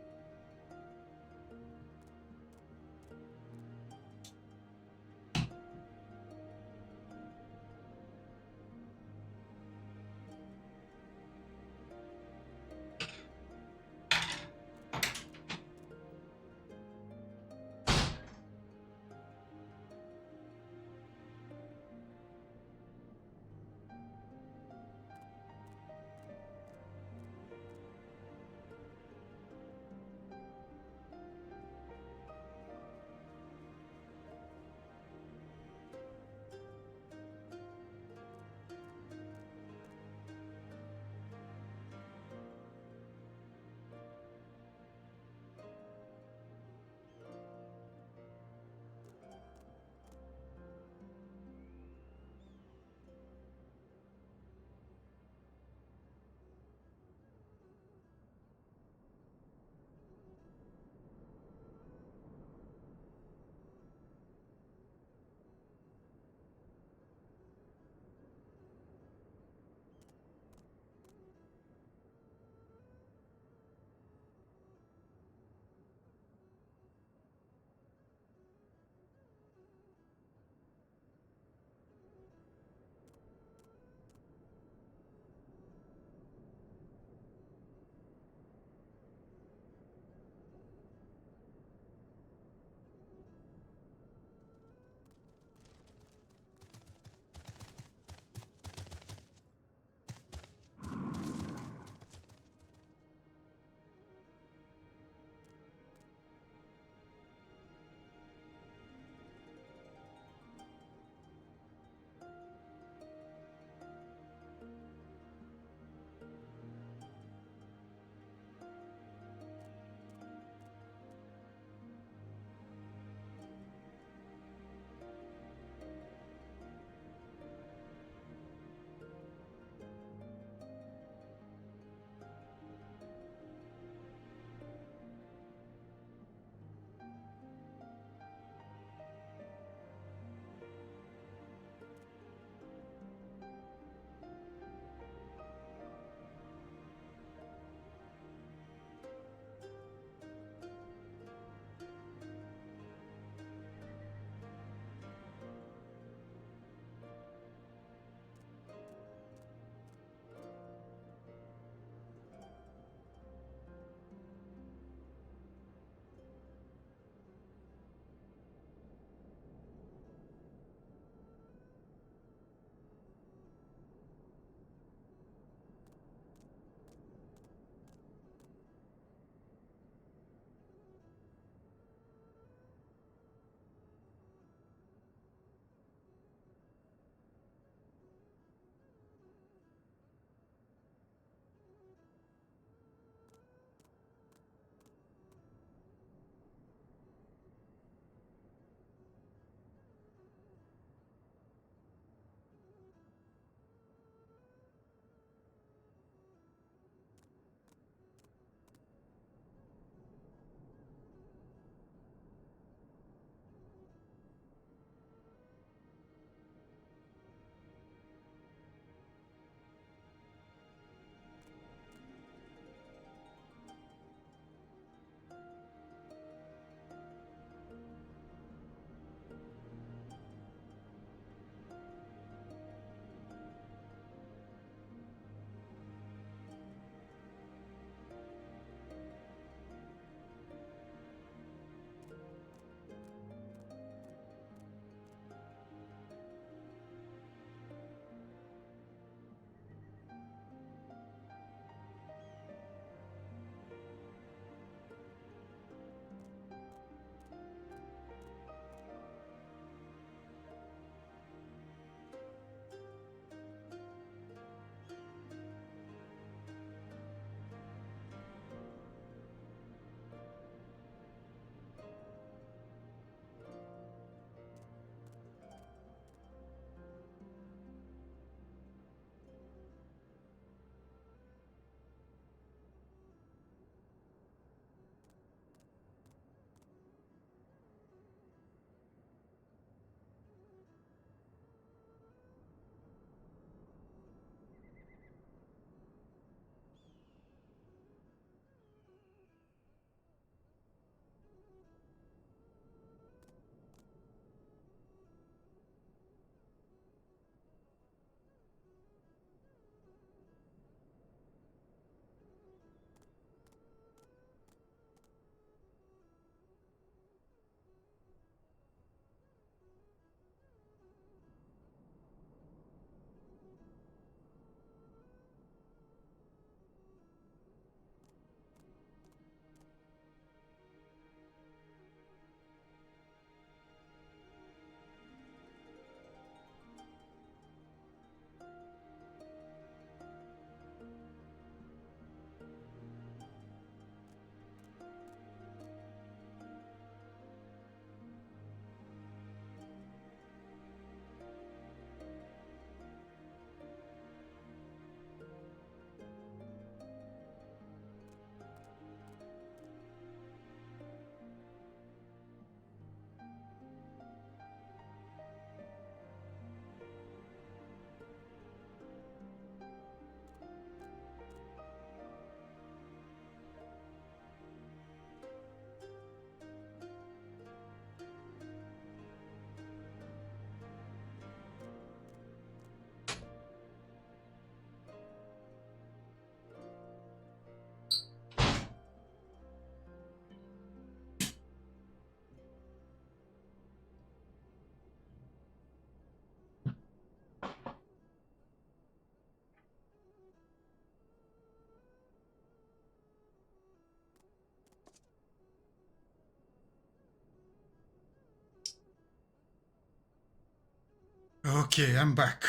Okay, I'm back.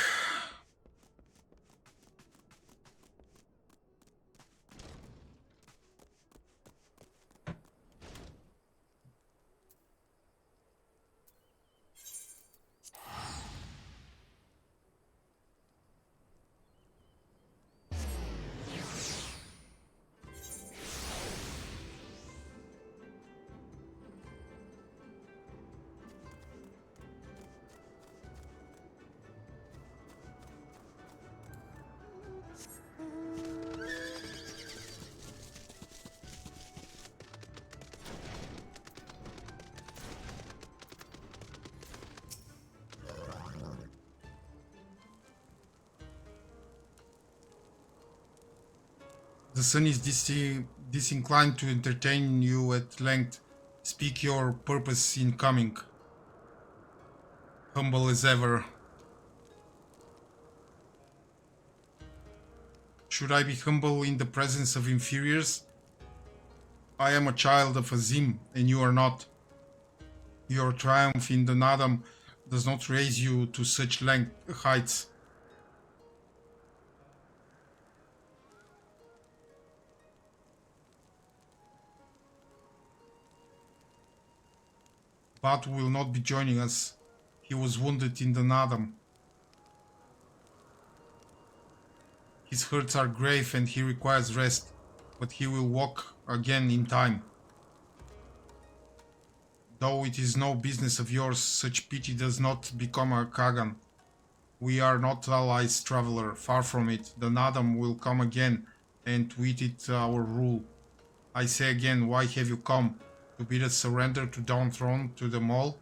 The sun is disinclined to entertain you at length. Speak your purpose in coming. Humble as ever. Should I be humble in the presence of inferiors? I am a child of Azim, and you are not. Your triumph in the Nadam does not raise you to such heights. Batu will not be joining us. He was wounded in the Nadam. His hurts are grave and he requires rest, but he will walk again in time. Though it is no business of yours, such pity does not become a Kagan. We are not allies, traveler, far from it. The Nadam will come again, and with it our rule. I say again, why have you come? To bid us surrender to Dawn Throne, to the Mall?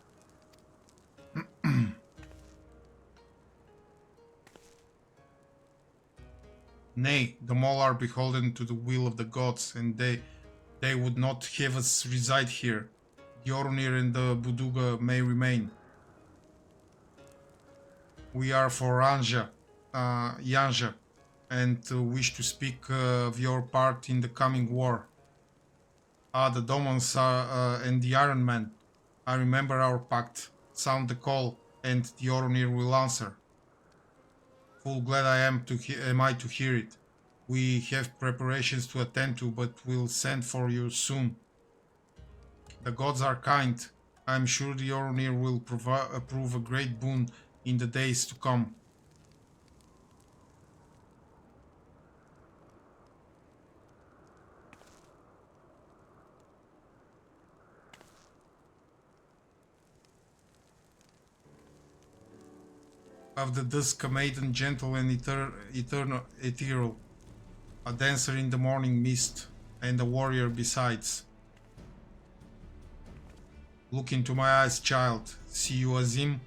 Nay, the Mall are beholden to the will of the gods, and they would not have us reside here. The Orunir and the Buduga may remain. We are for Yanja, and wish to speak of your part in the coming war. The Domons and the Iron Man. I remember our pact. Sound the call, and the Orunir will answer. Full glad am I to hear it. We have preparations to attend to, but we'll send for you soon. The gods are kind. I am sure the Orunir will prove a great boon in the days to come. Of the dusk, a maiden gentle and ethereal, a dancer in the morning mist, and a warrior besides. Look into my eyes, child. See you, Azim?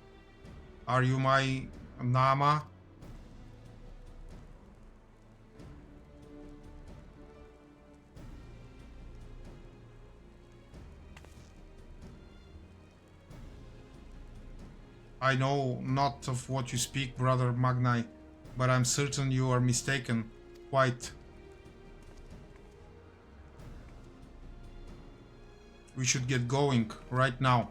Are you my Nama? I know not of what you speak, brother Magnai, but I'm certain you are mistaken. Quite. We should get going right now.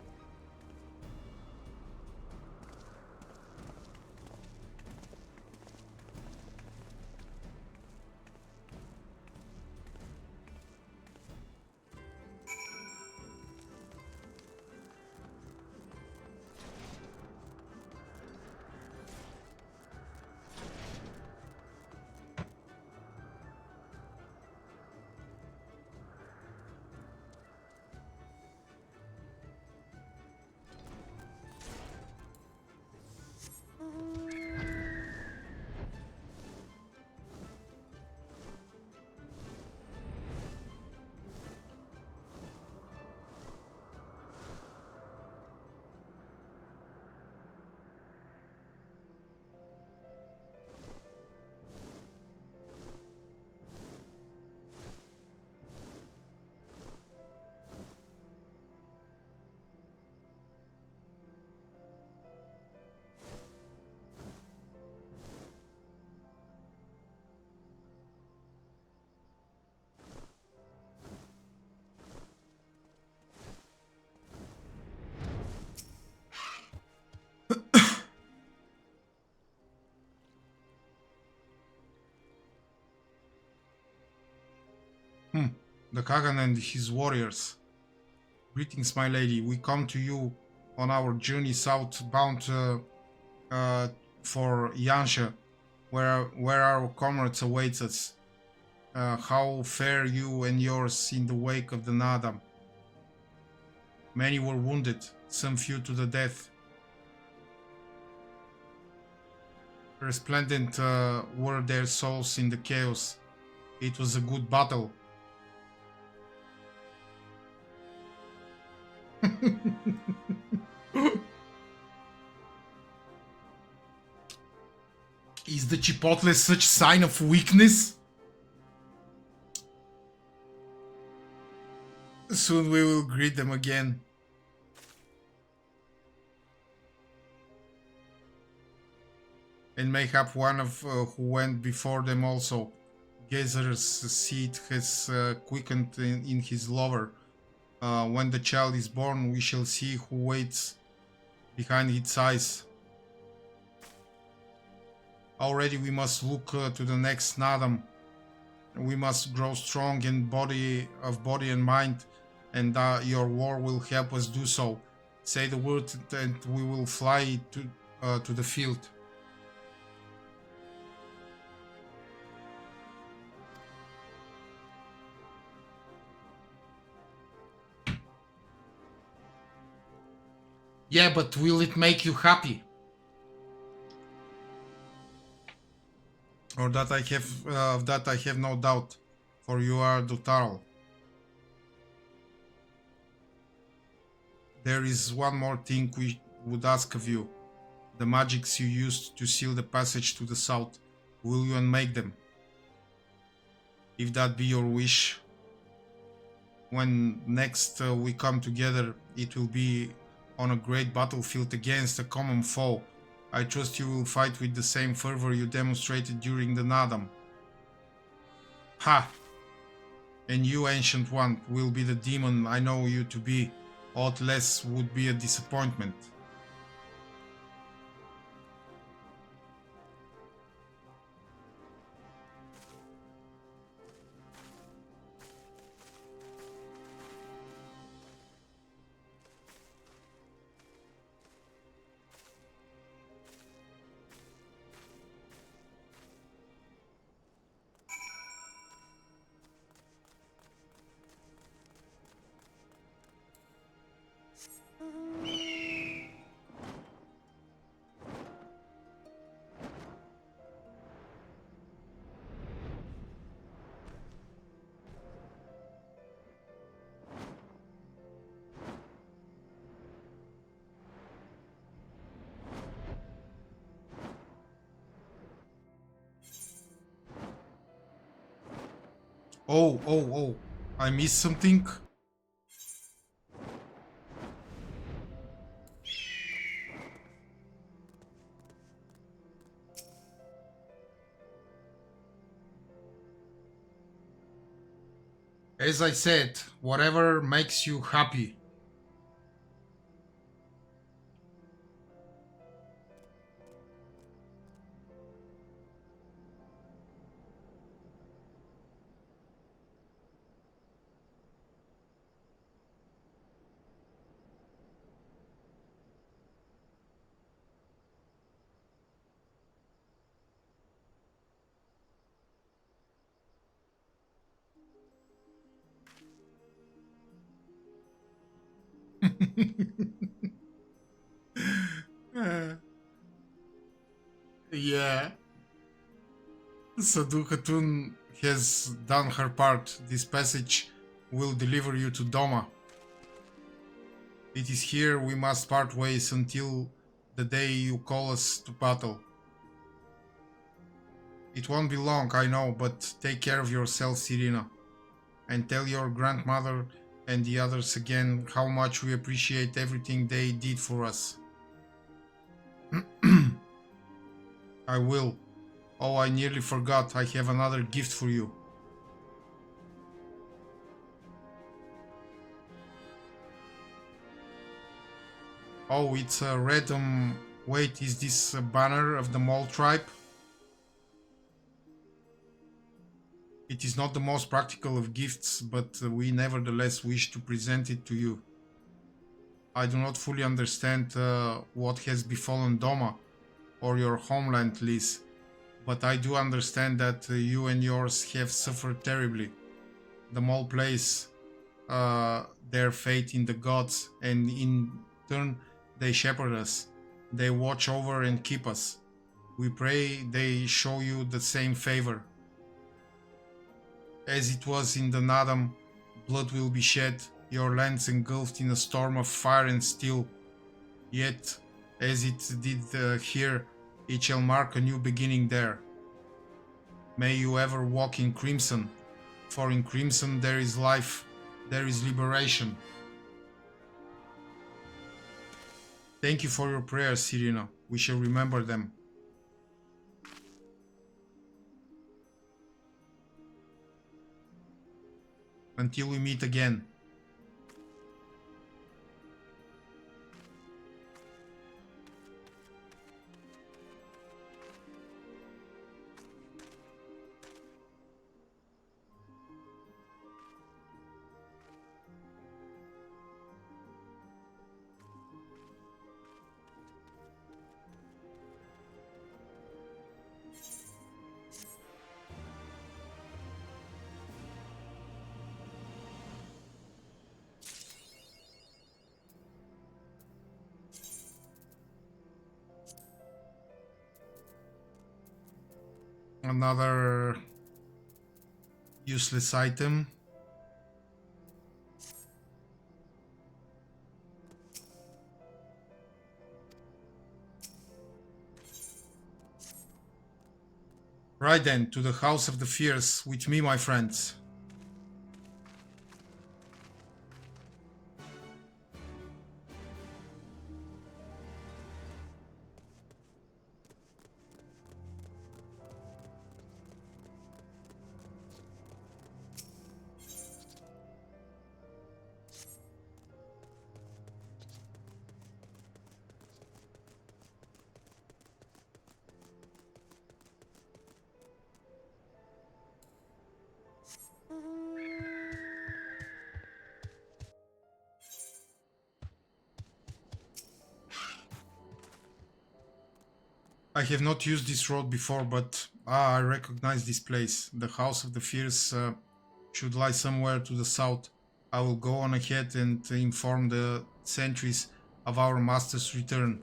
The Kagan and his warriors. Greetings, my lady. We come to you on our journey southbound for Yansha, where our comrades await us. How fare you and yours in the wake of the Nadam? Many were wounded, some few to the death. Resplendent were their souls in the chaos. It was a good battle. Is the Chipotle such sign of weakness? Soon we will greet them again. And mayhap one of who went before them also. Gezer's seed has quickened in his lover. When the child is born, we shall see who waits behind its eyes. Already we must look to the next Nadam. We must grow strong in body and mind, and your war will help us do so. Say the word and we will fly to the field. Yeah, but will it make you happy? Or that I have no doubt, for you are Dotharl. There is one more thing we would ask of you. The magics you used to seal the passage to the south, will you unmake them? If that be your wish, when next we come together, it will be on a great battlefield against a common foe. I trust you will fight with the same fervor you demonstrated during the Nadam. Ha! And you, Ancient One, will be the demon I know you to be. Aught less would be a disappointment. Oh, I missed something? As I said, whatever makes you happy. Yeah. Sadu Khatun has done her part. This passage will deliver you to Doma. It is here we must part ways until the day you call us to battle. It won't be long, I know, but take care of yourself, Serena. And tell your grandmother and the others again how much we appreciate everything they did for us. I will. Oh, I nearly forgot. I have another gift for you. Oh, it's a red, wait, is this a banner of the Mole tribe? It is not the most practical of gifts, but we nevertheless wish to present it to you. I do not fully understand what has befallen Doma or your homeland, Liz, but I do understand that you and yours have suffered terribly. The mole place their fate in the gods, and in turn they shepherd us. They watch over and keep us. We pray they show you the same favor. As it was in the Nadam, blood will be shed, your lands engulfed in a storm of fire and steel. Yet, as it did here, it shall mark a new beginning there. May you ever walk in crimson, for in crimson there is life, there is liberation. Thank you for your prayers, Cyrena. We shall remember them. Until we meet again. Another useless item. Right then, to the House of the Fierce with me, my friends. I have not used this road before, but I recognize this place. The House of the Fierce should lie somewhere to the south. I will go on ahead and inform the sentries of our master's return.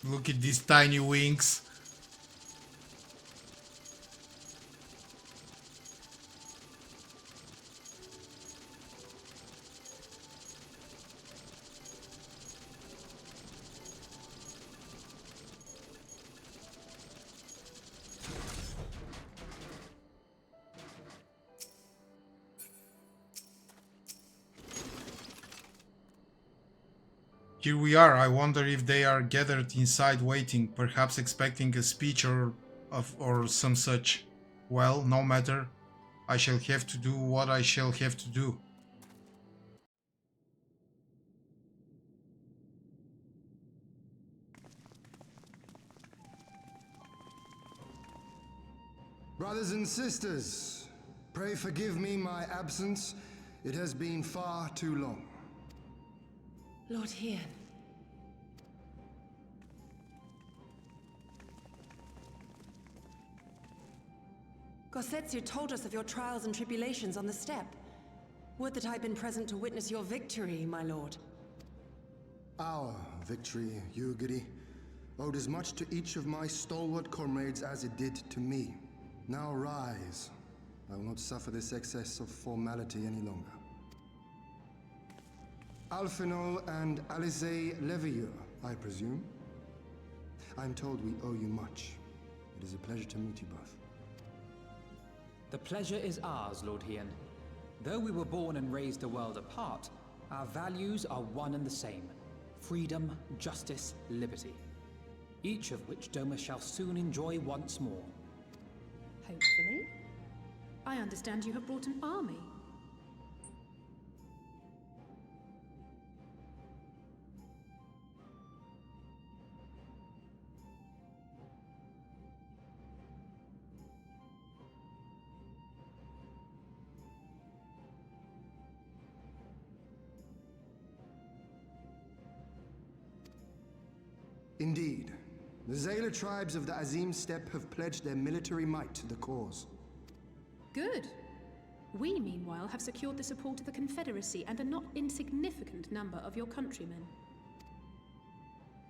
Look at these tiny wings. Here we are. I wonder if they are gathered inside waiting, perhaps expecting a speech or some such. Well, no matter. I shall have to do what I shall have to do. Brothers and sisters, pray forgive me my absence. It has been far too long. Lord Hien. Gosetsu told us of your trials and tribulations on the steppe. Would that I'd been present to witness your victory, my lord. Our victory, Yugiri, owed as much to each of my stalwart comrades as it did to me. Now rise. I will not suffer this excess of formality any longer. Alphino and Alice Levieux, I presume. I'm told we owe you much. It is a pleasure to meet you both. The pleasure is ours, Lord Hien. Though we were born and raised a world apart, our values are one and the same. Freedom, justice, liberty. Each of which Doma shall soon enjoy once more. Hopefully. I understand you have brought an army. Indeed. The Zayla tribes of the Azim steppe have pledged their military might to the cause. Good. We, meanwhile, have secured the support of the Confederacy and a not insignificant number of your countrymen.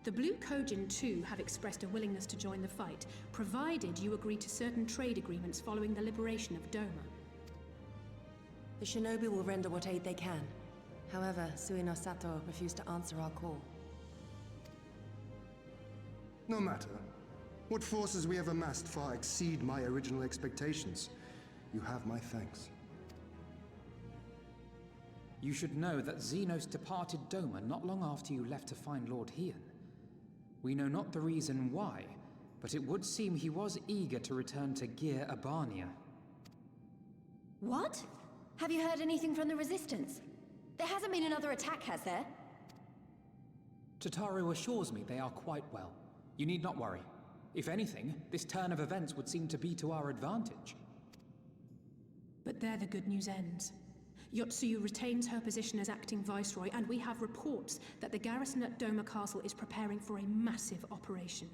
The Blue Kojin, too, have expressed a willingness to join the fight, provided you agree to certain trade agreements following the liberation of Doma. The shinobi will render what aid they can. However, Suino Sato refused to answer our call. No matter. What forces we have amassed far exceed my original expectations. You have my thanks. You should know that Xenos departed Doma not long after you left to find Lord Hian. We know not the reason why, but it would seem he was eager to return to Gir Abania. What? Have you heard anything from the Resistance? There hasn't been another attack, has there? Tataru assures me they are quite well. You need not worry. If anything, this turn of events would seem to be to our advantage. But there the good news ends. Yotsuyu retains her position as acting viceroy, and we have reports that the garrison at Doma Castle is preparing for a massive operation.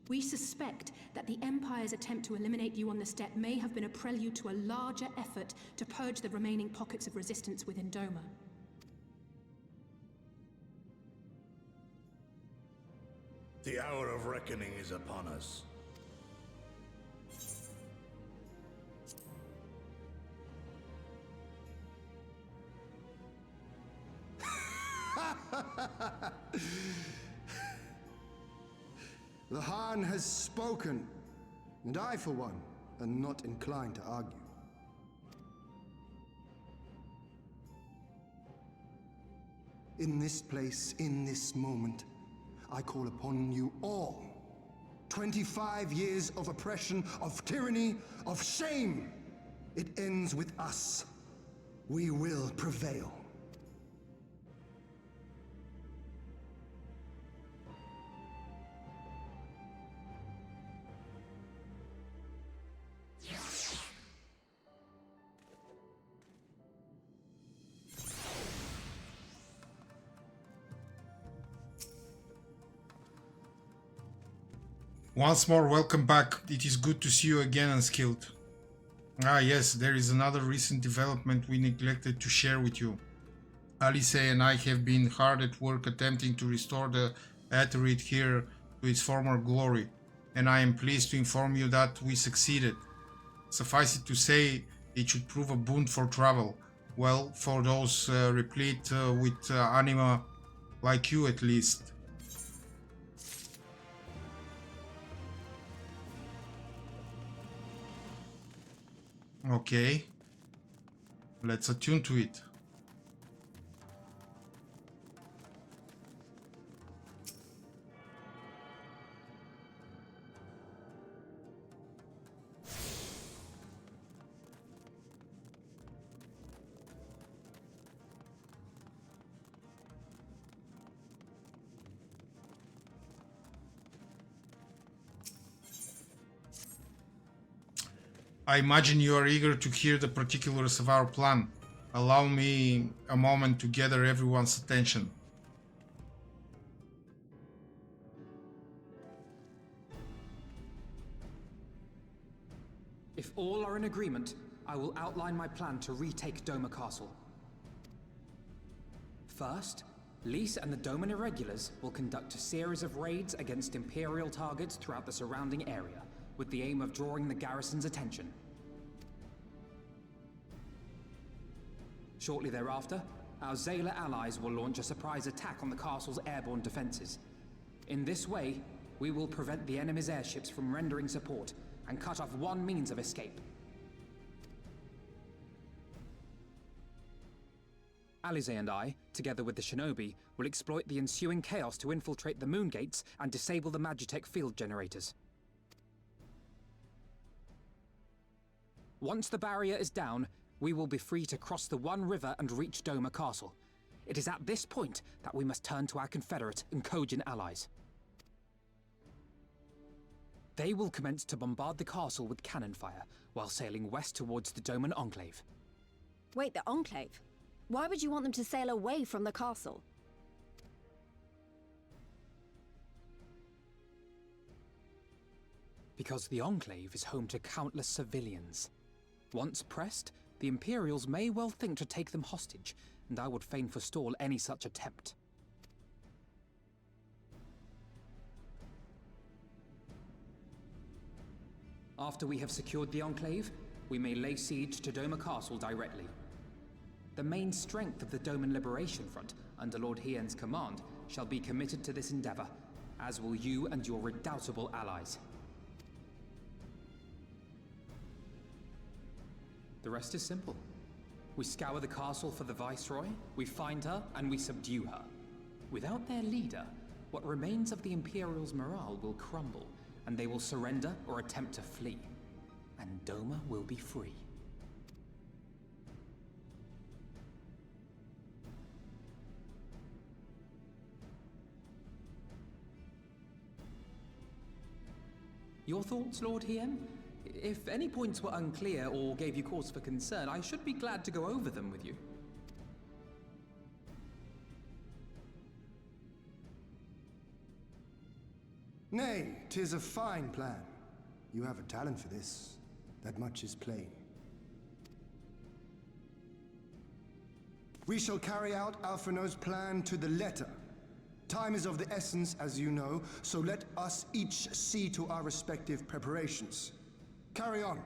We suspect that the Empire's attempt to eliminate you on the steppe may have been a prelude to a larger effort to purge the remaining pockets of resistance within Doma. The hour of reckoning is upon us. The Han has spoken, and I, for one, am not inclined to argue. In this place, in this moment, I call upon you all. 25 years of oppression, of tyranny, of shame. It ends with us. We will prevail. Once more, welcome back. It is good to see you again, Unskilled. Ah yes, there is another recent development we neglected to share with you. Alice and I have been hard at work attempting to restore the Aetherid here to its former glory, and I am pleased to inform you that we succeeded. Suffice it to say, it should prove a boon for travel. Well, for those replete with anima like you at least. Okay, let's attune to it. I imagine you are eager to hear the particulars of our plan. Allow me a moment to gather everyone's attention. If all are in agreement, I will outline my plan to retake Doma Castle. First, Lys and the Doman Irregulars will conduct a series of raids against Imperial targets throughout the surrounding area, with the aim of drawing the garrison's attention. Shortly thereafter, our Zayla allies will launch a surprise attack on the castle's airborne defenses. In this way, we will prevent the enemy's airships from rendering support and cut off one means of escape. Alize and I, together with the shinobi, will exploit the ensuing chaos to infiltrate the moon gates and disable the Magitech field generators. Once the barrier is down, we will be free to cross the One River and reach Doma Castle. It is at this point that we must turn to our Confederate and Kojin allies. They will commence to bombard the castle with cannon fire, while sailing west towards the Doman Enclave. Wait, the Enclave? Why would you want them to sail away from the castle? Because the Enclave is home to countless civilians. Once pressed, the Imperials may well think to take them hostage, and I would fain forestall any such attempt. After we have secured the Enclave, we may lay siege to Doma Castle directly. The main strength of the Doman Liberation Front, under Lord Hien's command, shall be committed to this endeavor, as will you and your redoubtable allies. The rest is simple. We scour the castle for the Viceroy, we find her, and we subdue her. Without their leader, what remains of the Imperials' morale will crumble, and they will surrender or attempt to flee. And Doma will be free. Your thoughts, Lord Hien? If any points were unclear or gave you cause for concern, I should be glad to go over them with you. Nay, 'tis a fine plan. You have a talent for this. That much is plain. We shall carry out Alphino's plan to the letter. Time is of the essence, as you know, so let us each see to our respective preparations. Carry on.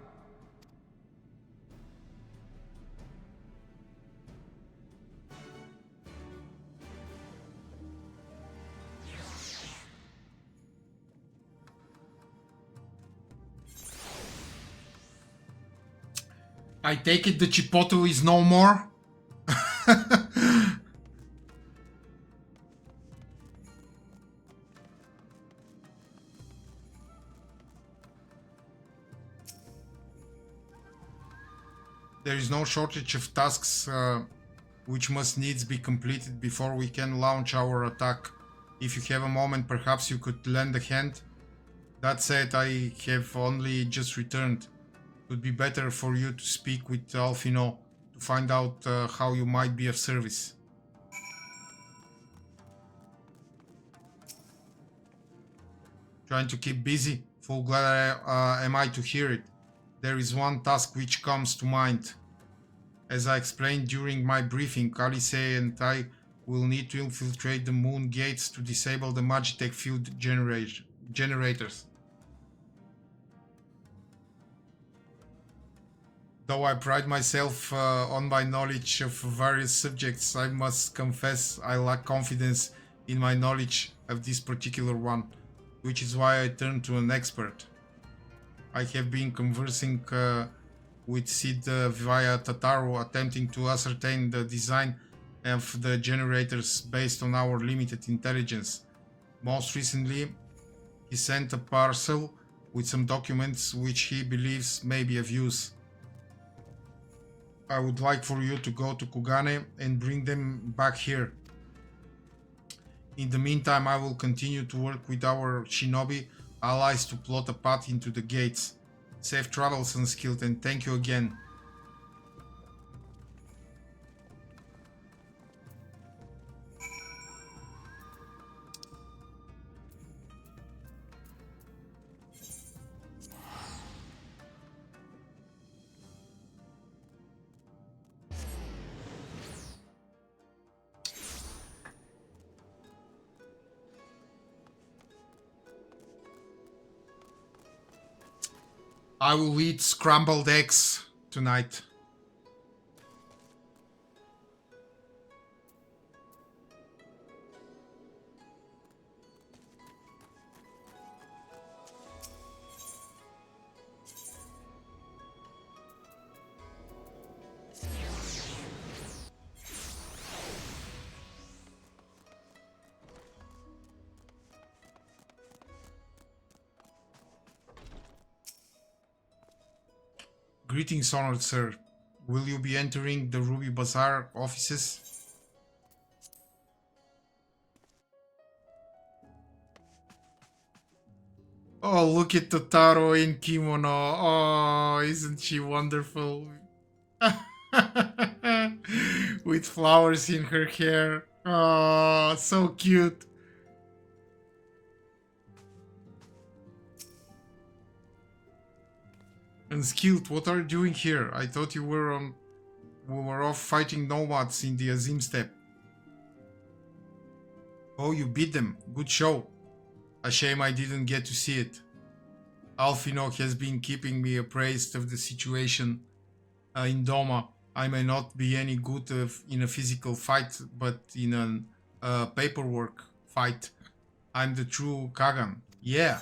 I take it the Chipotle is no more? There is no shortage of tasks which must needs be completed before we can launch our attack. If you have a moment, perhaps you could lend a hand. That said, I have only just returned. It would be better for you to speak with Alphino to find out how you might be of service. Trying to keep busy. Full glad am I to hear it. There is one task which comes to mind. As I explained during my briefing, Alice and I will need to infiltrate the moon gates to disable the Magitech field generators. Though I pride myself on my knowledge of various subjects, I must confess I lack confidence in my knowledge of this particular one, which is why I turned to an expert. I have been conversing with Sid via Tataru, attempting to ascertain the design of the generators based on our limited intelligence. Most recently, he sent a parcel with some documents which he believes may be of use. I would like for you to go to Kugane and bring them back here. In the meantime, I will continue to work with our shinobi allies to plot a path into the gates. Safe travels, Unskilled, and thank you again. I will eat scrambled eggs tonight. Greetings, honored sir. Will you be entering the Ruby Bazaar offices? Oh, look at Totaro in kimono. Oh, isn't she wonderful? With flowers in her hair. Oh, so cute. Unskilled, what are you doing here? I thought you were we were off fighting nomads in the Azim steppe. Oh, you beat them. Good show. A shame I didn't get to see it. Alfino has been keeping me appraised of the situation in Doma. I may not be any good in a physical fight, but in a paperwork fight, I'm the true Kagan. Yeah.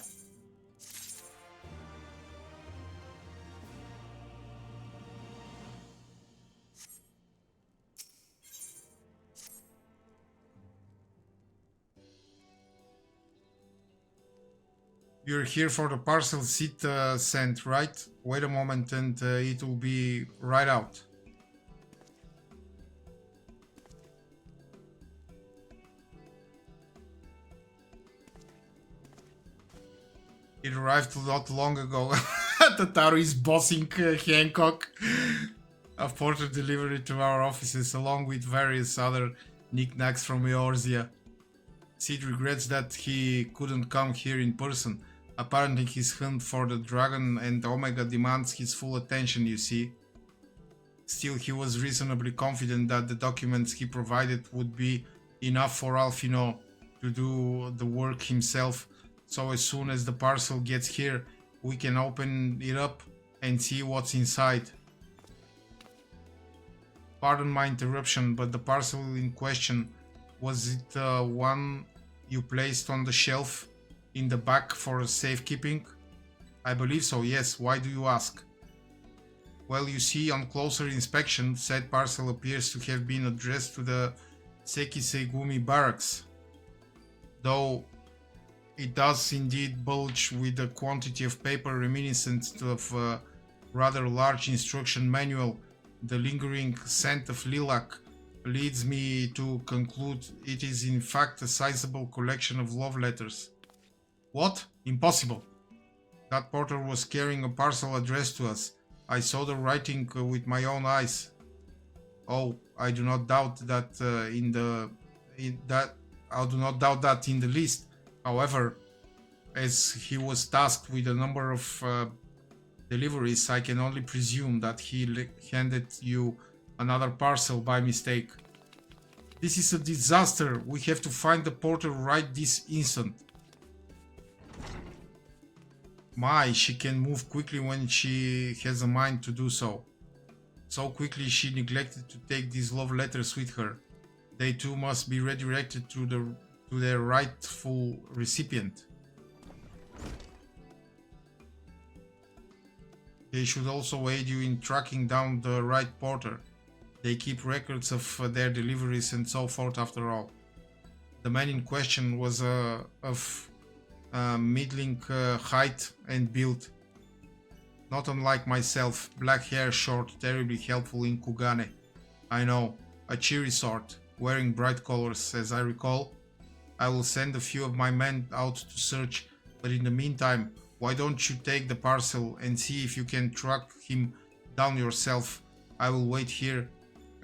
You're here for the parcel Sid sent, right? Wait a moment and it will be right out. It arrived not long ago. Tataru is bossing Hancock. A porter delivered it to our offices along with various other knickknacks from Eorzea. Sid regrets that he couldn't come here in person. Apparently his hunt for the dragon and Omega demands his full attention, you see. Still, he was reasonably confident that the documents he provided would be enough for Alfino to do the work himself. So as soon as the parcel gets here, we can open it up and see what's inside. Pardon my interruption, but the parcel in question, was it one you placed on the shelf in the back for safekeeping? I believe so, yes. Why do you ask? Well, you see, on closer inspection, said parcel appears to have been addressed to the Sekisegumi barracks. Though it does indeed bulge with a quantity of paper reminiscent of a rather large instruction manual. The lingering scent of lilac leads me to conclude it is in fact a sizable collection of love letters. What? Impossible. That porter was carrying a parcel addressed to us. I saw the writing with my own eyes. Oh, I do not doubt that I do not doubt that in the least. However, as he was tasked with a number of deliveries, I can only presume that he handed you another parcel by mistake. This is a disaster. We have to find the porter right this instant. My, she can move quickly when she has a mind to do so. So quickly she neglected to take these love letters with her. They too must be redirected to their rightful recipient. They should also aid you in tracking down the right porter. They keep records of their deliveries and so forth after all. The man in question was of middling height and build. Not unlike myself, black hair, short, terribly helpful in Kugane. I know, a cheery sort, wearing bright colors, as I recall. I will send a few of my men out to search, but in the meantime, why don't you take the parcel and see if you can track him down yourself? I will wait here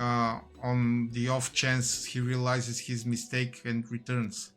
on the off chance he realizes his mistake and returns.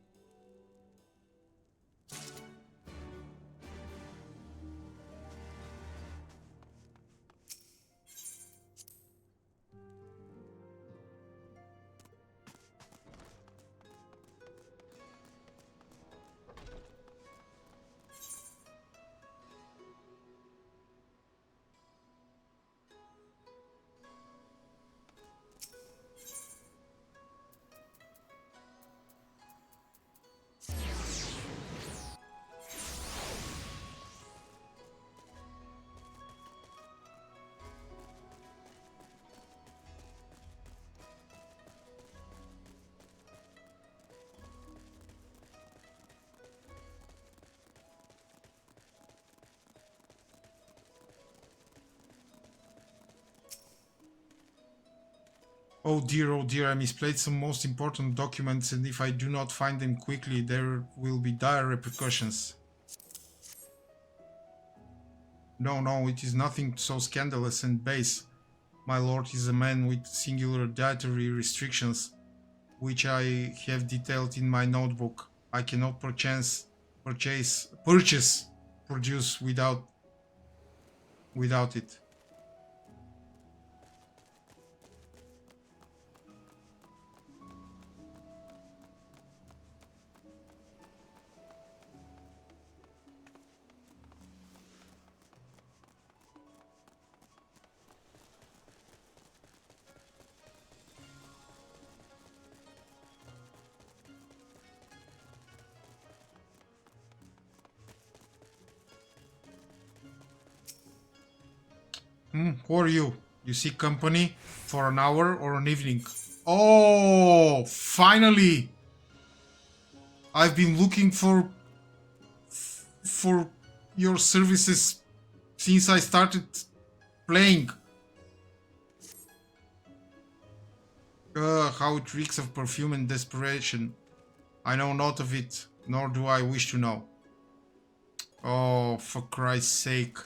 oh dear, I misplayed some most important documents, and if I do not find them quickly, there will be dire repercussions. No, it is nothing so scandalous and base. My lord is a man with singular dietary restrictions, which I have detailed in my notebook. I cannot purchase produce without it. Who are you? You seek company for an hour or an evening? Oh, finally! I've been looking for your services since I started playing. How it reeks of perfume and desperation. I know not of it, nor do I wish to know. Oh, for Christ's sake.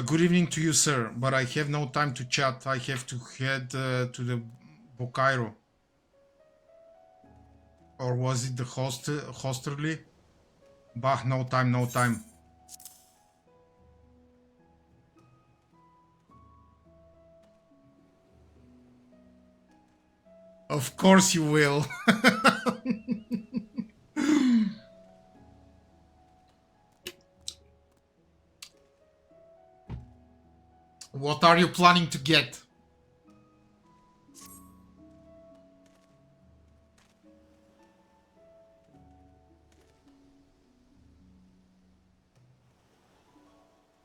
Good evening to you, sir, but I have no time to chat. I have to head to the Bocairo. Or was it the hostelry? Bah, no time. Of course you will. What are you planning to get?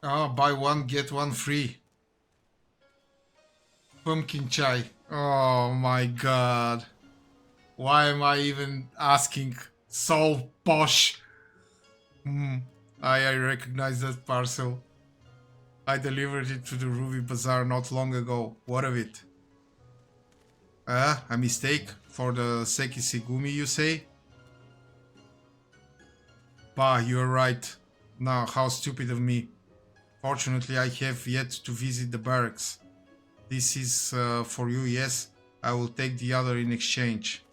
Oh, buy one, get one free. Pumpkin chai. Oh my god. Why am I even asking? So posh. I recognize that parcel. I delivered it to the Ruby Bazaar not long ago. What of it? A mistake? For the Sekisegumi, you say? Bah, you're right. Now, how stupid of me. Fortunately, I have yet to visit the barracks. This is for you, yes? I will take the other in exchange.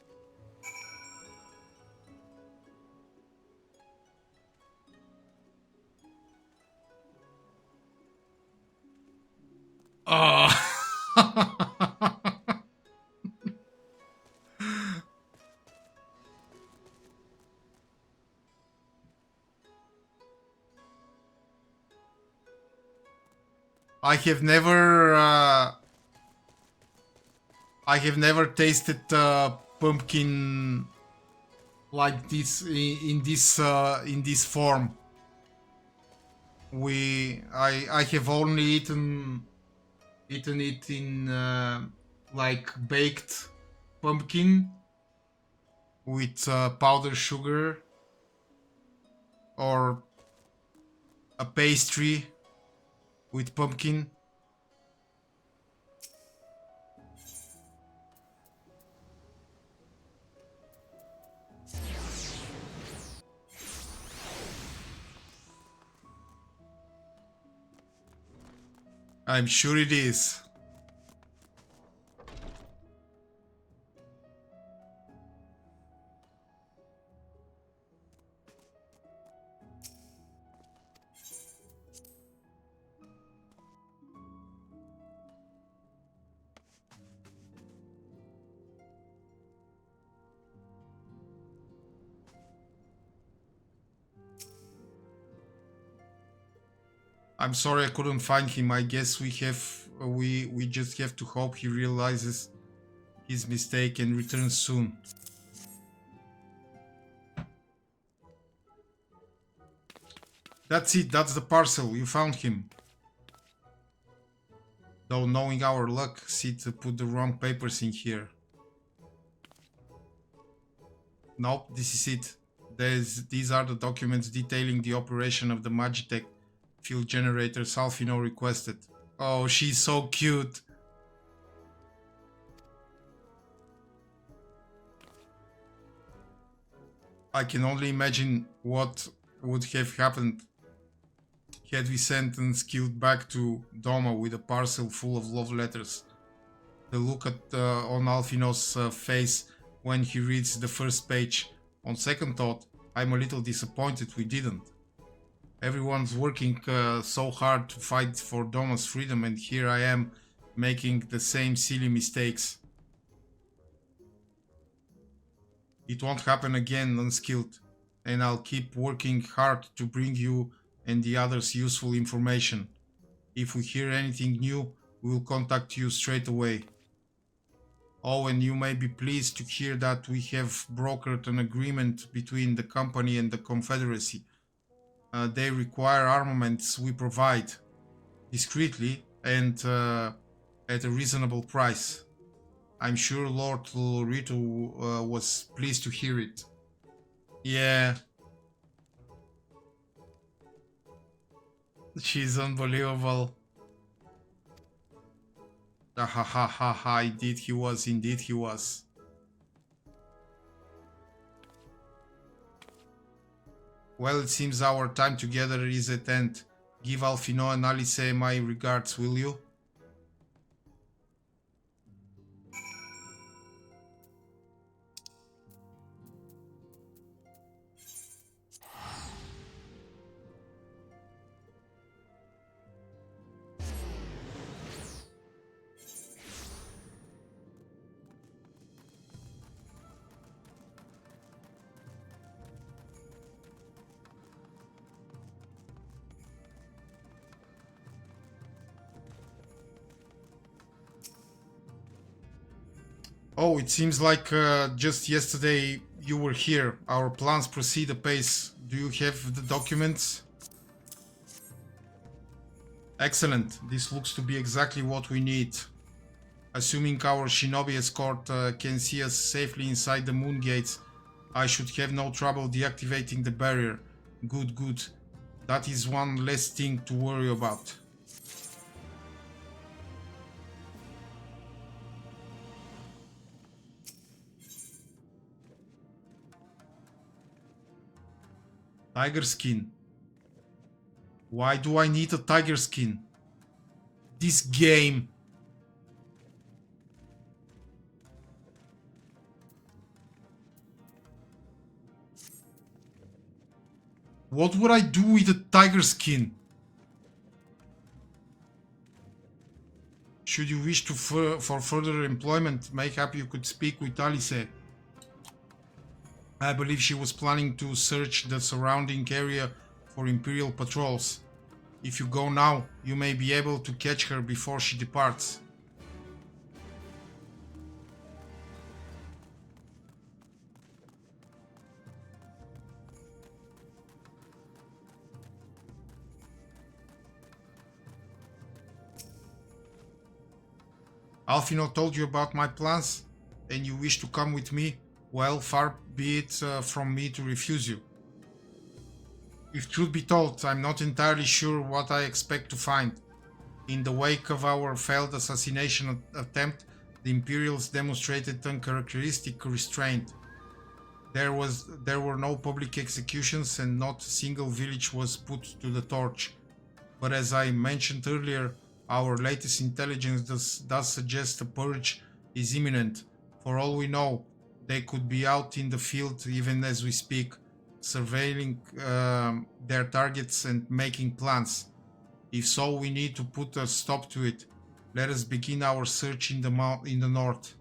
Oh. I have never tasted pumpkin like this in this form. I have only eaten it in like baked pumpkin with powdered sugar or a pastry with pumpkin. I'm sure it is. I'm sorry I couldn't find him. I guess we just have to hope he realizes his mistake and returns soon. That's it, that's the parcel. You found him. Though knowing our luck, Sid put the wrong papers in here. Nope, this is it. These are the documents detailing the operation of the Magitech field generators Alfino requested. Oh, she's so cute. I can only imagine what would have happened had we sent Unskilled back to Doma with a parcel full of love letters. The look on Alfino's face when he reads the first page. On second thought, I'm a little disappointed we didn't. Everyone's working so hard to fight for Doma's freedom, and here I am making the same silly mistakes. It won't happen again, Unskilled, and I'll keep working hard to bring you and the others useful information. If we hear anything new, we'll contact you straight away. Oh, and you may be pleased to hear that we have brokered an agreement between the company and the Confederacy. They require armaments we provide, discreetly and at a reasonable price. I'm sure Lord Lorito was pleased to hear it. Yeah. She's unbelievable. Ha ha ha ha, indeed he was, indeed he was. Well, it seems our time together is at end. Give Alfino and Alice my regards, will you? Oh, it seems like just yesterday you were here. Our plans proceed apace. Do you have the documents? Excellent. This looks to be exactly what we need. Assuming our shinobi escort can see us safely inside the moon gates, I should have no trouble deactivating the barrier. Good, good. That is one less thing to worry about. Tiger skin. Why do I need a tiger skin? This game. What would I do with a tiger skin? Should you wish to for further employment, mayhap you could speak with Alice. I believe she was planning to search the surrounding area for Imperial patrols. If you go now, you may be able to catch her before she departs. Alfino told you about my plans, and you wish to come with me? Well, far be it from me to refuse you. If truth be told, I'm not entirely sure what I expect to find. In the wake of our failed assassination attempt, the Imperials demonstrated uncharacteristic restraint. There were no public executions and not a single village was put to the torch. But as I mentioned earlier, our latest intelligence does suggest a purge is imminent. For all we know, they could be out in the field even as we speak, surveilling their targets and making plans. If so, we need to put a stop to it. Let us begin our search in the north.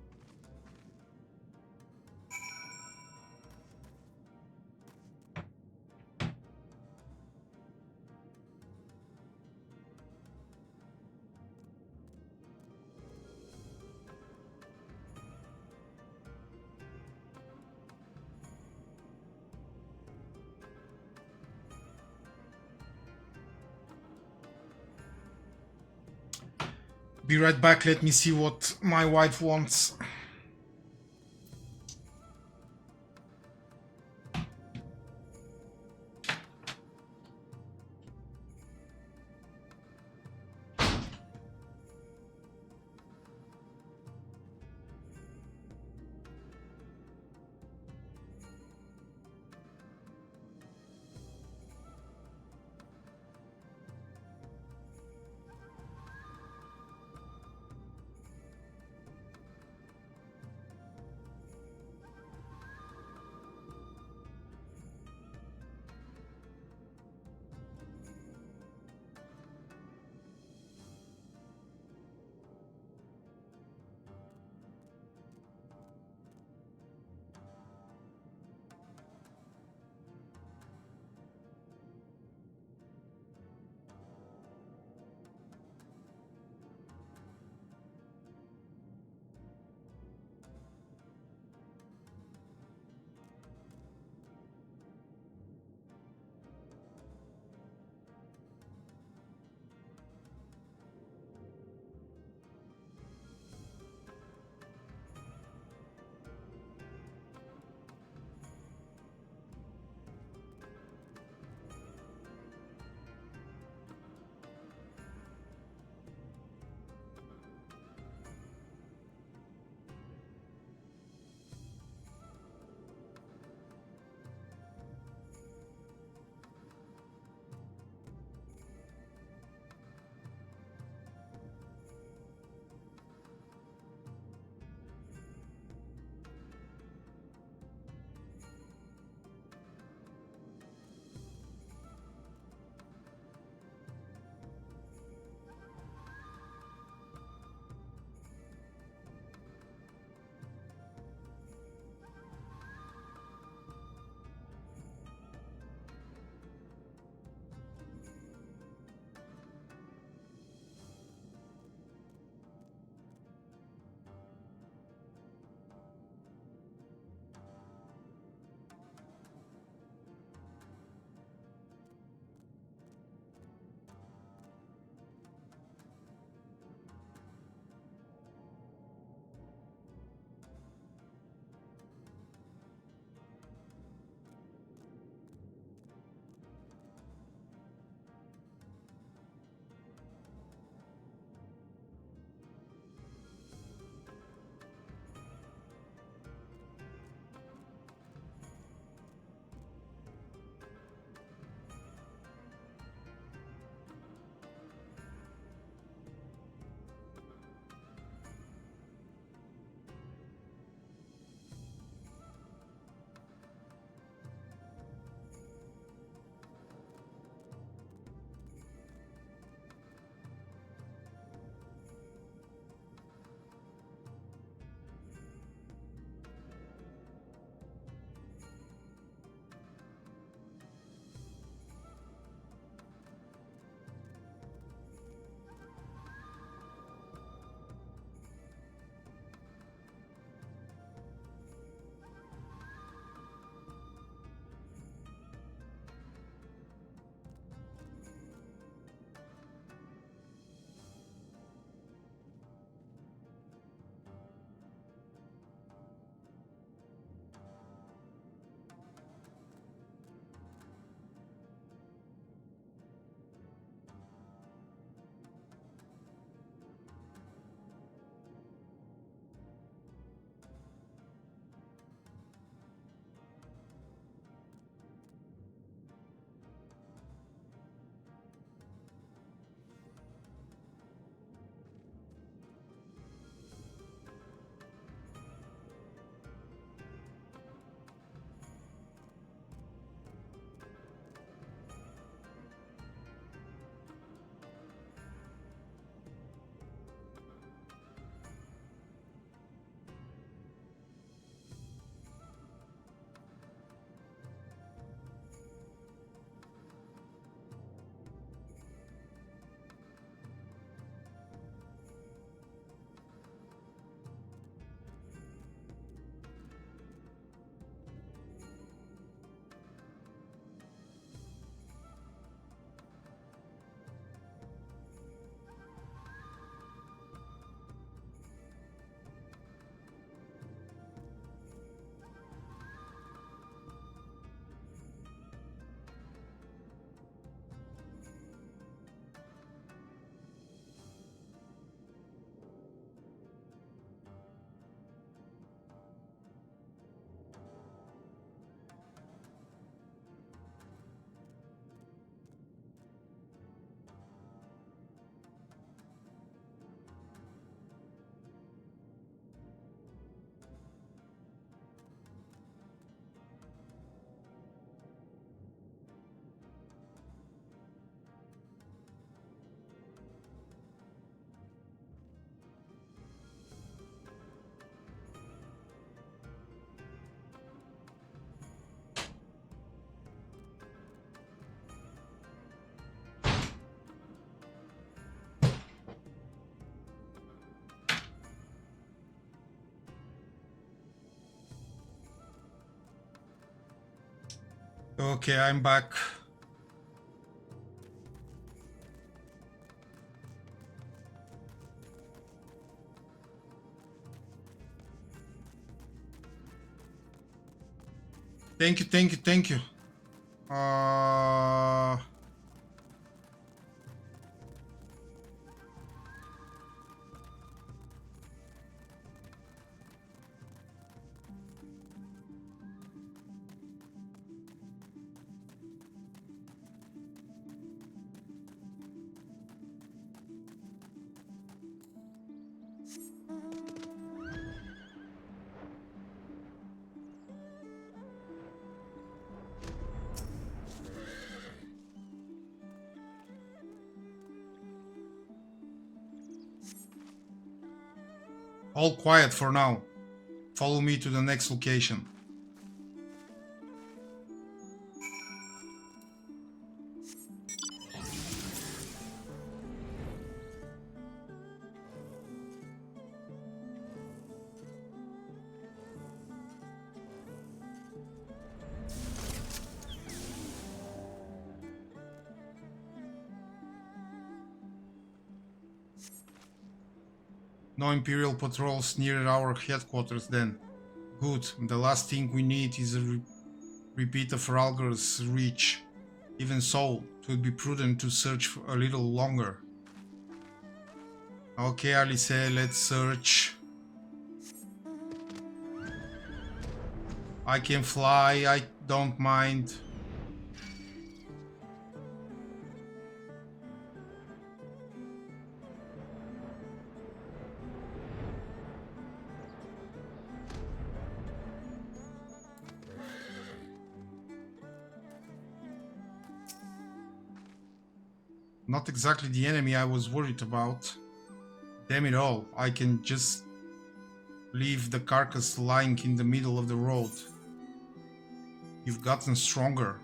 Be right back. Let me see what my wife wants. Okay, I'm back. Thank you, thank you, thank you. All quiet for now. Follow me to the next location. No Imperial patrols near our headquarters then. Good. The last thing we need is a repeat of Ralgar's reach. Even so, it would be prudent to search for a little longer. Okay, Alice, let's search. I can fly, I don't mind. Not exactly the enemy I was worried about. Damn it all, I can just leave the carcass lying in the middle of the road. You've gotten stronger.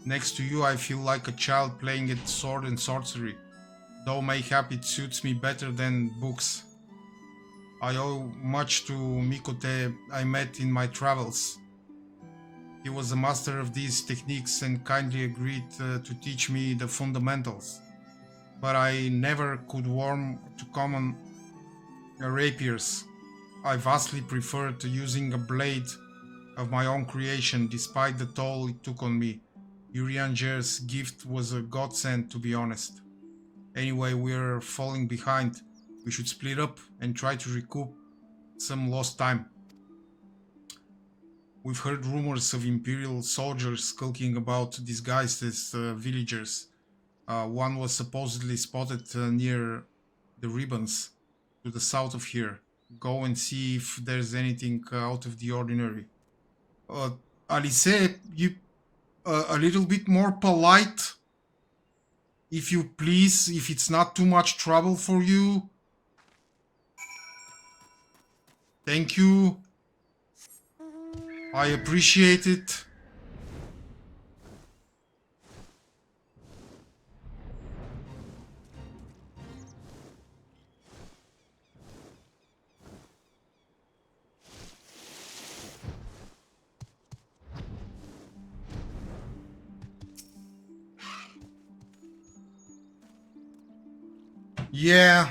Next to you I feel like a child playing at sword and sorcery, though mayhap it suits me better than books. I owe much to Mikote I met in my travels. He was a master of these techniques and kindly agreed to teach me the fundamentals, but I never could warm to common rapiers. I vastly preferred to using a blade of my own creation despite the toll it took on me. Urianger's gift was a godsend, to be honest. Anyway, we're falling behind. We should split up and try to recoup some lost time. We've heard rumors of Imperial soldiers skulking about disguised as villagers. One was supposedly spotted near the ribbons to the south of here. Go and see if there's anything out of the ordinary. Alice, you a little bit more polite, if you please, if it's not too much trouble for you. Thank you. I appreciate it. Yeah.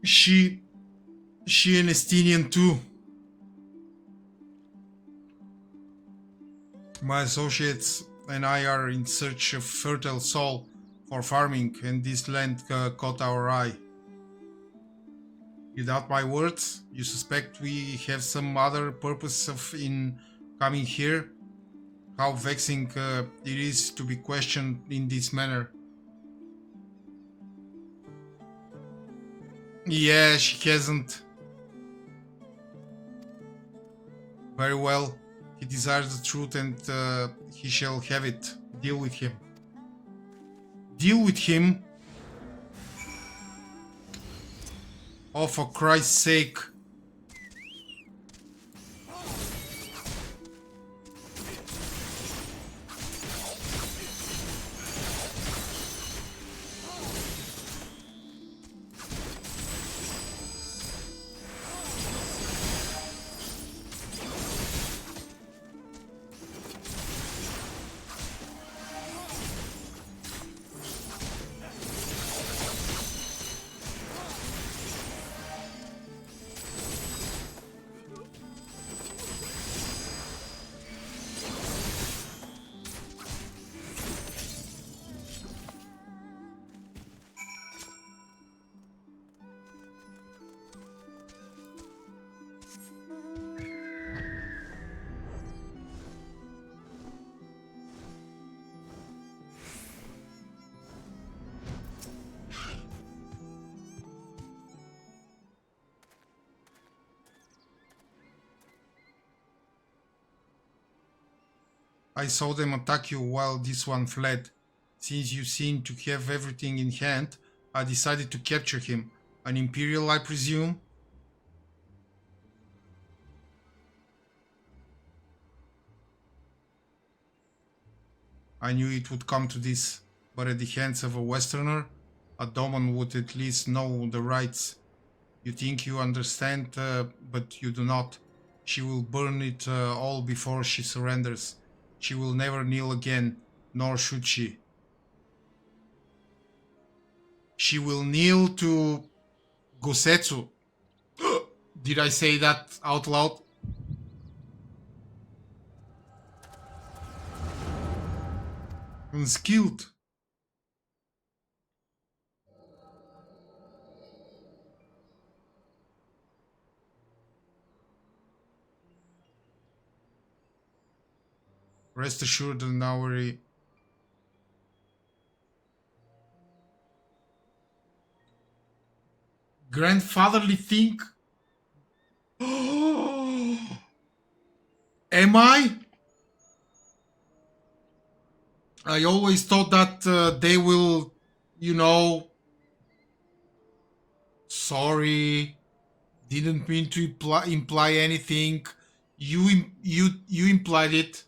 She an Estinian too. My associates and I are in search of fertile soil for farming, and this land caught our eye. You doubt my words? You suspect we have some other purpose in coming here? How vexing it is to be questioned in this manner. Yeah, she hasn't. Very well. He desires the truth and he shall have it. Deal with him. Deal with him? Oh, for Christ's sake. I saw them attack you while this one fled. Since you seem to have everything in hand, I decided to capture him. An Imperial, I presume? I knew it would come to this, but at the hands of a Westerner, a Doman would at least know the rights. You think you understand, but you do not. She will burn it all before she surrenders. She will never kneel again, nor should she. She will kneel to Gosetsu. Did I say that out loud? Unskilled. Rest assured that our grandfatherly thing. Am I? I always thought that they will, you know, sorry, didn't mean to imply anything. You implied it.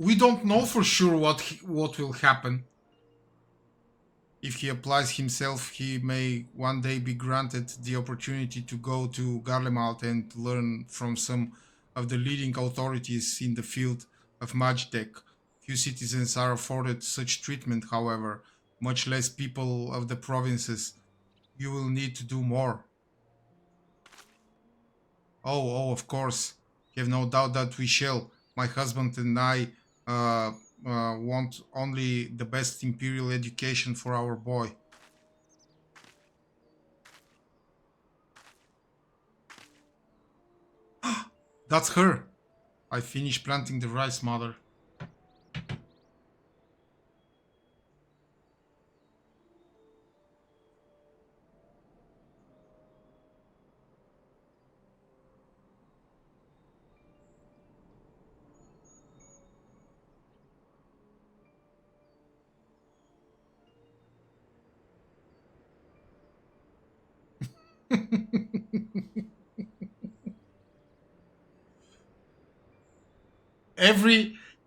We don't know for sure what will happen. If he applies himself, he may one day be granted the opportunity to go to Garlemald and learn from some of the leading authorities in the field of magitech. Few citizens are afforded such treatment, however, much less people of the provinces. You will need to do more. Oh, of course. Have no doubt that we shall. My husband and I want only the best imperial education for our boy. That's her. I finished planting the rice, mother.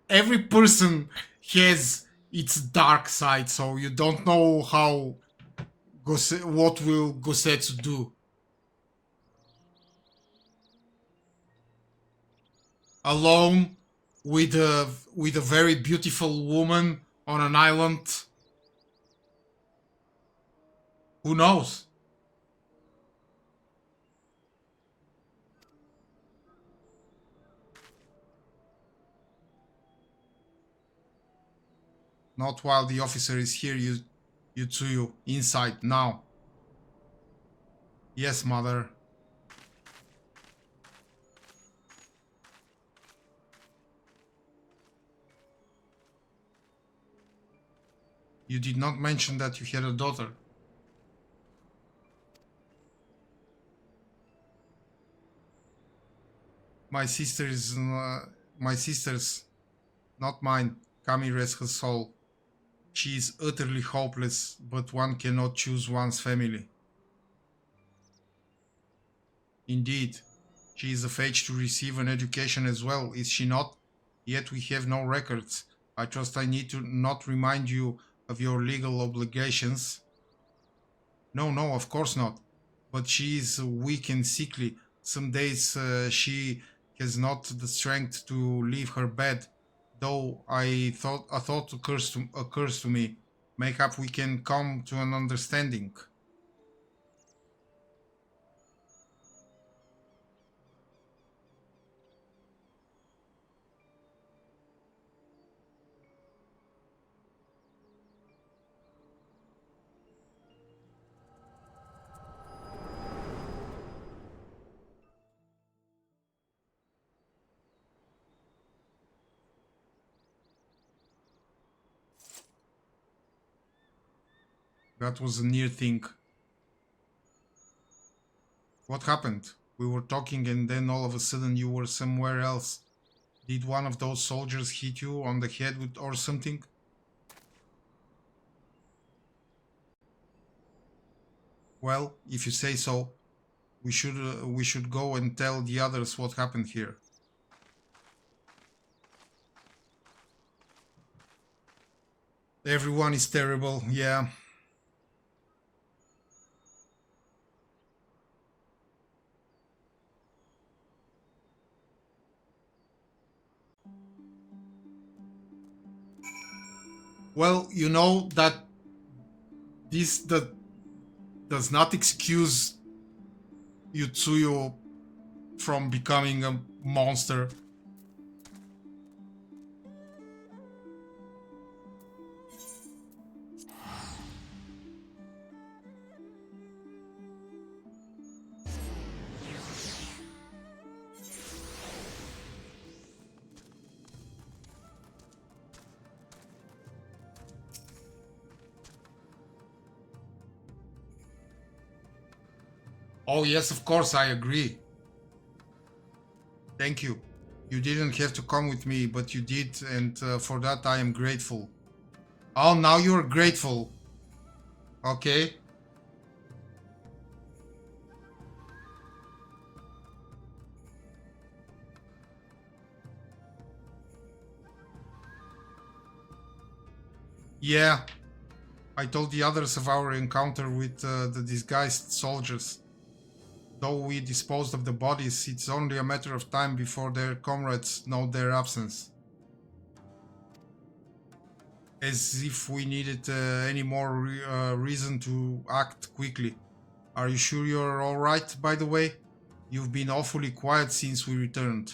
every person has its dark side, so you don't know how what will Gosetsu do. Alone with a very beautiful woman on an island. Who knows? Not while the officer is here, you two inside now. Yes, mother. You did not mention that you had a daughter. My sister's, not mine. Kami rest her soul. She is utterly hopeless, but one cannot choose one's family. Indeed, she is of age to receive an education as well, is she not? Yet we have no records. I trust I need to not remind you of your legal obligations. No, of course not. But she is weak and sickly. Some days she has not the strength to leave her bed. Though a thought occurs to me. Mayhap we can come to an understanding. That was a near thing. What happened? We were talking and then all of a sudden you were somewhere else. Did one of those soldiers hit you on the head with or something? Well, if you say so, we should go and tell the others what happened here. Everyone is terrible, yeah. Well, you know that this does not excuse Yutsuyo from becoming a monster. Oh yes, of course, I agree. Thank you. You didn't have to come with me, but you did, and for that I am grateful. Oh, now you're grateful. Okay. Yeah. I told the others of our encounter with the disguised soldiers. Though we disposed of the bodies, it's only a matter of time before their comrades know their absence. As if we needed any more reason to act quickly. Are you sure you're alright, by the way? You've been awfully quiet since we returned.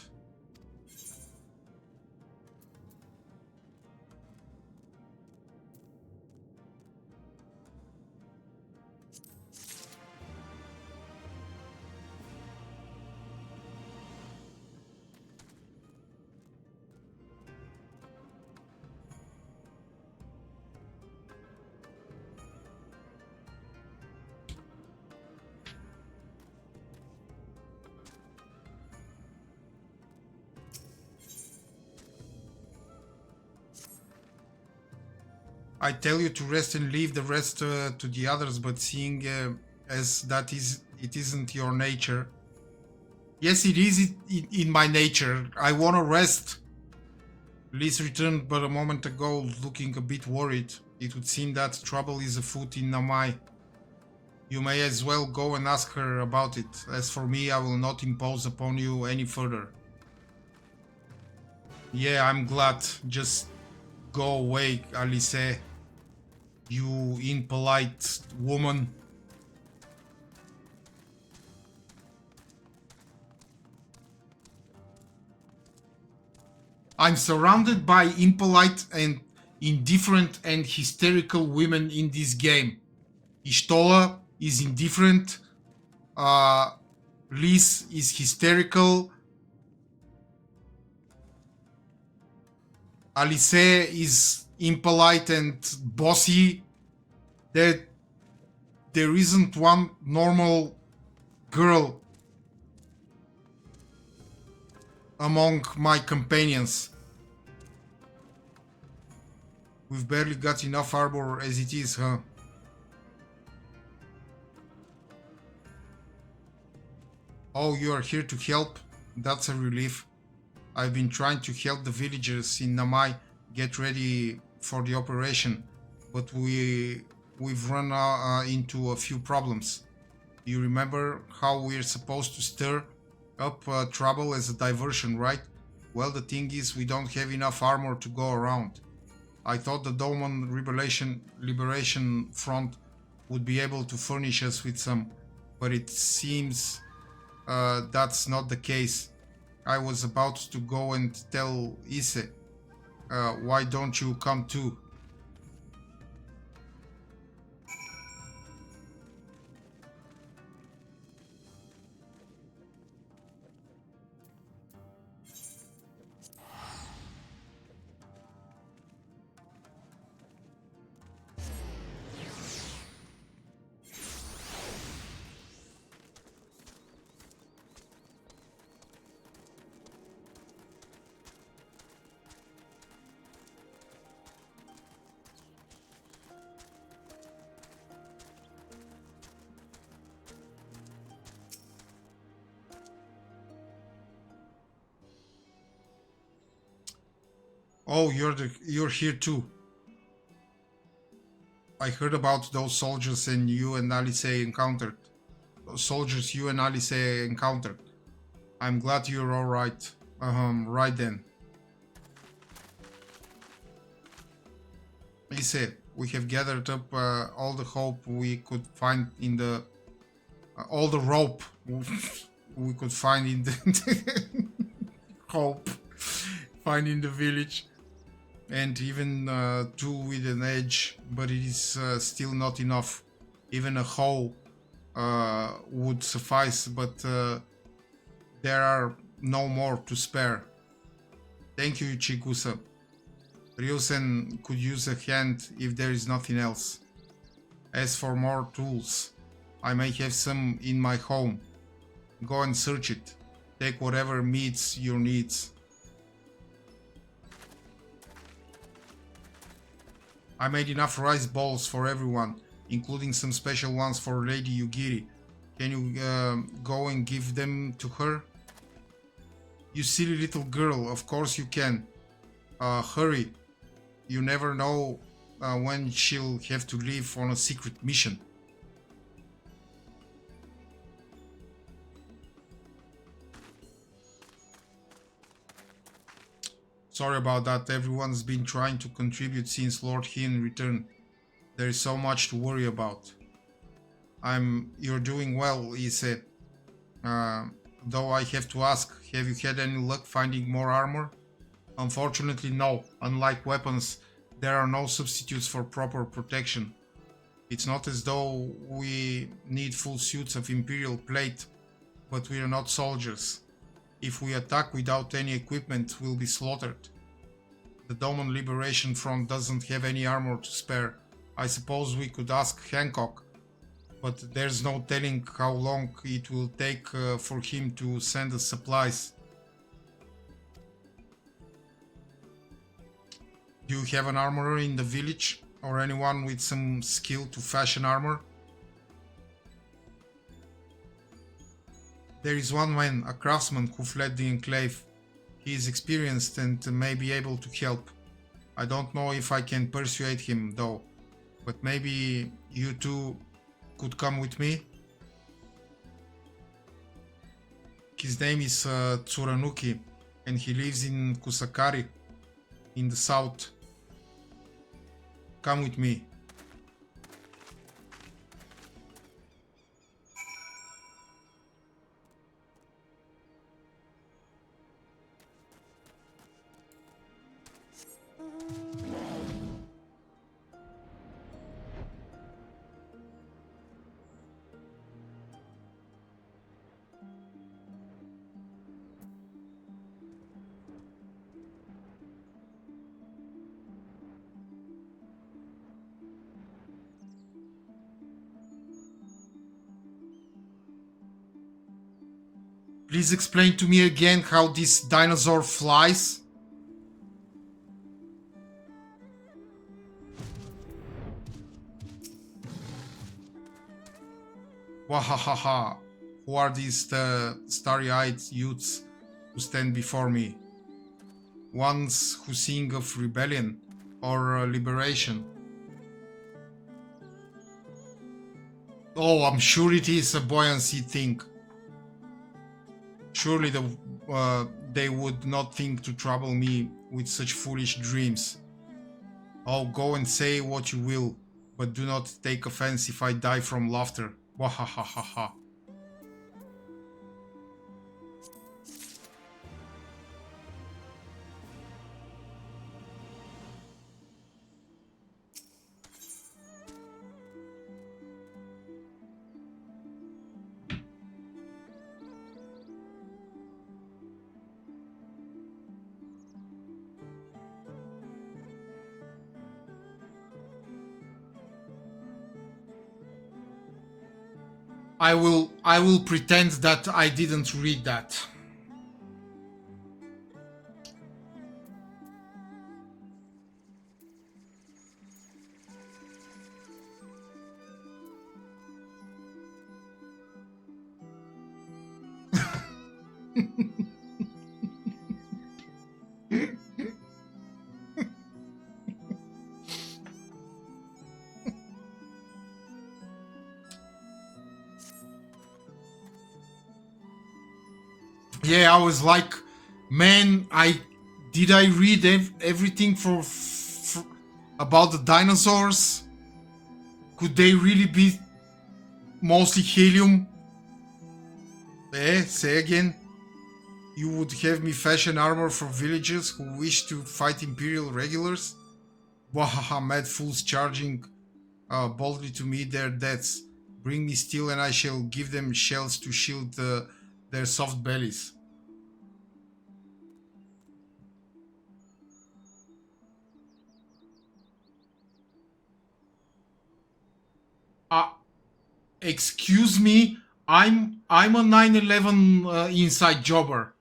I tell you to rest and leave the rest to the others, but seeing as that it isn't your nature. Yes, it is in my nature. I want to rest. Liz returned but a moment ago, looking a bit worried. It would seem that trouble is afoot in Namai. You may as well go and ask her about it. As for me, I will not impose upon you any further. Yeah, I'm glad. Just go away, Alice. You impolite woman. I'm surrounded by impolite and indifferent and hysterical women in this game. Ishtola is indifferent. Liz is hysterical. Alice is impolite and bossy. There isn't one normal girl among my companions. We've barely got enough armor as it is, huh? Oh, you are here to help? That's a relief. I've been trying to help the villagers in Namai get ready for the operation, but we've run into a few problems. You remember how we're supposed to stir up trouble as a diversion, right? Well, the thing is, we don't have enough armor to go around. I thought the Dolman Liberation Front would be able to furnish us with some, but it seems that's not the case. I was about to go and tell Ise. Why don't you come too? Oh, you're here too. I heard about those soldiers and you and Alice encountered. Those soldiers you and Alice encountered. I'm glad you're all right. Right then. Alice, we have gathered up all the hope we could find in the... all the rope we could find in the... hope. Find in the village. And even two with an edge, but it is still not enough. Even a hoe would suffice, but there are no more to spare. Thank you, Chigusa. Ryusen could use a hand if there is nothing else. As for more tools, I may have some in my home. Go and search it. Take whatever meets your needs. I made enough rice balls for everyone, including some special ones for Lady Yugiri. Can you go and give them to her? You silly little girl, of course you can. Hurry. You never know when she'll have to leave on a secret mission. Sorry about that, everyone's been trying to contribute since Lord Hien returned. There is so much to worry about. You're doing well, he said. Though I have to ask, have you had any luck finding more armor? Unfortunately, no. Unlike weapons, there are no substitutes for proper protection. It's not as though we need full suits of Imperial plate, but we are not soldiers. If we attack without any equipment, we'll be slaughtered. The Doman Liberation Front doesn't have any armor to spare. I suppose we could ask Hancock, but there's no telling how long it will take for him to send us supplies. Do you have an armorer in the village, or anyone with some skill to fashion armor? There is one man, a craftsman, who fled the enclave. He is experienced and may be able to help. I don't know if I can persuade him, though, but maybe you two could come with me? His name is Tsurunuki, and he lives in Kusakari, in the south. Come with me. Please explain to me again how this dinosaur flies. Wahahaha. Who are these starry-eyed youths who stand before me? Ones who sing of rebellion or liberation? Oh, I'm sure it is a buoyancy thing. Surely they would not think to trouble me with such foolish dreams. Oh, go and say what you will, but do not take offense if I die from laughter. Wahahaha. I will pretend that I didn't read that. Yeah, I was like, man, did I read everything about the dinosaurs? Could they really be mostly helium? Say again. You would have me fashion armor for villagers who wish to fight Imperial regulars? Wahaha, mad fools charging boldly to meet their deaths. Bring me steel and I shall give them shells to shield their soft bellies. Excuse me, I'm a 9/11 inside jobber.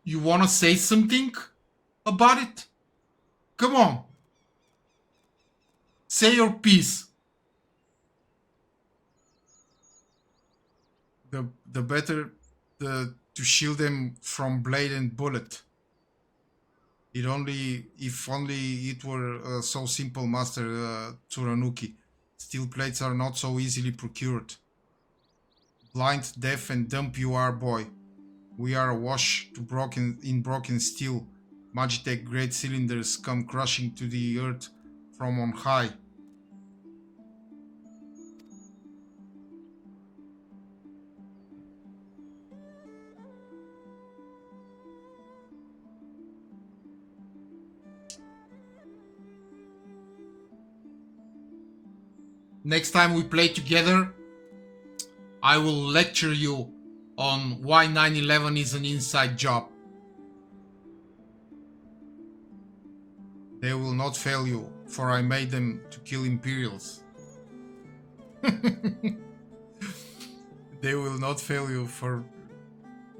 You wanna say something about it? Come on. Say your piece. The better to shield them from blade and bullet. If only it were so simple, Master Turanuki. Steel plates are not so easily procured. Blind, deaf, and dumb you are, boy. We are awash to broken steel. Magitech great cylinders come crushing to the earth from on high. Next time we play together, I will lecture you on why 9/11 is an inside job. They will not fail you, for I made them to kill Imperials. They will not fail you for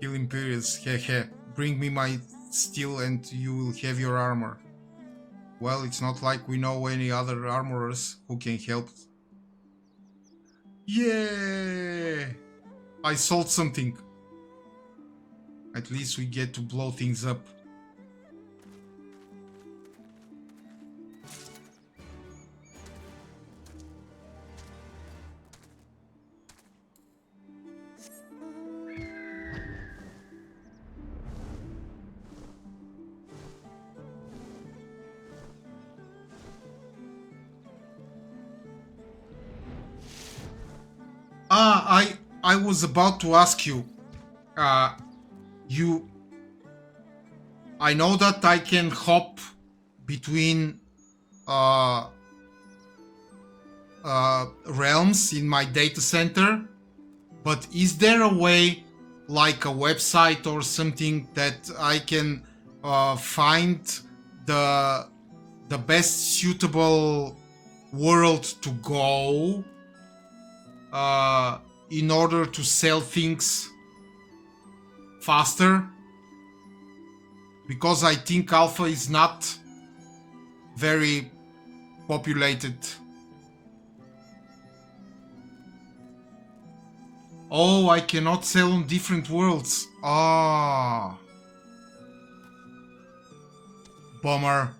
kill Imperials, hehe. Bring me my steel and you will have your armor. Well, it's not like we know any other armorers who can help. Yeah! I sold something. At least we get to blow things up. I was about to ask you. I know that I can hop between realms in my data center, but is there a way, like a website or something, that I can find the best suitable world to go in order to sell things faster? Because I think Alpha is not very populated. Oh, I cannot sell on different worlds. Ah. Bummer.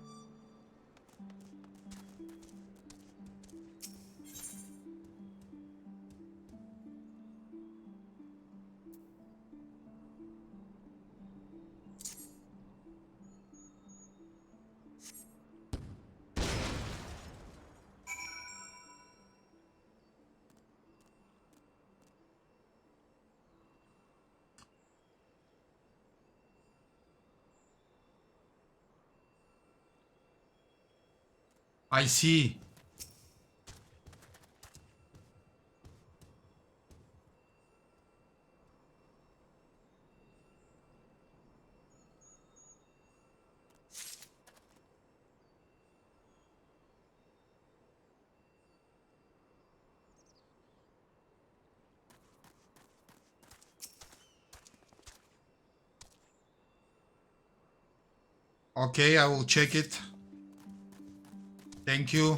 I see. Okay, I will check it. Thank you.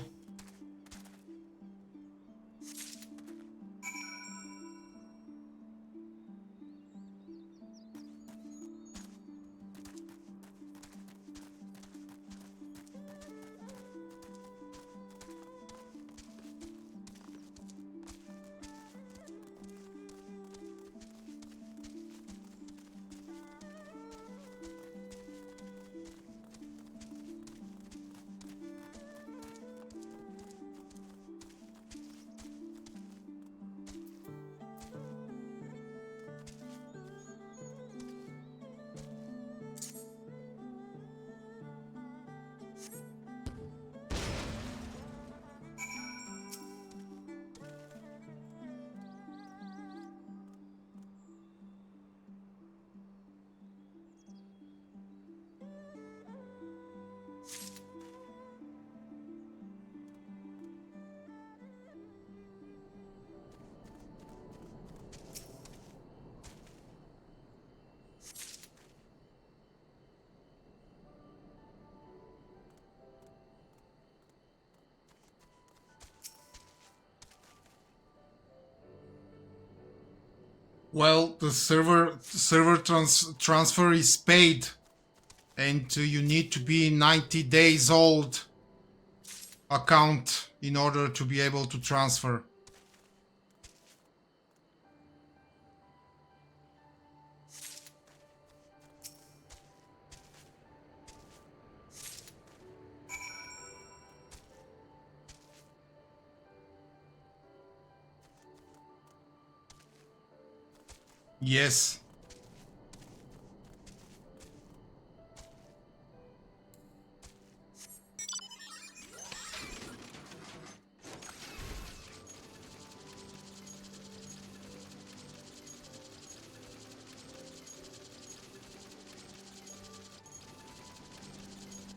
Well, the server transfer is paid, and you need to be 90 days old account in order to be able to transfer. Yes.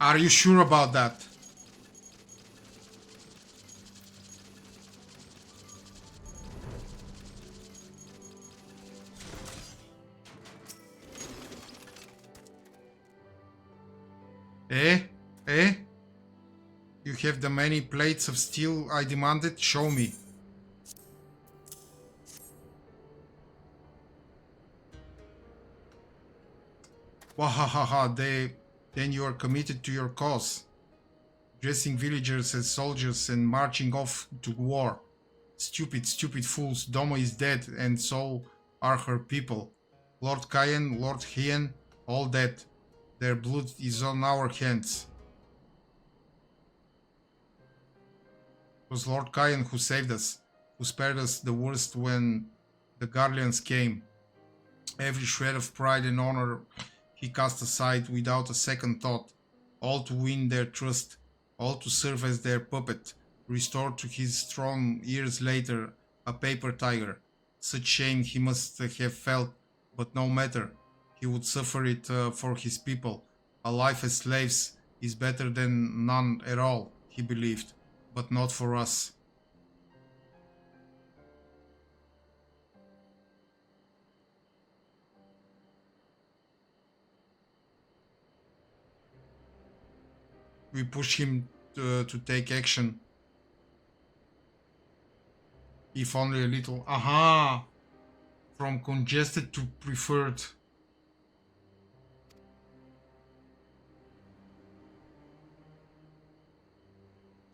Are you sure about that? Eh? Eh? You have the many plates of steel I demanded? Show me. Wahahaha, then you are committed to your cause. Dressing villagers as soldiers and marching off to war. Stupid, stupid fools. Doma is dead, and so are her people. Lord Kayan, Lord Hien, all dead. Their blood is on our hands. It was Lord Kayan who saved us, who spared us the worst when the Garleans came. Every shred of pride and honor he cast aside without a second thought, all to win their trust, all to serve as their puppet, restored to his throne years later, a paper tiger. Such shame he must have felt, but no matter. He would suffer it for his people. A life as slaves is better than none at all, he believed, but not for us. We push him to take action. If only a little. Aha! From congested to preferred.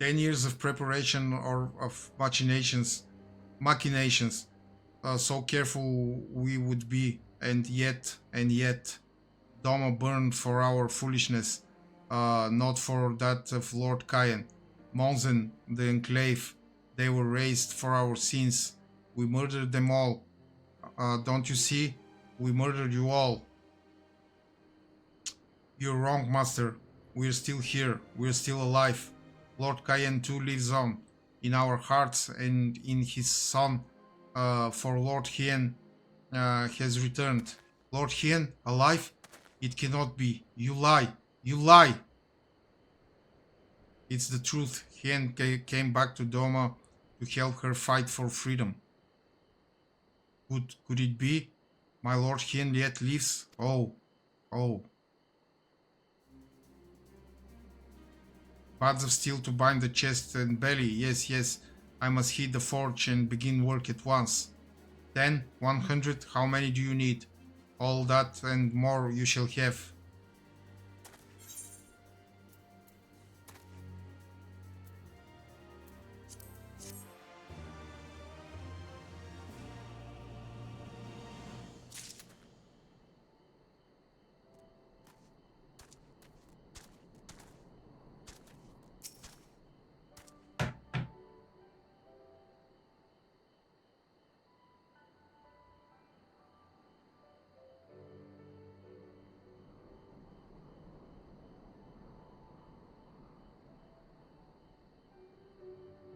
"10 years of preparation or of machinations. So careful we would be, and yet, Doma burned for our foolishness, not for that of Lord Kayan. Monzen, the Enclave, they were raised for our sins. We murdered them all. Don't you see? We murdered you all." "You're wrong, Master. We're still here. We're still alive. Lord Kayan too lives on, in our hearts and in his son, for Lord Hien has returned." "Lord Hien, alive? It cannot be. You lie. You lie." "It's the truth. Hien came back to Doma to help her fight for freedom." Could it be? My Lord Hien yet lives? Oh. Buds of steel to bind the chest and belly. Yes. I must hit the forge and begin work at once. 10, 100, how many do you need? All that and more you shall have.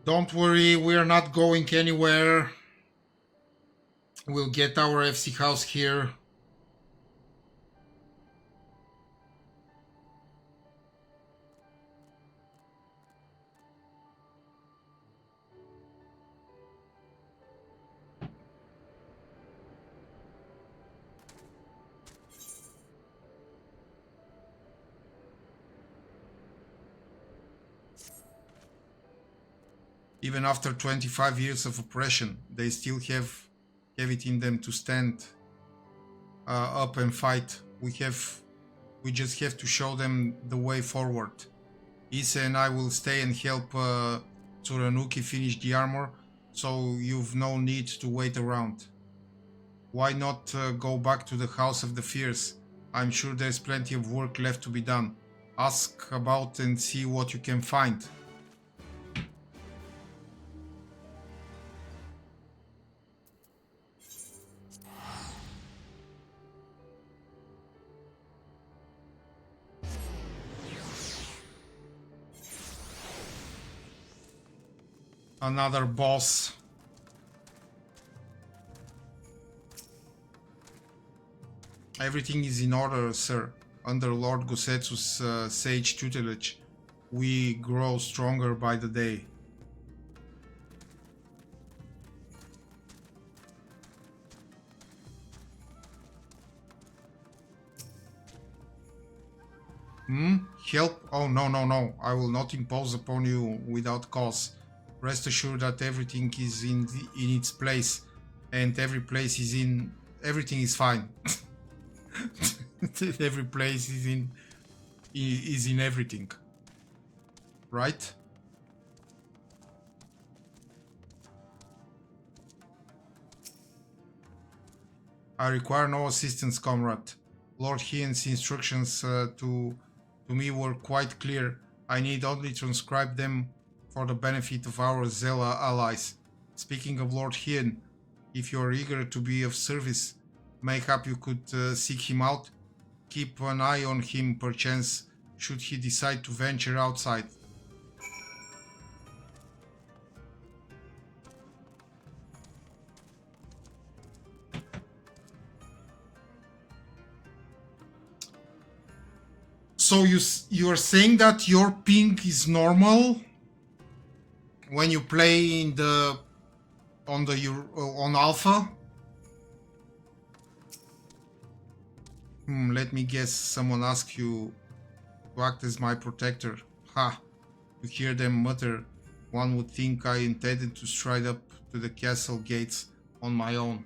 Don't worry, we're not going anywhere. We'll get our FC house here. Even after 25 years of oppression, they still have have it in them to stand up and fight. We just have to show them the way forward. Issa and I will stay and help Turanuki finish the armor, so you've no need to wait around. Why not go back to the House of the Fierce? I'm sure there's plenty of work left to be done. Ask about and see what you can find. Another boss. Everything is in order, sir. Under Lord Gosetsu's sage tutelage, we grow stronger by the day. Help? Oh, no, no, no. I will not impose upon you without cause. Rest assured that everything is in its place, and everything is fine. Every place is in everything, right? I require no assistance, comrade. Lord Hien's instructions to me were quite clear. I need only transcribe them for the benefit of our Zella allies. Speaking of Lord Hien, if you are eager to be of service, mayhap you could seek him out. Keep an eye on him, perchance, should he decide to venture outside. So you are saying that your ping is normal when you play in on alpha? Let me guess, someone asked you to act as my protector. Ha! To hear them mutter, one would think I intended to stride up to the castle gates on my own.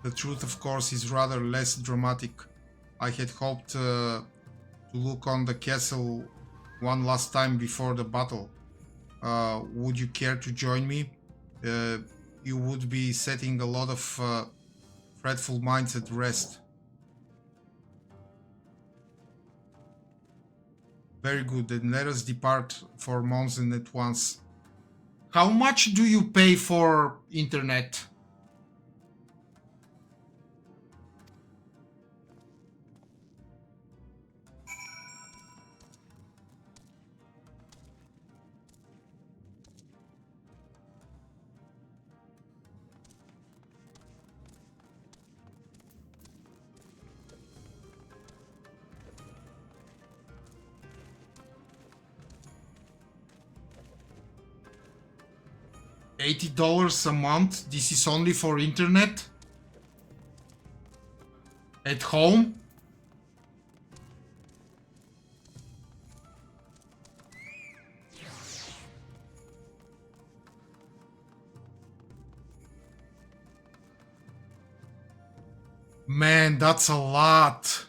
The truth, of course, is rather less dramatic. I had hoped to look on the castle one last time before the battle. Would you care to join me? You would be setting a lot of fretful minds at rest. Very good, then let us depart for Monzen at once. How much do you pay for internet? $80 a month? This is only for internet? At home? Man, that's a lot.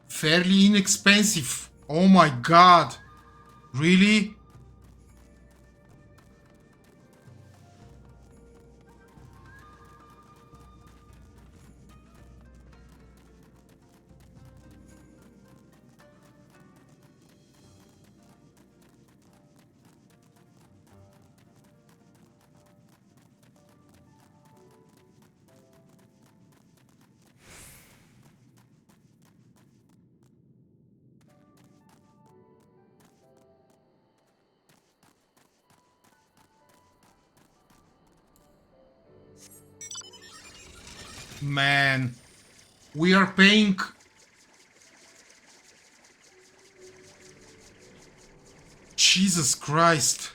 Fairly inexpensive. Oh my god. Really? Man, we are paying Jesus Christ.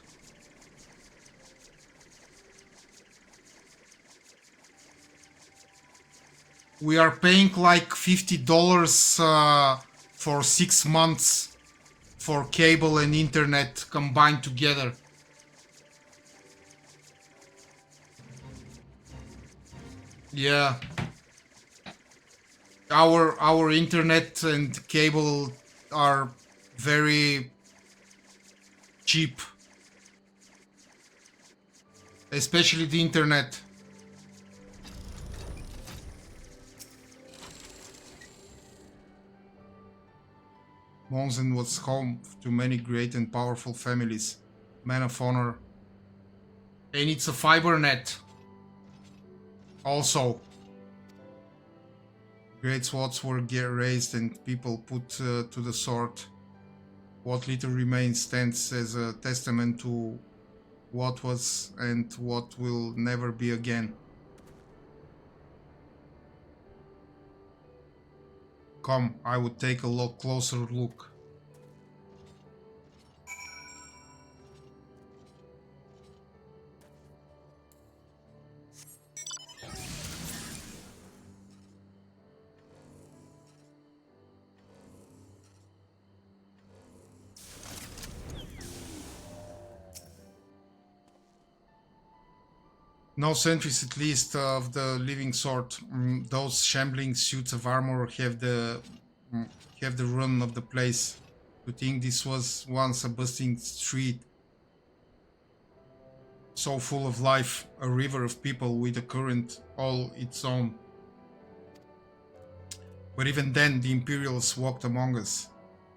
We are paying like $50 for 6 months for cable and internet combined together. Yeah. Our internet and cable are very cheap. Especially the internet. Monzen was home to many great and powerful families, men of honor. And it's a fiber net. Also. Great swords were raised and people put to the sword. What little remains stands as a testament to what was and what will never be again. Come, I would take a closer look. No sentries, at least, of the living sort. Those shambling suits of armor have the run of the place. To think this was once a bustling street, so full of life, a river of people with a current all its own. But even then, the Imperials walked among us,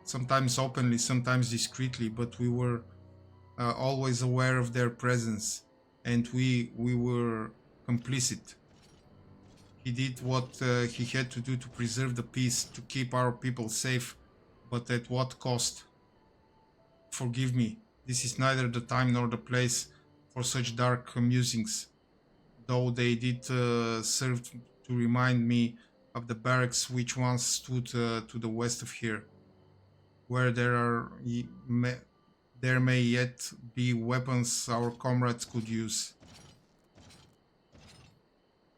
sometimes openly, sometimes discreetly, but we were always aware of their presence. And we were complicit. He did what he had to do to preserve the peace, to keep our people safe, but at what cost? Forgive me, this is neither the time nor the place for such dark musings, though they did serve to remind me of the barracks which once stood to the west of here, where there may yet be weapons our comrades could use.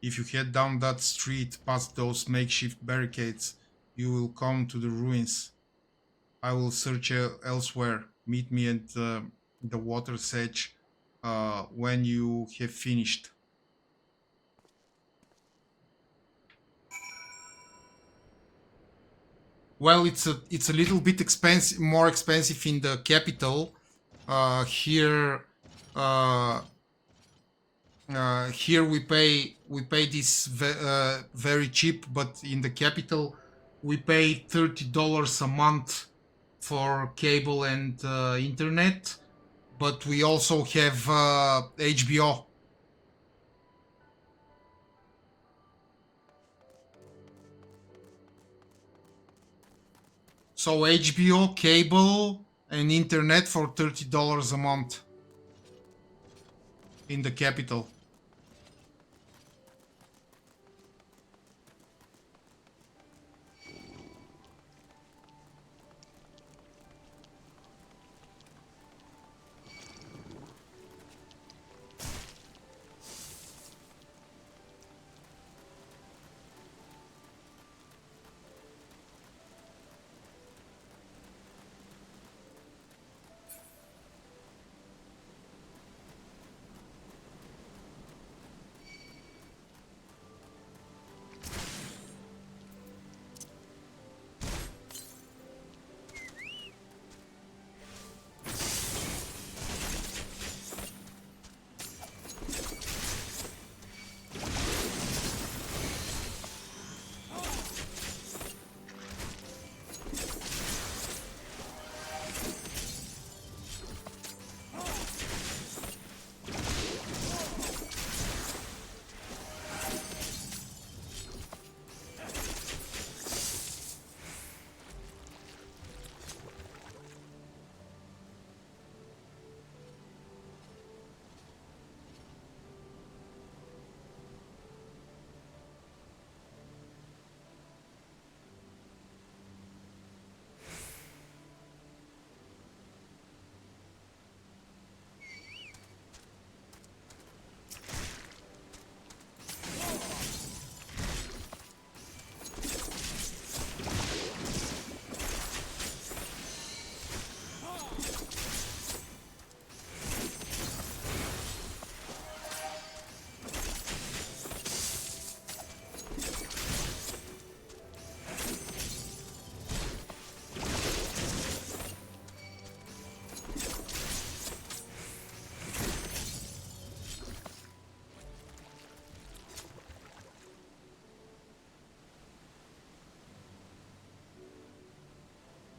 If you head down that street past those makeshift barricades, you will come to the ruins. I will search elsewhere. Meet me at the water's edge when you have finished. Well, it's a little bit expensive, more expensive in the capital. Here we pay this very cheap, but in the capital we pay $30 a month for cable and internet, but we also have HBO. So HBO, cable, and internet for $30 a month in the capital.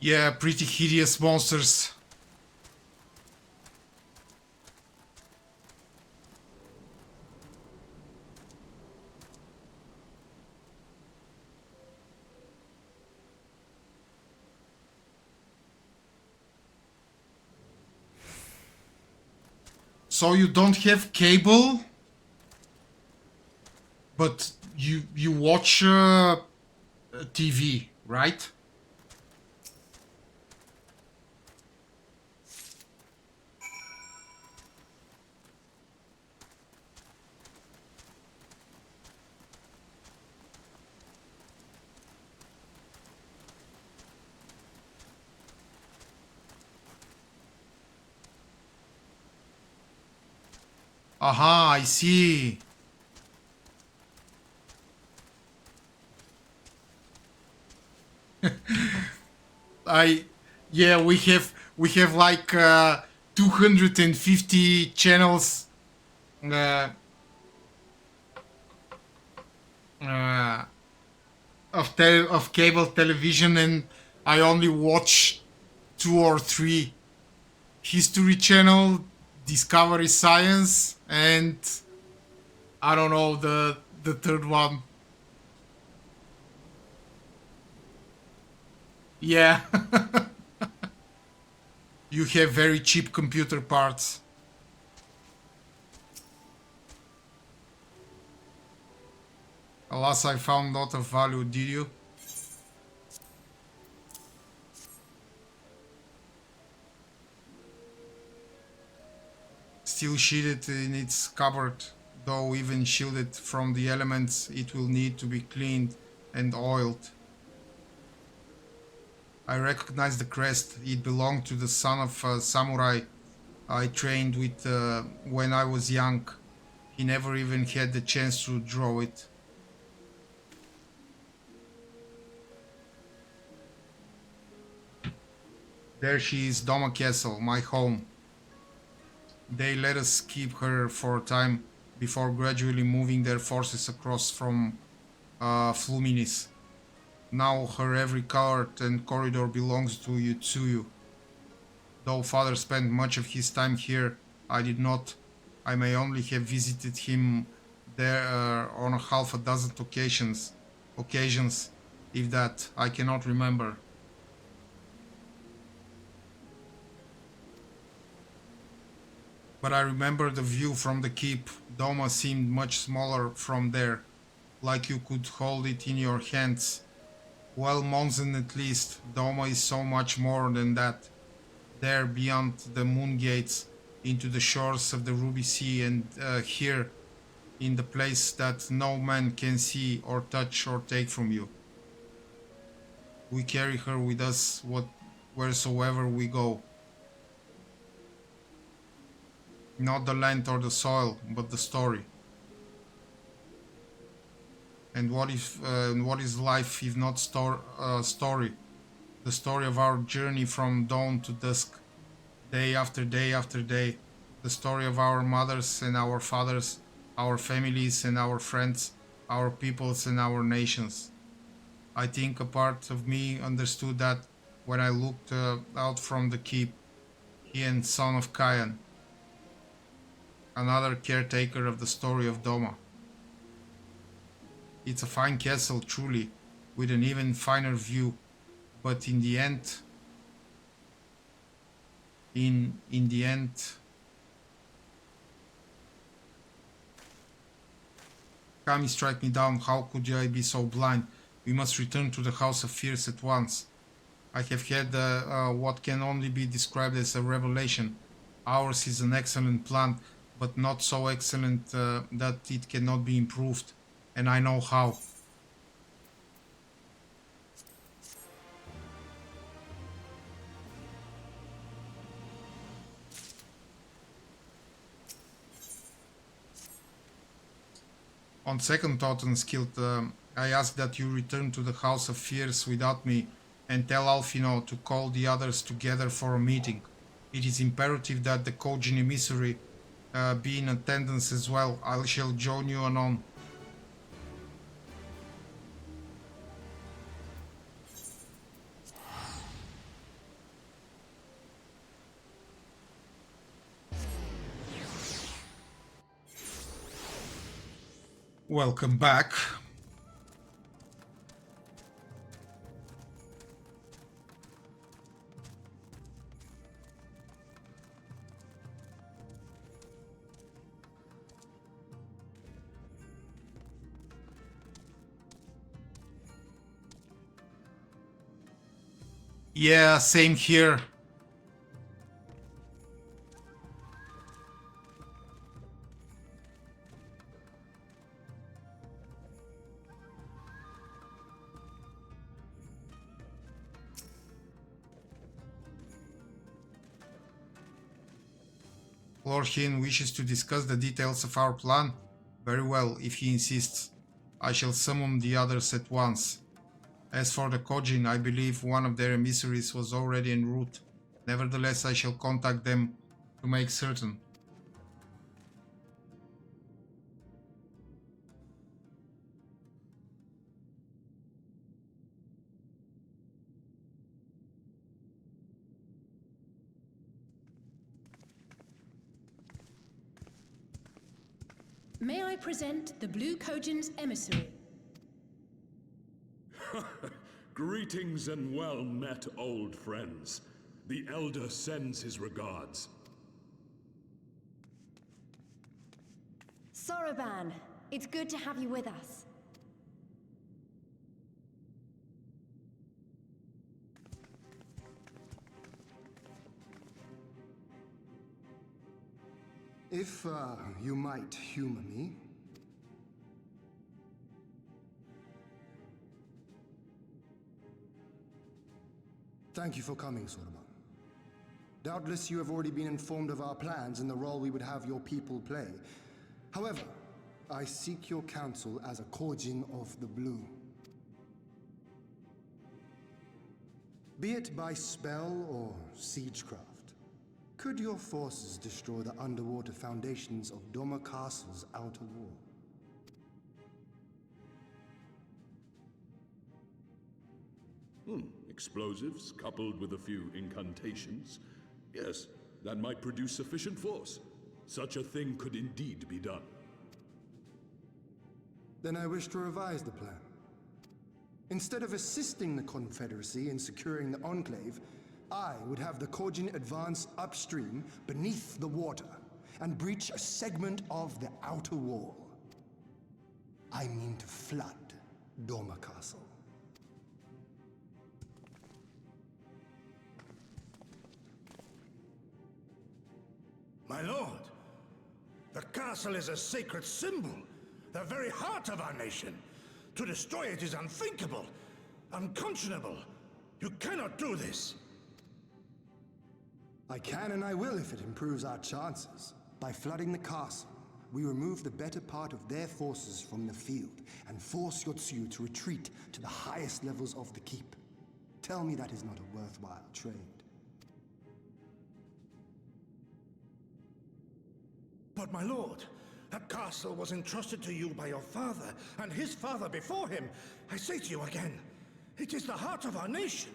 Yeah, pretty hideous monsters. So you don't have cable, but you watch TV, right? Aha, I see. Yeah, we have like 250 channels uh, of cable television, and I only watch 2 or 3: History Channel, Discovery Science, and I don't know the third one. Yeah. You have very cheap computer parts. Alas, I found not of value, did you? Still shielded in its cupboard, though even shielded from the elements, it will need to be cleaned and oiled. I recognize the crest. It belonged to the son of a samurai I trained with when I was young. He never even had the chance to draw it. There she is, Doma Castle, my home. They let us keep her for a time before gradually moving their forces across from Fluminis. Now her every court and corridor belongs to Yutsuyu. Though father spent much of his time here, I did not. I may only have visited him there on a half a dozen occasions, if that, I cannot remember. But I remember the view from the keep. Doma seemed much smaller from there, like you could hold it in your hands. Well, Monzen at least, Doma is so much more than that. There beyond the moon gates, into the shores of the Ruby Sea, and here, in the place that no man can see or touch or take from you. We carry her with us wheresoever we go. Not the land or the soil, but the story. And what is life if not story? The story of our journey from dawn to dusk, day after day after day. The story of our mothers and our fathers, our families and our friends, our peoples and our nations. I think a part of me understood that when I looked out from the keep, he and son of Kayan, another caretaker of the story of Doma. It's a fine castle, truly, with an even finer view, but in the end, Kami strike me down. How could I be so blind? We must return to the House of Fears at once. I have had what can only be described as a revelation. Ours is an excellent plan, but not so excellent that it cannot be improved, and I know how. On second thought, Unskilled, I ask that you return to the House of Fears without me and tell Alfino to call the others together for a meeting. It is imperative that the Kojin emissary be in attendance as well. I shall join you anon. Welcome back. Yeah, same here. Lord Hin wishes to discuss the details of our plan. Very well, if he insists. I shall summon the others at once. As for the Kojin, I believe one of their emissaries was already en route. Nevertheless, I shall contact them to make certain. May I present the Blue Kojin's emissary? Greetings and well met, old friends. The Elder sends his regards. Soroban, it's good to have you with us. If, you might humor me. Thank you for coming, Soroban. Doubtless you have already been informed of our plans and the role we would have your people play. However, I seek your counsel as a Kojin of the Blue. Be it by spell or siegecraft, could your forces destroy the underwater foundations of Doma Castle's outer wall? Explosives coupled with a few incantations. Yes, that might produce sufficient force. Such a thing could indeed be done. Then I wish to revise the plan. Instead of assisting the Confederacy in securing the Enclave, I would have the Kojin advance upstream beneath the water and breach a segment of the outer wall. I mean to flood Doma Castle. My lord, the castle is a sacred symbol, the very heart of our nation. To destroy it is unthinkable, unconscionable. You cannot do this. I can and I will if it improves our chances. By flooding the castle, we remove the better part of their forces from the field and force Yotsuyu to retreat to the highest levels of the keep. Tell me that is not a worthwhile trade. But my lord, that castle was entrusted to you by your father, and his father before him. I say to you again, it is the heart of our nation.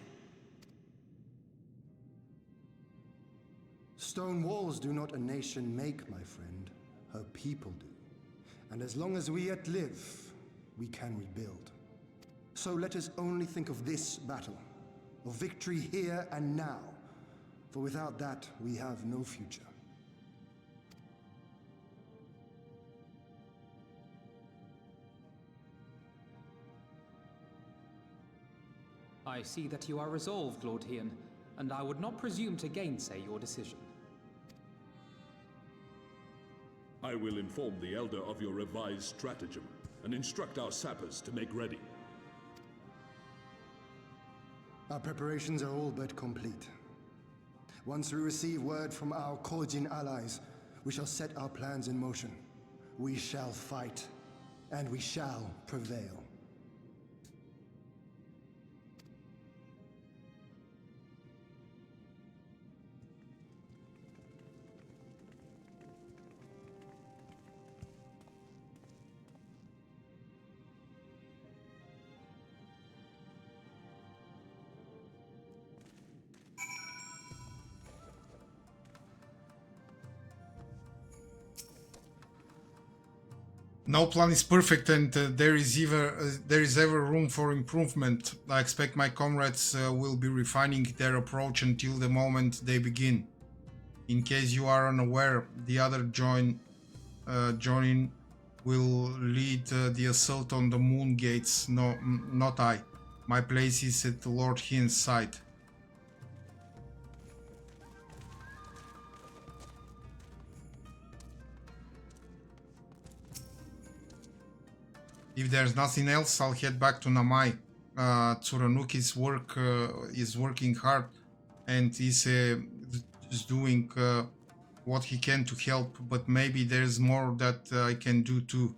Stone walls do not a nation make, my friend. Her people do. And as long as we yet live, we can rebuild. So let us only think of this battle, of victory here and now. For without that, we have no future. I see that you are resolved, Lord Hian, and I would not presume to gainsay your decision. I will inform the Elder of your revised stratagem and instruct our sappers to make ready. Our preparations are all but complete. Once we receive word from our Kojin allies, we shall set our plans in motion. We shall fight, and we shall prevail. No plan is perfect, and there is ever room for improvement. I expect my comrades will be refining their approach until the moment they begin. In case you are unaware, the other joining will lead the assault on the moon gates. No, not I. My place is at Lord Hien's side. If there's nothing else, I'll head back to Namai. Tsuranuk is working hard and is doing what he can to help, but maybe there's more that I can do too.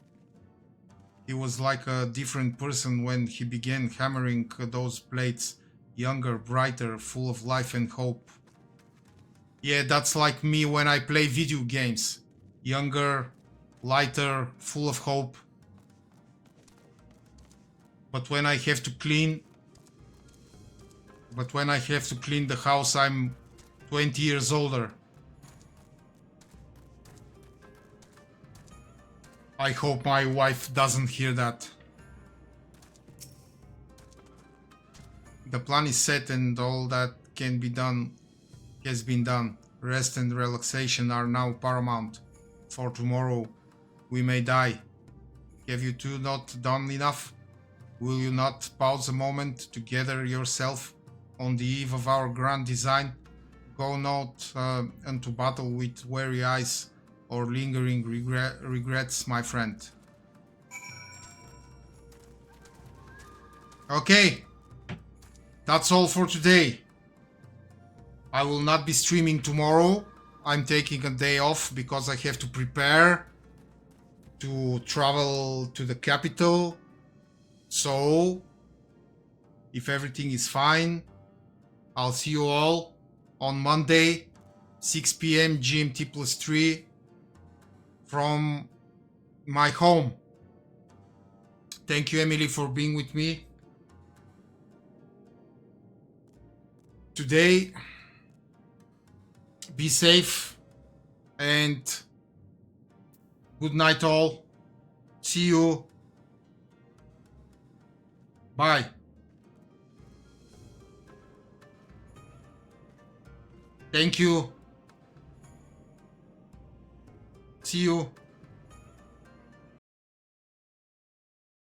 He was like a different person when he began hammering those plates. Younger, brighter, full of life and hope. Yeah, that's like me when I play video games. Younger, lighter, full of hope. But when I have to clean the house, I'm 20 years older. I hope my wife doesn't hear that. The plan is set and all that can be done has been done. Rest and relaxation are now paramount. For tomorrow we may die. Have you two not done enough? Will you not pause a moment to gather yourself on the eve of our grand design? Go not into battle with weary eyes or lingering regrets, my friend. Okay, that's all for today. I will not be streaming tomorrow. I'm taking a day off because I have to prepare to travel to the capital. So, if everything is fine, I'll see you all on Monday, 6 p.m. GMT +3 from my home. Thank you, Emily, for being with me today. Be safe and good night all. See you. Bye. Thank you. See you.